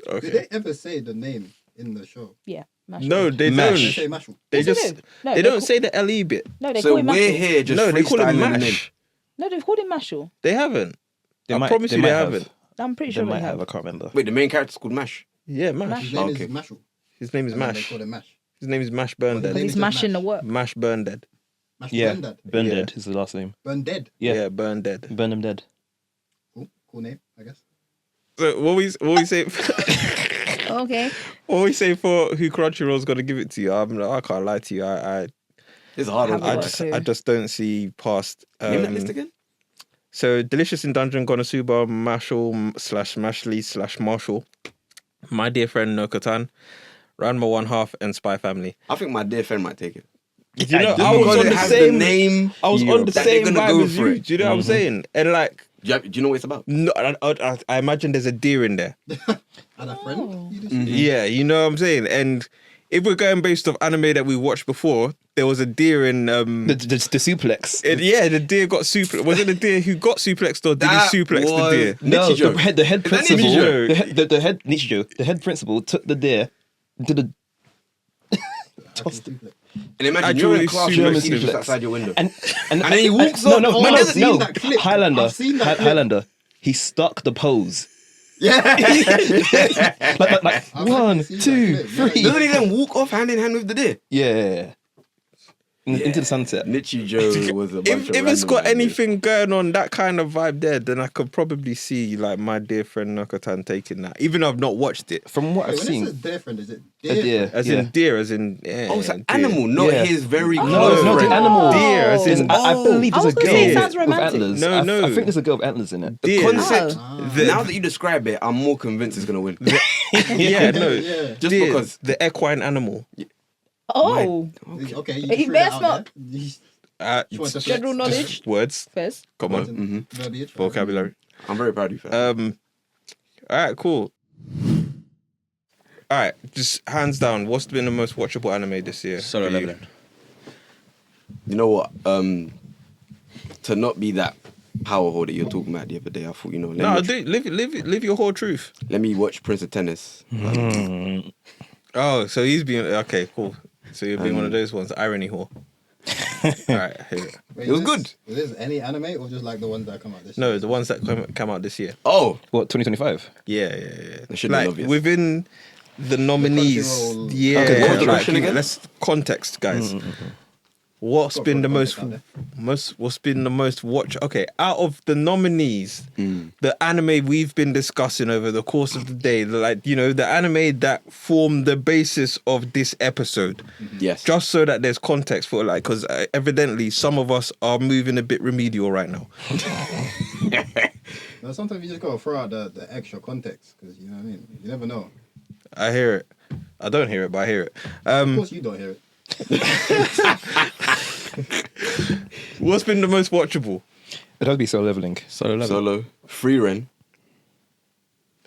E: did
A: Okay.
E: they ever say the name in the show?
D: Yeah. Marshall.
A: No, they
C: Mash.
E: They
A: don't.
E: say Mashal.
A: They
D: Yes, they
A: just
D: do. No,
A: they
D: they
A: don't
D: call-
A: say the LE bit.
D: No, they
H: So
D: call him
H: we're
D: Marshall.
H: here just
A: No, they call him
H: freestyling the name.
A: Mash.
D: No, they've called him Marshall.
A: They haven't.
C: They
A: I
C: might-
A: promise
C: they
A: you they
C: might have.
A: haven't.
D: I'm pretty
C: They
D: sure they
C: might have. I
D: have.
C: can't remember.
H: Wait, the main character's called Mash.
A: Yeah, Mash.
E: His name
H: Okay.
E: is Mashal.
A: His name is
E: And then They
A: Mash.
E: call him Mash.
A: His name is Mash Burn
E: Well,
D: Because
A: Dead.
D: he's
E: is
D: mashing the
E: Mash.
D: work.
A: Mash Burn Dead.
E: Mash
C: Yeah.
E: Burn Dead.
C: Burn
A: Yeah.
C: Dead is the last name.
E: Burn Dead.
C: Yeah.
A: Burn Dead.
C: Burn them dead.
E: Cool name, I guess.
A: So what we say?
D: Okay.
A: What we say for who Crunchyroll's gonna give it to you? I can't lie to you.
H: It's a hard one.
D: Have a
H: to
D: look.
H: watch.
A: I just don't see past.
H: Name that list again?
A: So Delicious in Dungeon, Konosuba, Mashal / Mashley / Marshall, My Dear Friend Nokotan, Ranma 1/2, and Spy Family.
H: I think my dear friend might take it.
A: You know,
H: Just
A: I was
H: because
A: on
H: it
A: the
H: has
A: same.
H: the name.
A: I was on the
H: that
A: same
H: they're gonna
A: vibe
H: go
A: as
H: for
A: you.
H: it.
A: Do you know what I'm saying? And like,
H: Do you know what it's about?
A: no, I imagine there's a deer in there.
E: And a friend. You just-
A: Yeah, you know what I'm saying. And if we're going based off anime that we watched before, there was a deer in.
C: The suplex.
A: Yeah, the deer got super. Was it the deer who got suplexed, or did
H: That
A: he suplex the
H: was-
A: deer?
C: No,
H: Nichijou.
C: the head
H: Is that
C: principal.
H: Nichijou?
C: The head Nichijou. The head principal took the deer, did a
H: And imagine you're in
A: Actually,
H: class,
A: German
H: you're just
C: suplex.
H: outside your window.
C: and
H: then he walks
C: no,
H: up.
C: no,
H: Oh,
C: no,
H: I've
C: no,
H: seen
C: no.
E: that clip.
C: Highlander.
E: I've seen that clip.
C: Highlander. He stuck the pose.
H: Yeah.
C: Like
E: I've
C: one,
E: seen that
C: 2,
E: clip, yeah.
C: 3.
H: Doesn't he then walk off hand in hand with the deer?
C: Yeah. Into the sunset.
H: Nichijou was a bunch
A: If
H: of
A: it's
H: random
A: got
H: ideas.
A: anything going on that kind of vibe there, then I could probably see like My Dear Friend Nokotan taking that, even though I've not watched it.
C: From what
E: Wait,
C: I've
E: when it
C: seen,
E: says deer friend, is it
C: a deer.
A: As in deer, as in yeah.
H: Oh, it's an
A: deer.
H: animal, not
C: Yeah.
H: his very
C: No,
H: close
C: no, the
H: friend.
C: animal.
A: Deer, as in
C: I believe
D: I
C: there's a
D: was gonna
C: girl
D: say it
C: with
D: sounds romantic.
C: antlers.
A: No, no.
C: I think there's a girl with antlers in it.
H: The
A: Deer.
H: concept,
A: The-
H: now that you describe it, I'm more convinced it's going to win.
A: Yeah, no,
E: Yeah.
H: Just
A: deer,
H: because.
A: the equine animal.
D: Oh,
E: Okay, you
D: He
E: threw
D: best
E: that out
D: not-
E: there. You
A: Just
E: want to
D: general
E: flex.
D: knowledge
A: words.
D: first.
A: Come on,
H: Mhm.
E: Verbiage.
A: vocabulary.
H: I'm very proud of you for that.
A: All right, cool. All right, just hands down. What's been the most watchable anime this year?
B: Solo
A: for you?
B: Leveling.
H: You know what? To not be that power whore that you're talking about the other day, I thought, you know,
A: No,
H: let me
A: live your whole truth.
H: let me watch Prince of Tennis.
A: Oh, so he's being okay, cool. So you're being one of those ones, irony whore. All right, I hear it.
E: Wait,
H: It was
E: is
H: good.
E: Is this any anime or just like the ones that come out this
A: No,
E: year?
A: the ones that come out this year.
H: Oh,
C: What 2025?
A: Yeah.
H: That should be
A: Like
H: obvious.
A: within the nominees.
E: Crunchyroll-
A: Yeah,
H: Okay, what's the
A: like,
H: question again?
A: let's context, guys. What's
E: Got
A: been the
E: context
A: most,
E: out there.
A: what's been the most watch? Okay, out of the nominees, the anime we've been discussing over the course of the day, like the anime that formed the basis of this episode.
H: yes.
A: Just so that there's context for because evidently some of us are moving a bit remedial right now.
E: No, sometimes you just gotta throw out the extra context because you know what I mean. You never know.
A: I hear it. I don't hear it, but I hear it.
E: Of course, you don't hear it.
A: What's been the most watchable?
C: It has to be Solo Leveling.
H: Solo. Free Ren.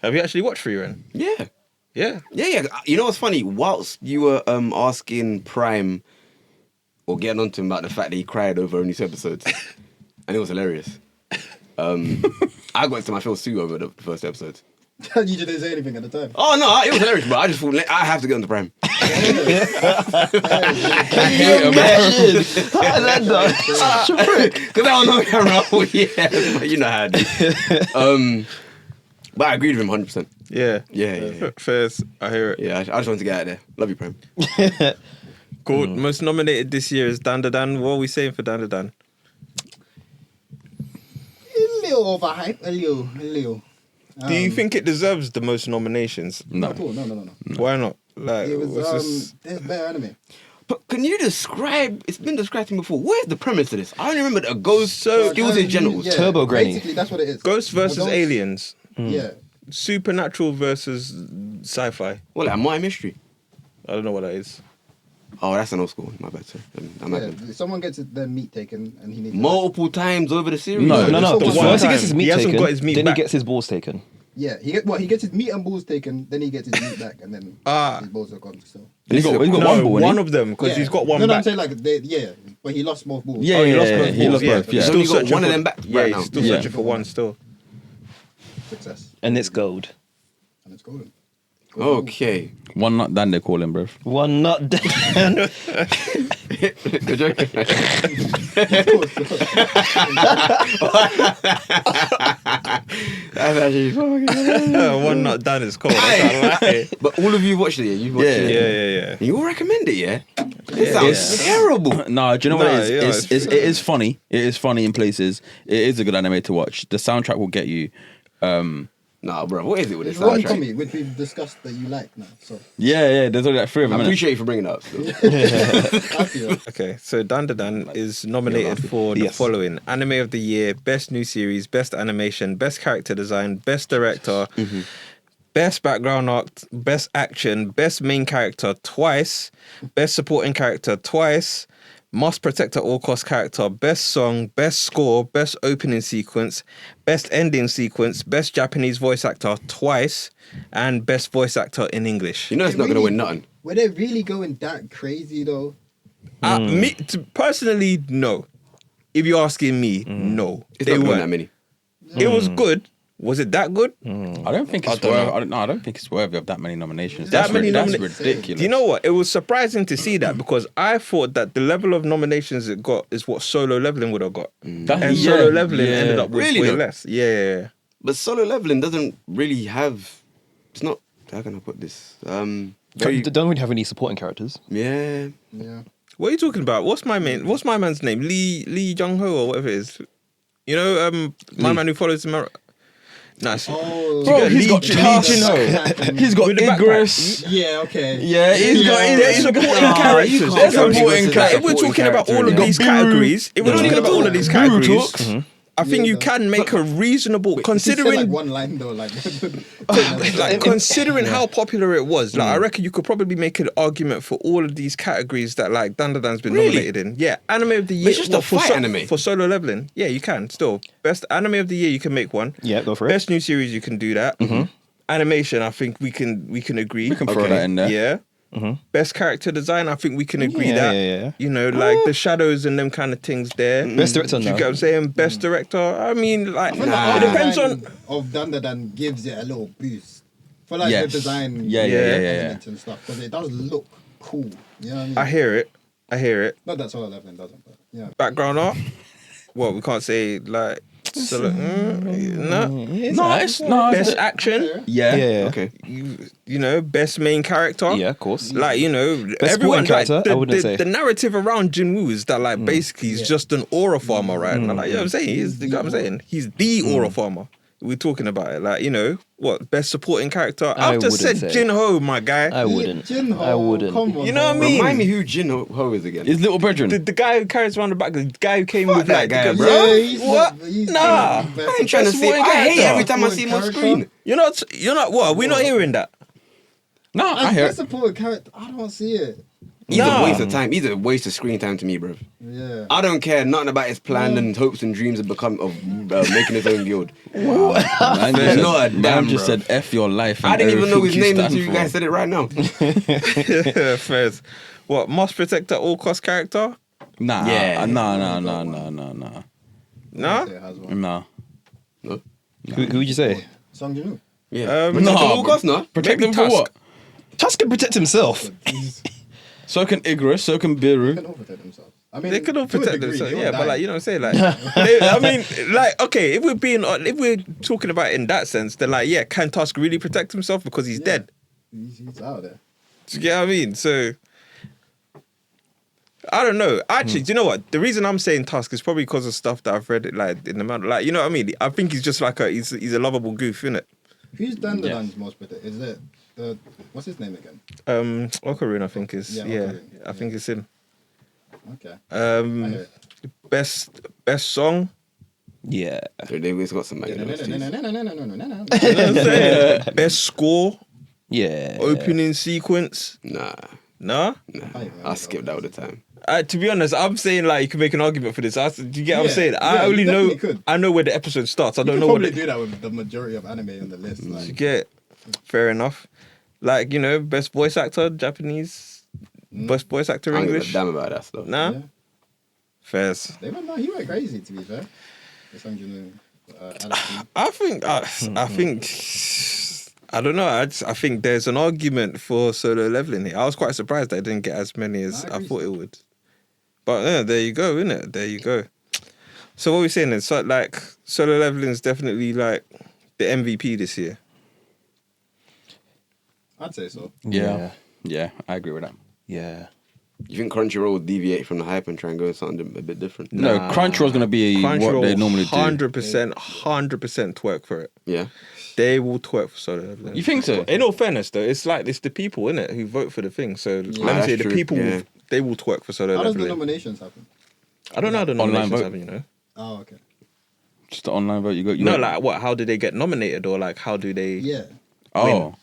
A: Have you actually watched Free Ren?
H: Yeah.
A: Yeah.
H: Yeah. You know what's funny? Whilst you were asking Prime or getting on to him about the fact that he cried over only 2 episodes, and it was hilarious. I got into my feels too over the first episode.
E: You just didn't say anything at the time.
H: Oh no, it was hilarious, but I just thought I have to get on the Prime. Because I don't know camera. Yeah, but you know how it is. But I agreed with him 100%.
A: Yeah.
H: Yeah.
A: Fairs. I hear it.
H: Yeah, I just wanted to get out there. Love you, Prime.
A: Cool. Most nominated this year is Dan. What are we saying for Dan?
E: A little overhyped. A little.
A: Do you think it deserves the most nominations?
H: No.
E: Not at all. No.
A: Why not? Like,
E: It was
A: what's this?
E: there's better anime.
H: But can you describe? It's been described to me before. What is the premise of this? I only remember that a ghost
A: So-
H: steals his genitals.
E: Yeah,
C: Turbo Granny.
E: Basically, that's what it is.
A: Ghosts versus
E: Ghosts-
A: aliens.
E: Yeah.
A: Supernatural versus sci-fi.
H: Well, like my mystery.
A: I don't know what that is.
H: Oh, that's an old school one. My bad, sir. I'm
E: Yeah, someone gets their meat taken and he needs
H: multiple times over the series.
C: No.
A: the
C: First
A: one
C: he gets his
A: time.
C: meat
A: He hasn't
C: taken,
A: got his meat
C: then
A: back.
C: he gets his balls taken.
E: Yeah, he gets his meat and balls taken, then he gets his meat back, and then his balls are gone. So
C: And he's got one ball,
A: one
C: ain't he?
A: of them because
E: yeah.
A: he's got one
E: No, I'm
A: back.
E: saying but he lost both balls.
C: Yeah,
A: Oh, he lost
C: yeah,
A: both
C: he
A: balls,
C: lost both, yeah.
H: He's
A: Still
H: only got
A: searching
H: one of
A: for-
H: them back
A: Yeah,
H: right
A: he's
H: now.
A: still
C: Yeah.
A: searching for one still.
E: Success,
C: And it's gold.
E: and it's golden.
H: Okay.
B: One not Dan, they call him, bruv.
C: One nut down.
H: You're joking. That's actually fucking.
A: One not done is cold. I can't lie.
H: But all of you watched it, yeah? You've watched it.
A: Yeah.
H: And you all recommend it, yeah? It sounds
B: Yeah.
H: terrible.
B: No, do you know what
A: No,
B: it is?
A: yeah,
B: It is funny. It is funny in places. It is a good anime to watch. The soundtrack will get you.
H: Nah, bro, what is it with
E: It's
H: this
E: rom
H: soundtrack?
E: commy, which we've discussed that you like now. So
B: Yeah. There's only like 3 of
H: I
B: them. innit?
H: appreciate you for bringing it up. Still.
E: I feel
A: Okay, so Dan is nominated for the following: Anime of the Year, Best New Series, Best Animation, Best Character Design, Best Director, Best Background Art, Best Action, Best Main Character twice, Best Supporting Character twice, Must Protect at All Cost Character, Best Song, Best Score, Best Opening Sequence, Best Ending Sequence, Best Japanese Voice Actor twice, and Best Voice Actor in English.
H: You know it's not going to win nothing.
E: Were they really going that crazy though?
A: Personally, no. If you're asking me, no.
H: It's
A: They
H: not going to win
A: weren't.
H: that many.
A: It was good. Was it that good?
B: I don't think it's
A: don't
B: worth.
A: know.
B: I don't think it's worthy of that many nominations.
A: That
B: That's
A: many
B: that's
A: nomina-
B: ridiculous.
A: Do you know what? It was surprising to see that because I thought that the level of nominations it got is what Solo Leveling would have got. And Solo Leveling ended up with
H: Really
A: way
H: though?
A: less. Yeah.
H: But Solo Leveling doesn't really have. It's not. How can I put this?
C: Don't really have any supporting characters.
H: Yeah.
E: Yeah.
A: What are you talking about? What's my man's name? Lee Jung Ho or whatever it is. You know, my man who follows him. Nice.
E: Oh,
B: Bro, he's got
A: Lee
B: Jin-ho. He's got
A: With the backpack.
B: Icarus.
E: Yeah, okay.
B: Yeah, he's got.
A: They're supporting characters.
H: can't
A: They're
H: go
A: supporting
H: into
A: characters.
H: that
A: If we're talking about all of
H: supporting
A: these
B: character.
A: categories, if we're talking about all of these categories, I think you can make a reasonable,
E: Like
A: considering
E: one line though, like
A: considering how popular it was. Like I reckon you could probably make an argument for all of these categories that like Dan's been nominated in. Yeah, Anime of the Year.
H: it's just a fight anime.
A: for Solo Leveling. Yeah, you can still best Anime of the Year. You can make one.
C: Yeah, go for it.
A: Best new series. You can do that. Animation. I think we can agree.
B: We can throw that in there.
A: Yeah. Best character design, I think we can agree
C: Yeah,
A: that.
C: yeah.
A: You know, like the shadows and them kind of things there.
C: Best director,
A: Do you
C: no.
A: get what I'm saying? Best director. I mean, like, it depends on.
E: of Dan gives it a little boost for like the
B: Yes.
E: design.
B: Yeah.
E: elements and stuff because it does look cool. You know what I mean?
A: I hear it.
E: Not that Solo Leveling doesn't, but Yeah.
A: Background art. Well, we can't say like. No. Best action.
B: Yeah.
C: Yeah.
H: Okay.
A: You know, best main character.
C: Yeah, of course.
A: Like, you know,
C: Best
A: everyone
C: supporting
A: like
C: character, I wouldn't say.
A: the narrative around Jinwoo is that like basically he's just an aura farmer, right? And like, you know what I'm saying? You know what I'm saying? He's the aura farmer. We're talking about it. Like, you know, what, best supporting character? I've just said
C: wouldn't say.
A: Jinho, my guy.
C: I wouldn't.
E: Jinho,
C: I wouldn't.
E: Come on,
A: You know what I mean?
H: Remind me who Jin Ho is again.
B: His little brethren.
A: The guy who carries around the back, the guy who came with
H: that
A: like
H: guy,
A: the
H: bro.
E: Yeah, he's
A: What?
E: he's
A: Nah.
E: the best.
H: I ain't trying to
A: Best
H: say.
A: supporting
H: I hate
A: character.
H: every time I see him on screen.
A: You're not what? We're not hearing that.
B: No, I
E: As
B: hear
E: best
B: it.
E: supporting character, I don't see it.
H: He's
A: Nah.
H: a waste of time. He's a waste of screen time to me, bro.
E: Yeah.
H: I don't care nothing about his plan and hopes and dreams of making his own guild.
B: Man just,
H: Not a
B: man
H: damn,
B: just
H: bro.
B: said F your life.
H: I
B: and
H: didn't even know
B: everything
H: his name
B: stand
H: until you
B: for.
H: guys said it right now.
A: Fairs. What? Must protect at all cost character?
B: Nah,
H: Yeah.
B: nah.
A: No.
E: Yeah, it has one.
B: Nah.
C: Who would you say?
E: Song Jinwoo.
H: Yeah.
A: Um,
H: Protect
B: no,
H: at all costs, no?
B: Protect
A: Maybe
B: him for
A: Tusk.
B: what?
C: Tusk can protect himself.
B: So can Icarus, so can
E: They
B: Biru.
E: can all protect themselves. I mean,
A: They could all
E: to a
A: protect
E: degree,
A: themselves,
E: they
A: yeah,
E: all
A: but
E: die.
A: like, you know what I'm saying, like, I mean, like, okay, if we're talking about it in that sense, then like, yeah, can Tusk really protect himself because he's dead?
E: He's out there.
A: Do you get what I mean? So, I don't know. Actually, do you know what? The reason I'm saying Tusk is probably because of stuff that I've read, like in the matter, like, you know what I mean? I think he's just like he's a lovable goof, innit?
E: Who's Dandadan's most protect? Is it the what's his name again?
A: Ocarina, I think is
E: Yeah,
A: yeah,
E: Ocarina,
A: I think it's him.
E: Okay. I hear it.
A: Best song.
C: Yeah.
H: They've got some
E: No,
H: magazines.
E: no, no, no, no, no, no, no, no, no.
A: You know what I'm saying? Best score.
C: Yeah.
A: Opening sequence.
H: Nah,
A: Nah.
H: I'll skip that all the time.
A: To be honest, I'm saying like you can make an argument for this. Do you get what I'm
E: Yeah,
A: saying?
E: yeah,
A: I
E: you
A: only know.
E: definitely could.
A: I know where the episode starts. I
E: You
A: don't
E: could
A: know what.
E: probably do that with the majority of anime on the list.
A: You
E: Like,
A: get fair enough. Like, you know, best voice actor Japanese, best voice actor
H: I don't give a
A: English.
H: damn about that stuff.
A: Nah,
E: yeah.
A: fairs.
E: He went crazy, to be fair. The Song Jinwoo, Allison.
A: I think. I don't know. I think there's an argument for solo leveling here. I was quite surprised I didn't get as many as
E: I
A: I
E: agree.
A: thought it would. But yeah, there you go, innit? There you go. So what are we saying then? So like solo leveling is definitely like the MVP this year.
E: I'd say so.
B: Yeah, I agree with that.
C: Yeah.
H: You think Crunchyroll will deviate from the hype and try and go with something a bit different?
B: No, Crunchyroll's gonna be what they normally do.
A: 100% twerk for it.
H: Yeah.
A: They will twerk for solo leveling.
B: You think so?
A: In all fairness, though, it's like it's the people in it who vote for the thing. So let me
H: that's
A: say the
H: true,
A: people
H: yeah.
A: they will twerk for solo
E: How does the
A: leveling.
E: nominations happen?
A: I don't know how the
B: Online
A: nominations
B: vote.
A: happen. You know,
E: Oh, okay.
B: Just the online vote. You got.
A: no, like what? How do they get nominated, or like how do they?
E: Yeah.
B: Oh,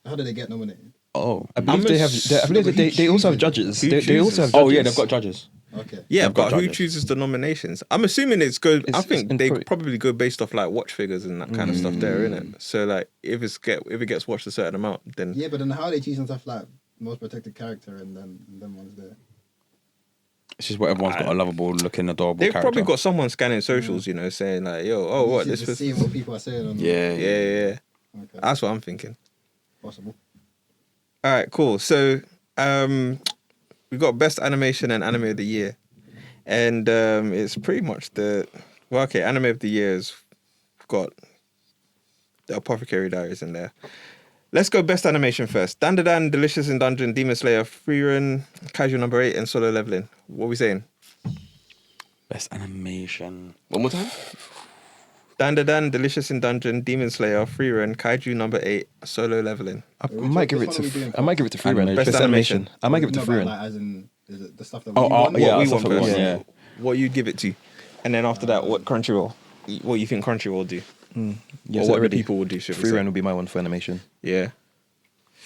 E: How did they get nominated?
B: oh,
C: I believe they have. I believe they also have judges.
A: Who
C: They also have
A: chooses?
C: judges.
B: oh yeah, they've got judges.
E: Okay.
A: Yeah,
B: They've got
A: but who
B: judges.
A: chooses the nominations? I'm assuming it's good. I
C: It's
A: think
C: in
A: they
C: pro-
A: probably go based off like watch figures and that kind of stuff there, innit? So like if it gets watched a certain amount, then
E: Yeah, but then how are they choosing stuff like most protected character and then them ones there?
B: It's just what everyone's got a lovable looking, adorable
A: they've
B: character.
A: probably got someone scanning socials, you know, saying like, "Yo, oh, what this
E: Just
A: was."
E: seeing what people are saying on
H: Yeah.
A: Yeah.
E: Okay.
A: That's what I'm thinking.
E: Possible.
A: All right, cool. So, we got best animation and anime of the year, and it's pretty much anime of the year has got the Apothecary Diaries in there. Let's go best animation first. Dandadan, Delicious in Dungeon, Demon Slayer, Freerun, Casual Number 8, and Solo Leveling. What are we saying?
B: Best animation.
H: One more time?
A: Dandadan, Delicious in Dungeon, Demon Slayer, Freerun, Kaiju Number 8, Solo Leveling.
C: I
E: Which
C: might give
E: one
C: it
E: are we doing
C: to. I might give it to Freerun.
B: Animation.
C: Best animation. I might give it to
E: No, but
C: Freerun.
E: like, as in, is it the stuff that
B: Oh,
E: we want?
B: yeah,
A: What we
B: that's
A: want
B: what we
A: first.
B: want, yeah.
A: What you give it to, and then after that, what Crunchyroll? What you think Crunchyroll will do?
C: Yes,
A: or what
C: already.
A: the people will do? Should we
C: Freerun
A: say?
C: would be my one for animation.
A: Yeah,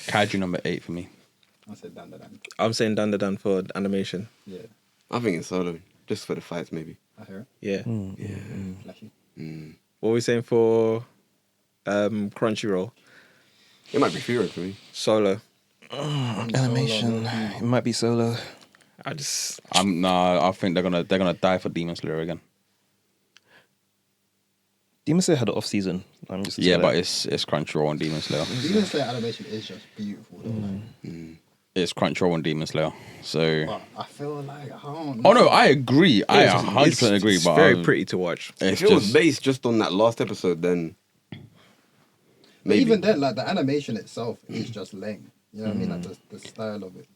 B: Kaiju number 8 for me.
E: I said Dandadan.
A: I'm saying Dandadan for animation.
E: Yeah,
H: I think it's solo, just for the fights maybe.
E: I hear it.
A: Yeah.
E: Flashy.
A: What are we saying for Crunchyroll?
H: It might be Fury for me.
A: Solo.
C: Animation. It might be solo.
A: I just
B: I think they're gonna die for Demon Slayer again.
C: Demon Slayer had an off season. I'm just
B: Yeah, but it's Crunchyroll and Demon Slayer.
E: Demon Slayer animation is just beautiful. Though, like.
B: it's Crunchyroll and Demon Slayer. So.
E: But I feel like I don't.
B: Oh no, I agree. I
A: It's-
B: 100% agree.
A: It's
B: But
A: very pretty to watch.
B: It's
H: If it was
B: just
H: based just on that last episode, then
E: But
H: maybe.
E: even then, like the animation itself is just lame. You know what I mean? Like the style of it.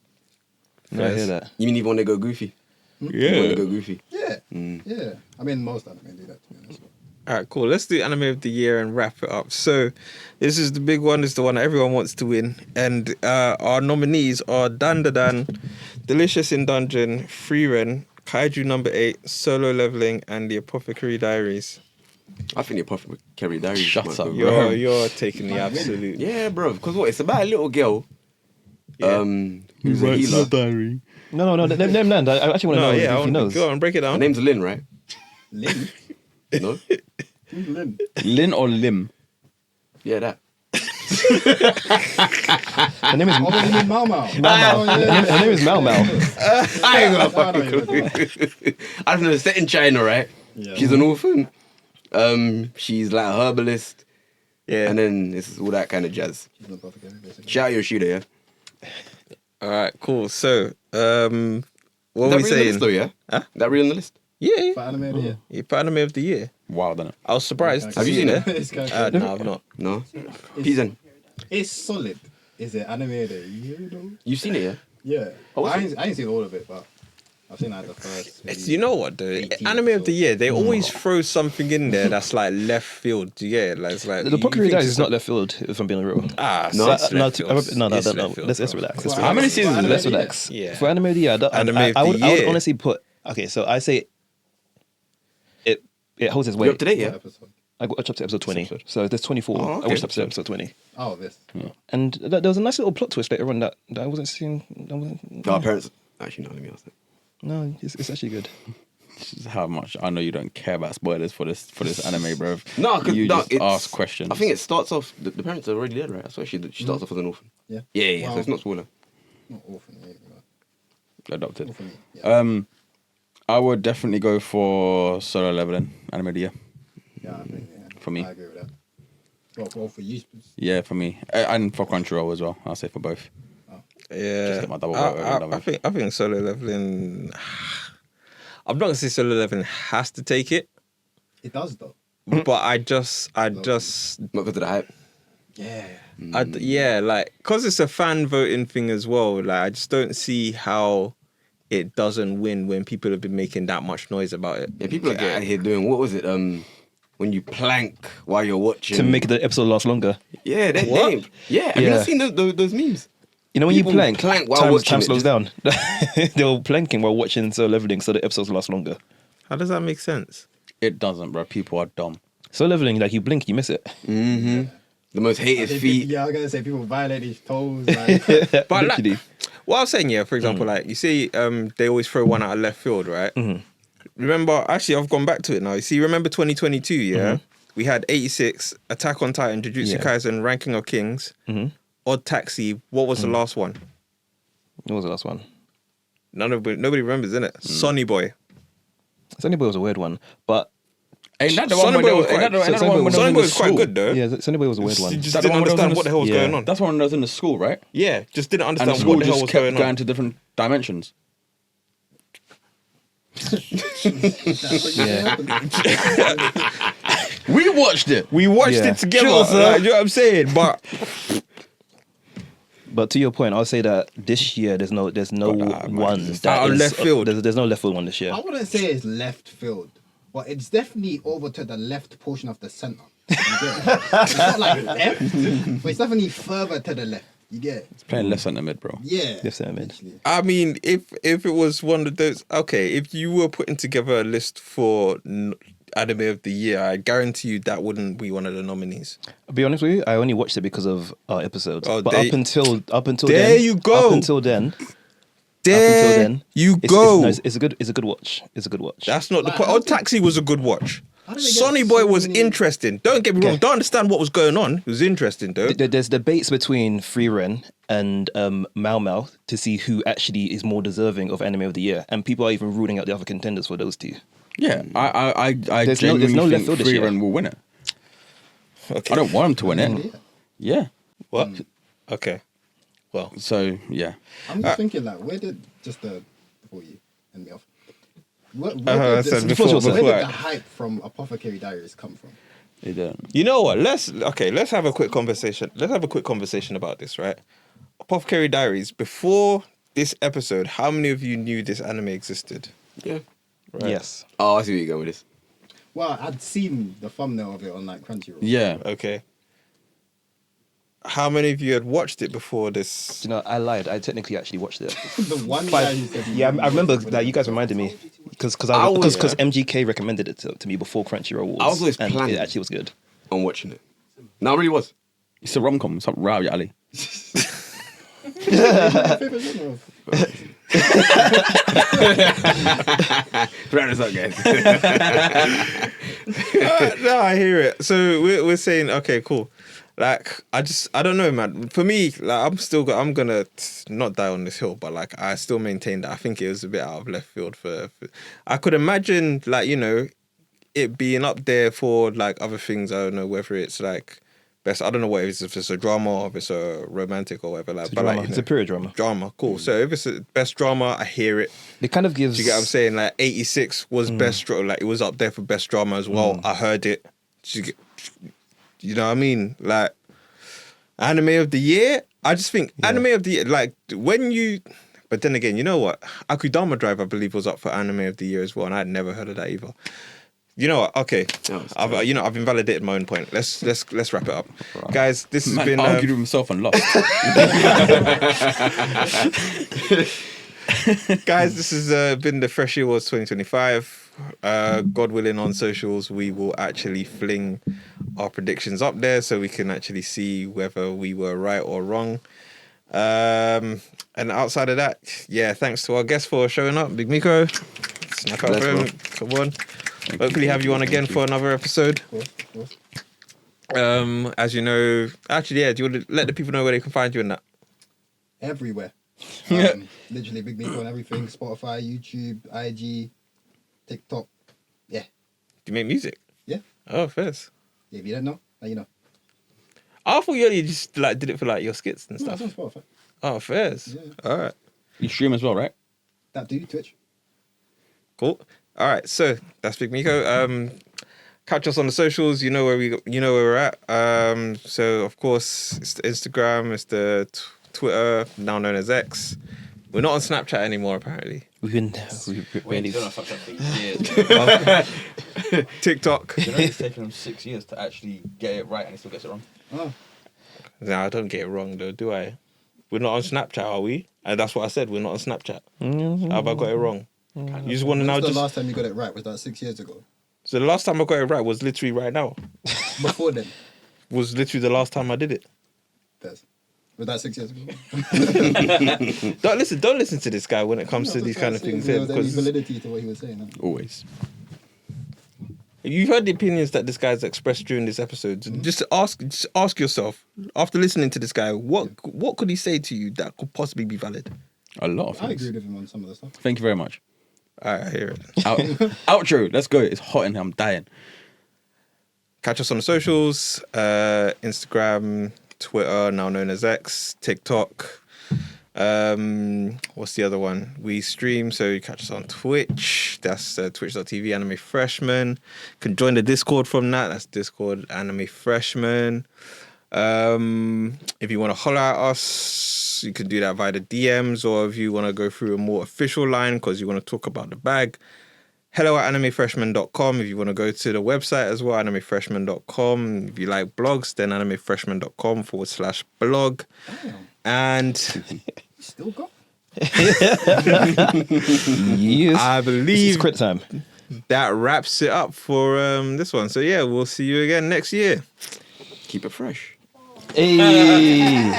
C: No, I hear that.
H: You mean even when they go goofy? Even when they go goofy.
E: Yeah,
H: Mm.
E: yeah. I mean, most anime do that. To be honest.
A: All right, cool. Let's do anime of the year and wrap it up. So, this is the big one. It's the one that everyone wants to win, and our nominees are Dan Da Dan, Delicious in Dungeon, Frieren, Kaiju Number 8, Solo Leveling, and The Apothecary Diaries.
H: I think the Apothecary Diaries.
B: Shut
H: might
B: up,
H: go.
B: bro.
A: You're taking the absolute.
H: Yeah, bro. Because what? It's about a little girl.
A: Yeah.
H: Who's a healer.
B: diary.
C: No, name land. I actually want to
A: No,
C: know
A: yeah,
C: if he knows.
A: go on, break it
H: Her
A: down.
H: name's Lynn, right?
E: Lin,
H: No.
E: who's Lin?
B: Lin or Lim?
H: Yeah, that.
C: Her name is
E: Oh, you mean Mau Mau?
C: Mau. Her name is Mau Mau.
H: I ain't got a fucking clue. I don't know. It's set in China, right?
E: Yeah.
H: She's an orphan. She's like a herbalist,
A: Yeah.
H: and then it's all that kind of jazz.
E: She's not Apothecary, basically.
H: Shout out Yoshida, yeah.
A: All right, cool. So, what are
H: That
A: we
H: real on the
A: saying?
H: list, though, yeah.
A: Huh?
H: That real on the list.
A: Yeah,
E: For anime of the year.
A: you put anime of the year.
B: Wild, isn't it?
A: I was surprised. to
H: Have you
A: see
H: seen
A: it.
H: it?
E: It's kind of
A: No, I've not.
H: No. Pizen.
E: It's solid. Is it anime of the year though?
H: You've seen it, yeah.
E: Yeah.
H: Oh,
E: I ain't seen all of it, but I've seen like the first.
A: It's, you know what though?
E: 18
A: Anime of the
E: episodes.
A: year, they always throw something in there that's like left field. Do you get it? Like, it's like
C: The
A: you
C: Apothecary
A: think
C: Diaries
A: it's
C: is not left field, if I'm being real.
A: Ah,
H: No,
A: it's
C: No,
A: left field. It's
C: no.
A: left
C: Let's
A: field,
C: relax.
A: bro.
C: Let's
E: Well,
C: relax.
B: How many seasons is
C: Let's
B: there?
C: relax.
A: Yeah.
C: For anime of the year,
A: Anime of
C: I
A: the
C: would
A: year.
C: honestly put. Okay, so I say it holds its
H: You
C: weight.
H: up to date, yeah?
E: episode.
C: I watched up to episode 20. So there's 24.
H: Oh,
C: I
H: okay.
C: watched up to episode 20.
E: Oh, this.
C: And there was a nice little plot twist later on that I wasn't seeing.
H: Our parents. Actually, no, let me ask that.
C: No, it's actually good.
B: This is how much I know you don't care about spoilers for this anime, bro.
H: No, because
B: you just
H: it's,
B: ask questions.
H: I think it starts off. The parents are already dead, right? So she starts off as an orphan.
E: Yeah.
H: Yeah.
E: Wow.
H: So it's not spoiler.
E: Not orphan, yeah,
B: adopted.
E: orphan, yeah.
B: I would definitely go for Solo Leveling anime of the year.
E: Yeah, I think, yeah.
B: For me.
E: I agree with that. Well, for you.
B: Yeah, for me, and for Crunchyroll as well. I'll say for both.
A: Yeah,
B: Just get my double vote over and done
A: I think Solo Leveling. I'm not gonna say Solo Leveling has to take it,
E: It does, though.
A: but I just,
H: Not because of the hype.
E: Yeah.
A: yeah, like, cause it's a fan voting thing as well. Like, I just don't see how it doesn't win when people have been making that much noise about it.
H: Yeah, people are getting out here doing what was it? When you plank while you're watching
C: To make the episode last longer.
H: Yeah, they
A: What?
H: named. Yeah, have you
C: Yeah.
H: not seen those memes?
C: You know when
H: People
C: you plank,
H: plank while
C: time
H: watching it,
C: slows
H: just-
C: down. They were planking while watching Solo Leveling, so the episodes last longer.
A: How does that make sense?
B: It doesn't, bro. People are dumb.
C: Solo Leveling, like you blink, you miss it.
H: Mm-hmm. The most hated feet.
E: Yeah, I was gonna say people violate these toes. Like,
A: But like,
C: Literally.
A: what I was saying, yeah, for example, like you see, they always throw one out of left field, right? Remember, actually, I've gone back to it now. You see, remember 2022, yeah? We had 86, Attack on Titan, Jujutsu
C: Yeah.
A: Kaisen, Ranking of Kings, Odd Taxi. What was the last one?
C: What was the last one?
A: Nobody remembers, innit? Sonny Boy.
C: Sunny Boy was a weird one, but
B: Ain't that the
A: Sonny
B: one
A: Boy
B: when
A: was
B: they
A: quite-
B: ain't that the
C: Sonny
B: one
C: Boy
B: when
C: was-
B: they
A: Sonny
B: in
A: Boy
B: the
A: was quite
B: school?
A: good, though.
C: yeah, Sunny Boy was a weird
A: Just
C: one.
A: didn't
B: That the one when they was
A: understand
B: in
A: what the hell was
C: yeah.
A: going on.
B: That's one when I was in the school, right?
A: Yeah, just didn't
B: And the
A: understand
B: school
A: what the hell
B: just
A: was
B: kept
A: going
B: going
A: on.
B: to different dimensions.
C: Yeah.
B: We watched it.
A: We watched
C: Yeah.
A: it together.
B: Sure, sir.
A: Like, you know what I'm saying? But
C: But to your point, I'll say that this year there's no one that
A: out of
C: is-
A: left field.
C: There's no left field one this year.
E: I wouldn't say it's left field, but it's definitely over to the left portion of the center. You get it? It's not like left, but it's definitely further to the left. You get it?
B: It's playing left centre mid, bro.
E: Yeah.
C: Left center mid.
E: literally.
A: I mean, if it was one of those, okay, if you were putting together a list for anime of the year, I guarantee you that wouldn't be one of the nominees.
C: I'll be honest with you, I only watched it because of our episodes.
A: Oh,
C: but
A: there-
C: up until
A: there
C: then,
A: you go.
C: Up until then,
A: you
C: it's,
A: go.
C: it's a good watch. It's a good watch.
A: That's not
E: Like,
A: the point.
E: how
A: Odd Taxi was a good watch.
E: How did they get
A: Sonny Boy
E: so
A: was
E: many-
A: interesting. Don't get me wrong.
C: Okay.
A: Don't understand what was going on. It was interesting though.
C: There's debates between Frieren and Mau Mau to see who actually is more deserving of Anime of the Year, and people are even ruling out the other contenders for those two.
B: Yeah, I
C: There's
B: genuinely
C: no left
B: think
C: field this year.
B: Freerun will win it.
A: Okay.
B: I don't want him to win it. Yeah.
A: What? Okay. Well,
B: So yeah,
E: I'm just thinking like, where did before you end me off? Where
A: I
E: did,
A: said
E: the,
A: before
E: where did
A: I-
E: the hype from Apothecary Diaries come from?
B: they don't.
A: you know what? Let's have a quick conversation. Let's have a quick conversation about this, right? Apothecary Diaries. Before this episode, how many of you knew this anime existed?
H: Yeah.
A: Right.
C: Yes.
H: Oh, I see where you're going with this.
E: Well, I'd seen the thumbnail of it on like Crunchyroll.
B: Yeah,
A: Okay. How many of you had watched it before this?
C: You know, I lied. I technically actually watched it.
E: The one guy who said he
C: Yeah, I remember
E: watched it
C: that you guys reminded me because
H: I was-
C: MGK recommended it to me before Crunchyroll Awards.
H: I was always
C: and
H: planning.
C: it actually was good.
H: On watching it. No, it really was.
B: it's a rom-com. It's up Rao Ali.
E: My favorite genre of
H: Round us up, guys.
A: No, I hear it. So we're saying, okay, cool. Like, I don't know, man. For me, like, I'm gonna not die on this hill, but like, I still maintain that I think it was a bit out of left field for I could imagine, like, you know, it being up there for like other things. I don't know whether it's like best. I don't know what it is, if it's a drama or if it's a romantic or whatever. Like,
C: It's a
A: but
C: drama.
A: like, you
C: It's
A: know,
C: a period drama.
A: drama. Cool. So if it's a best drama, I hear it.
C: It kind of gives.
A: Do you get what I'm saying? Like 86 was best drama. Like it was up there for best drama as well. I heard it. You know what I mean? Like anime of the year. I just think anime of the year. Like when you. But then again, you know what? Akudama Drive, I believe, was up for anime of the year as well, and I'd never heard of that either. You know what? Okay, I've invalidated my own point. Let's wrap it up, guys. This has
B: Man
A: been.
B: argued with himself and lost.
A: Guys, this has been the Freshie Awards 2025. God willing, on socials, we will actually fling our predictions up there so we can actually see whether we were right or wrong. And outside of that, yeah, thanks to our guests for showing up. Big Miko, snuck up home. Come on. Hopefully have you on again for another episode. As you know, actually, yeah, do you want to let the people know where they can find you in that?
E: everywhere. Literally Big Miko and everything. Spotify, YouTube, IG, TikTok. Yeah.
A: Do you make music?
E: Yeah.
A: Oh, first.
E: Yeah, if you don't know, now you know.
A: I thought you only just like did it for like your skits and
E: No,
A: stuff.
E: it's on Spotify.
A: Oh, fairs.
E: Yeah.
A: All right.
B: You stream as well, right?
E: That do Twitch.
A: Cool. All right. So that's Big Miko. Catch us on the socials. You know where we're at. So of course it's the Instagram, it's the Twitter, now known as X. We're not on Snapchat anymore, apparently.
C: We've been really.
A: TikTok.
B: You know it's taken them 6 years to actually get it right and he still gets it wrong.
E: Oh.
A: No, I don't get it wrong though, do I? We're not on Snapchat, are we? And that's what I said. We're not on Snapchat. How have I got it wrong? You just want to now
E: When's the
A: just.
E: last time you got it right? Was that 6 years ago?
A: So the last time I got it right was literally right now.
E: Before then?
A: Was literally the last time I did it.
E: Was that 6 years ago?
A: Don't listen to this guy when it comes to these kind of things here,
E: There was any
A: because
E: validity to what he was saying. Huh?
B: Always.
A: you've heard the opinions that this guy's expressed during this episode. Just ask yourself, after listening to this guy, what could he say to you that could possibly be valid?
B: A lot of
E: I
B: things.
E: agree with him on some of the stuff.
B: Thank you very much.
A: I hear it.
B: Outro. Let's go. It's hot in here. I'm dying.
A: Catch us on the socials, Instagram, Twitter, now known as X, TikTok. What's the other one? We stream, so you catch us on Twitch. That's twitch.tv, Anime Freshmen. Can join the Discord from that. That's Discord, Anime Freshmen. If you want to holler at us, you can do that via the DMs, or if you want to go through a more official line because you want to talk about the bag, hello@animefreshmen.com. If you want to go to the website as well, animefreshmen.com. If you like blogs, then animefreshmen.com/blog.
E: Damn.
A: And
E: Still got?
C: Yes.
A: I
C: It's
A: believe
C: crit time.
A: that wraps it up for this one. So yeah, we'll see you again next year.
H: Keep it fresh.
C: Hey.